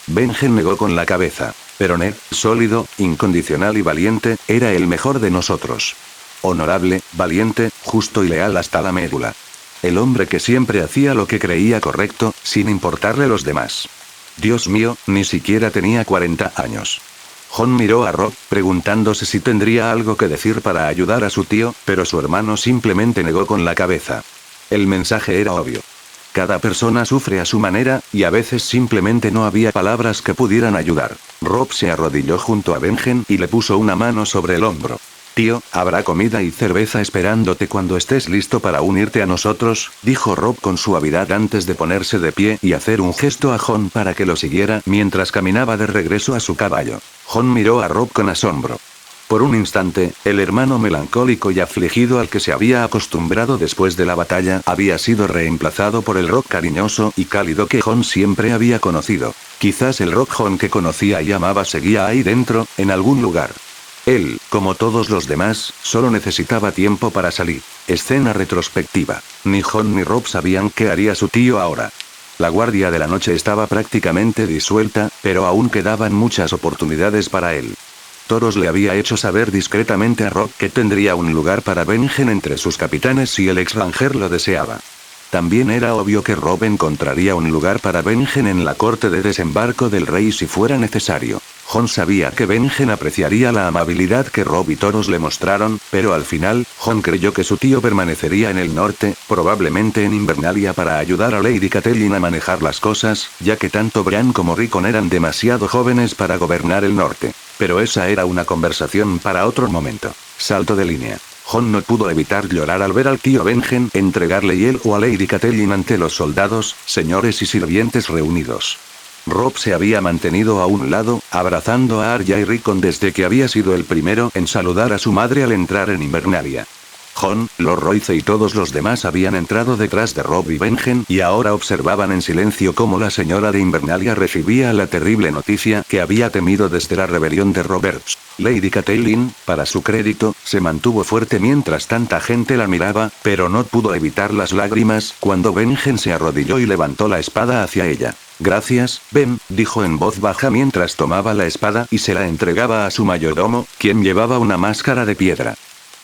Benjen negó con la cabeza. Pero Ned, sólido, incondicional y valiente, era el mejor de nosotros. Honorable, valiente, justo y leal hasta la médula. El hombre que siempre hacía lo que creía correcto, sin importarle los demás. Dios mío, ni siquiera tenía 40 años. Jon miró a Robb, preguntándose si tendría algo que decir para ayudar a su tío, pero su hermano simplemente negó con la cabeza. El mensaje era obvio. Cada persona sufre a su manera, y a veces simplemente no había palabras que pudieran ayudar. Robb se arrodilló junto a Benjen y le puso una mano sobre el hombro. Tío, habrá comida y cerveza esperándote cuando estés listo para unirte a nosotros, dijo Robb con suavidad antes de ponerse de pie y hacer un gesto a Jon para que lo siguiera mientras caminaba de regreso a su caballo. Jon miró a Robb con asombro. Por un instante, el hermano melancólico y afligido al que se había acostumbrado después de la batalla había sido reemplazado por el Robb cariñoso y cálido que Jon siempre había conocido. Quizás el Robb Jon que conocía y amaba seguía ahí dentro, en algún lugar. Él, como todos los demás, solo necesitaba tiempo para salir. Escena retrospectiva. Ni Jon ni Robb sabían qué haría su tío ahora. La Guardia de la Noche estaba prácticamente disuelta, pero aún quedaban muchas oportunidades para él. Thoros le había hecho saber discretamente a Robb que tendría un lugar para Benjen entre sus capitanes si el ex Ranger lo deseaba. También era obvio que Rob encontraría un lugar para Benjen en la corte de desembarco del rey si fuera necesario. Jon sabía que Benjen apreciaría la amabilidad que Rob y Thoros le mostraron, pero al final, Jon creyó que su tío permanecería en el norte, probablemente en Invernalia para ayudar a Lady Catelyn a manejar las cosas, ya que tanto Bran como Rickon eran demasiado jóvenes para gobernar el norte. Pero esa era una conversación para otro momento. Salto de línea. Jon no pudo evitar llorar al ver al tío Benjen entregarle hielo a Lady Catelyn ante los soldados, señores y sirvientes reunidos. Rob se había mantenido a un lado, abrazando a Arya y Rickon desde que había sido el primero en saludar a su madre al entrar en Invernalia. Jon, Lord Royce y todos los demás habían entrado detrás de Rob y Benjen y ahora observaban en silencio cómo la señora de Invernalia recibía la terrible noticia que había temido desde la rebelión de Roberts. Lady Catelyn, para su crédito, se mantuvo fuerte mientras tanta gente la miraba, pero no pudo evitar las lágrimas cuando Benjen se arrodilló y levantó la espada hacia ella. Gracias, Ben, dijo en voz baja mientras tomaba la espada y se la entregaba a su mayordomo, quien llevaba una máscara de piedra.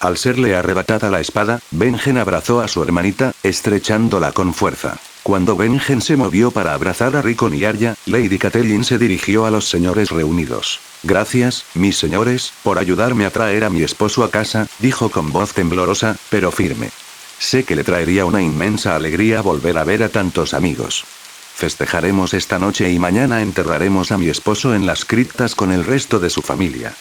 Al serle arrebatada la espada, Benjen abrazó a su hermanita, estrechándola con fuerza. Cuando Benjen se movió para abrazar a Rickon y Arya, Lady Catelyn se dirigió a los señores reunidos. Gracias, mis señores, por ayudarme a traer a mi esposo a casa, dijo con voz temblorosa, pero firme. Sé que le traería una inmensa alegría volver a ver a tantos amigos. Festejaremos esta noche y mañana enterraremos a mi esposo en las criptas con el resto de su familia.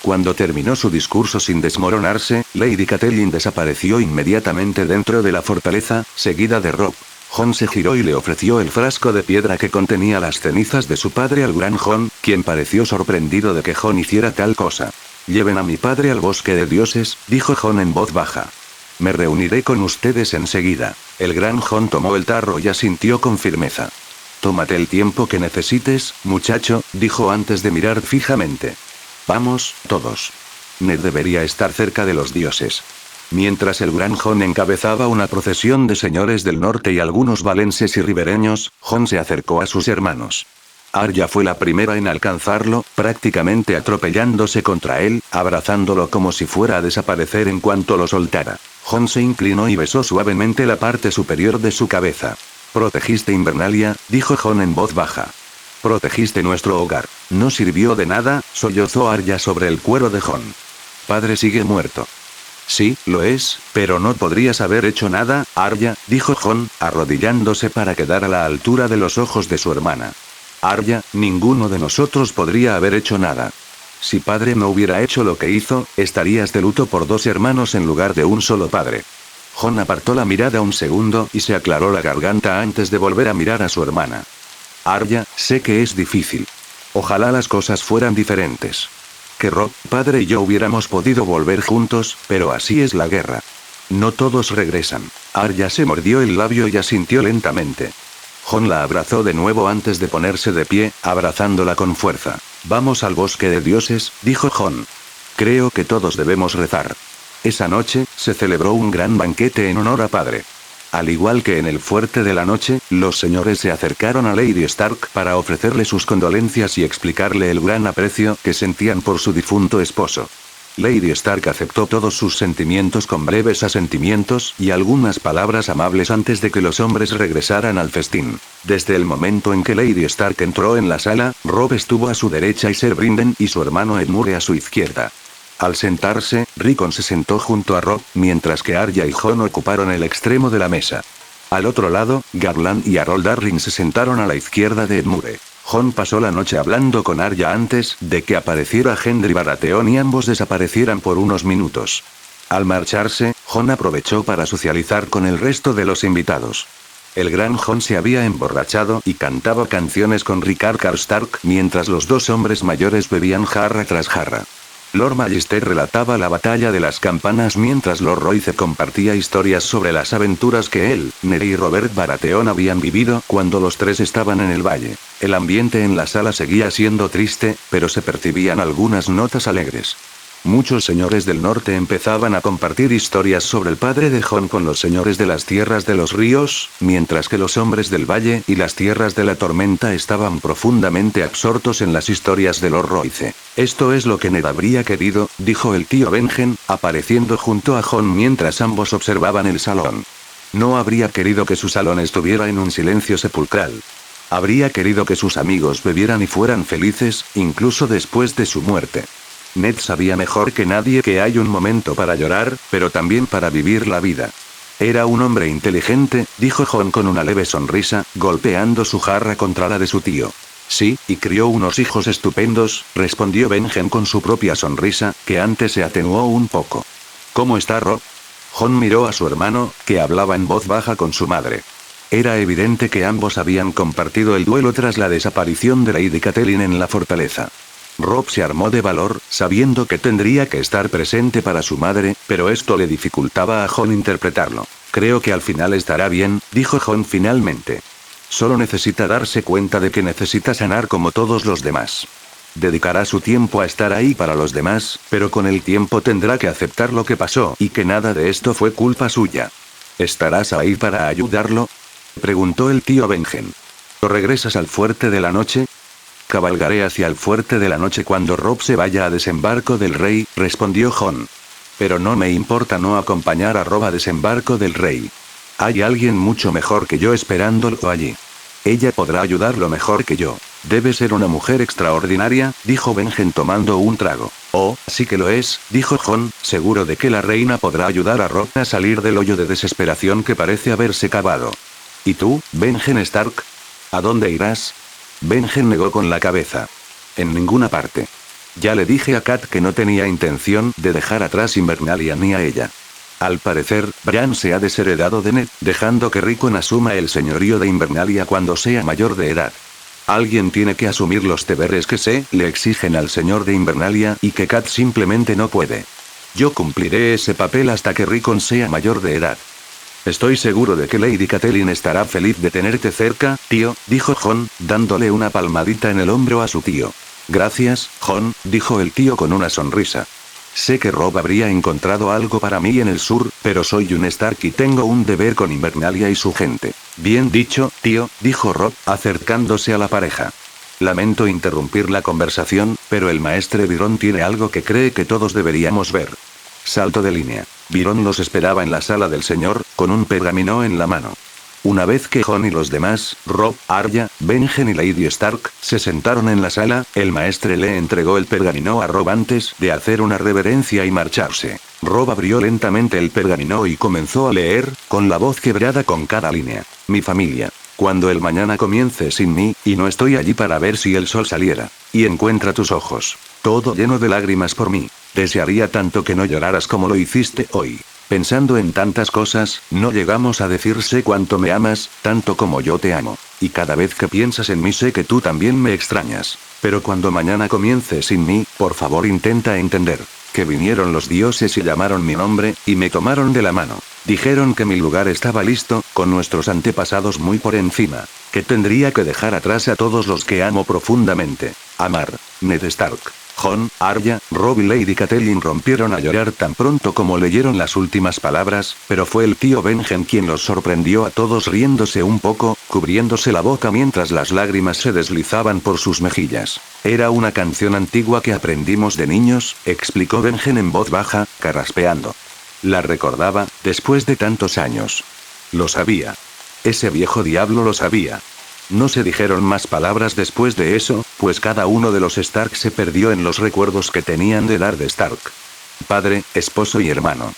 Cuando terminó su discurso sin desmoronarse, Lady Catelyn desapareció inmediatamente dentro de la fortaleza, seguida de Rob. Jon se giró y le ofreció el frasco de piedra que contenía las cenizas de su padre al gran Jon, quien pareció sorprendido de que Jon hiciera tal cosa. Lleven a mi padre al bosque de dioses, dijo Jon en voz baja. Me reuniré con ustedes enseguida. El gran Jon tomó el tarro y asintió con firmeza. Tómate el tiempo que necesites, muchacho, dijo antes de mirar fijamente. Vamos, todos. Ned debería estar cerca de los dioses. Mientras el gran Jon encabezaba una procesión de señores del norte y algunos valenses y ribereños, Jon se acercó a sus hermanos. Arya fue la primera en alcanzarlo, prácticamente atropellándose contra él, abrazándolo como si fuera a desaparecer en cuanto lo soltara. Jon se inclinó y besó suavemente la parte superior de su cabeza. Protegiste Invernalia, dijo Jon en voz baja. Protegiste nuestro hogar. No sirvió de nada, sollozó Arya sobre el cuero de Jon. Padre sigue muerto. Sí, lo es, pero no podrías haber hecho nada, Arya, dijo Jon, arrodillándose para quedar a la altura de los ojos de su hermana. Arya, ninguno de nosotros podría haber hecho nada. Si padre no hubiera hecho lo que hizo, estarías de luto por dos hermanos en lugar de un solo padre. Jon apartó la mirada un segundo y se aclaró la garganta antes de volver a mirar a su hermana. Arya, sé que es difícil. Ojalá las cosas fueran diferentes. Que Rob, padre y yo hubiéramos podido volver juntos, pero así es la guerra. No todos regresan. Arya se mordió el labio y asintió lentamente. Jon la abrazó de nuevo antes de ponerse de pie, abrazándola con fuerza. Vamos al bosque de dioses, dijo Jon. Creo que todos debemos rezar. Esa noche, se celebró un gran banquete en honor a padre. Al igual que en el fuerte de la noche, los señores se acercaron a Lady Stark para ofrecerle sus condolencias y explicarle el gran aprecio que sentían por su difunto esposo. Lady Stark aceptó todos sus sentimientos con breves asentimientos y algunas palabras amables antes de que los hombres regresaran al festín. Desde el momento en que Lady Stark entró en la sala, Robb estuvo a su derecha y Ser Brynden y su hermano Edmure a su izquierda. Al sentarse, Rickon se sentó junto a Robb, mientras que Arya y Jon ocuparon el extremo de la mesa. Al otro lado, Garland y Harold Arryn se sentaron a la izquierda de Edmure. Jon pasó la noche hablando con Arya antes de que apareciera Gendry Baratheon y ambos desaparecieran por unos minutos. Al marcharse, Jon aprovechó para socializar con el resto de los invitados. El gran Jon se había emborrachado y cantaba canciones con Rickard Karstark mientras los dos hombres mayores bebían jarra tras jarra. Lord Magister relataba la batalla de las campanas mientras Lord Royce compartía historias sobre las aventuras que él, Ned y Robert Baratheon habían vivido cuando los tres estaban en el valle. El ambiente en la sala seguía siendo triste, pero se percibían algunas notas alegres. Muchos señores del norte empezaban a compartir historias sobre el padre de Jon con los señores de las tierras de los ríos, mientras que los hombres del valle y las tierras de la tormenta estaban profundamente absortos en las historias de Lord Royce. Esto es lo que Ned habría querido, dijo el tío Benjen, apareciendo junto a Jon mientras ambos observaban el salón. No habría querido que su salón estuviera en un silencio sepulcral. Habría querido que sus amigos bebieran y fueran felices, incluso después de su muerte. Ned sabía mejor que nadie que hay un momento para llorar, pero también para vivir la vida. Era un hombre inteligente, dijo Jon con una leve sonrisa, golpeando su jarra contra la de su tío. Sí, y crió unos hijos estupendos, respondió Benjen con su propia sonrisa, que antes se atenuó un poco. ¿Cómo está Rob? Jon miró a su hermano, que hablaba en voz baja con su madre. Era evidente que ambos habían compartido el duelo tras la desaparición de Lady Catelyn en la fortaleza. Rob se armó de valor, sabiendo que tendría que estar presente para su madre, pero esto le dificultaba a Jon interpretarlo. Creo que al final estará bien, dijo Jon finalmente. Solo necesita darse cuenta de que necesita sanar como todos los demás. Dedicará su tiempo a estar ahí para los demás, pero con el tiempo tendrá que aceptar lo que pasó y que nada de esto fue culpa suya. ¿Estarás ahí para ayudarlo?, preguntó el tío Benjen. ¿O regresas al Fuerte de la Noche? Cabalgaré hacia el Fuerte de la Noche cuando Rob se vaya a Desembarco del Rey, respondió Jon. Pero no me importa no acompañar a Rob a Desembarco del Rey. Hay alguien mucho mejor que yo esperándolo allí. Ella podrá ayudarlo mejor que yo. Debe ser una mujer extraordinaria, dijo Benjen tomando un trago. Oh, sí que lo es, dijo Jon, seguro de que la reina podrá ayudar a Rob a salir del hoyo de desesperación que parece haberse cavado. ¿Y tú, Benjen Stark? ¿A dónde irás? Benjen negó con la cabeza. En ninguna parte. Ya le dije a Kat que no tenía intención de dejar atrás Invernalia ni a ella. Al parecer, Bran se ha desheredado de Ned, dejando que Rickon asuma el señorío de Invernalia cuando sea mayor de edad. Alguien tiene que asumir los deberes que se le exigen al señor de Invernalia y que Kat simplemente no puede. Yo cumpliré ese papel hasta que Rickon sea mayor de edad. Estoy seguro de que Lady Catelyn estará feliz de tenerte cerca, tío, dijo Jon, dándole una palmadita en el hombro a su tío. Gracias, Jon, dijo el tío con una sonrisa. Sé que Rob habría encontrado algo para mí en el sur, pero soy un Stark y tengo un deber con Invernalia y su gente. Bien dicho, tío, dijo Rob, acercándose a la pareja. Lamento interrumpir la conversación, pero el maestre Byron tiene algo que cree que todos deberíamos ver. Salto de línea. Byron los esperaba en la sala del señor, con un pergamino en la mano. Una vez que Jon y los demás, Rob, Arya, Benjen y Lady Stark, se sentaron en la sala, el maestre le entregó el pergamino a Rob antes de hacer una reverencia y marcharse. Rob abrió lentamente el pergamino y comenzó a leer, con la voz quebrada con cada línea. Mi familia. Cuando el mañana comience sin mí, y no estoy allí para ver si el sol saliera. Y encuentra tus ojos. Todo lleno de lágrimas por mí. Desearía tanto que no lloraras como lo hiciste hoy. Pensando en tantas cosas, no llegamos a decir sé cuánto me amas, tanto como yo te amo. Y cada vez que piensas en mí sé que tú también me extrañas. Pero cuando mañana comience sin mí, por favor intenta entender. Que vinieron los dioses y llamaron mi nombre, y me tomaron de la mano. Dijeron que mi lugar estaba listo, con nuestros antepasados muy por encima. Que tendría que dejar atrás a todos los que amo profundamente. Amar. Ned Stark. Jon, Arya, Rob y Lady Catelyn rompieron a llorar tan pronto como leyeron las últimas palabras, pero fue el tío Benjen quien los sorprendió a todos riéndose un poco, cubriéndose la boca mientras las lágrimas se deslizaban por sus mejillas. Era una canción antigua que aprendimos de niños, explicó Benjen en voz baja, carraspeando. La recordaba, después de tantos años. Lo sabía. Ese viejo diablo lo sabía. No se dijeron más palabras después de eso, pues cada uno de los Stark se perdió en los recuerdos que tenían de Eddard Stark. Padre, esposo y hermano.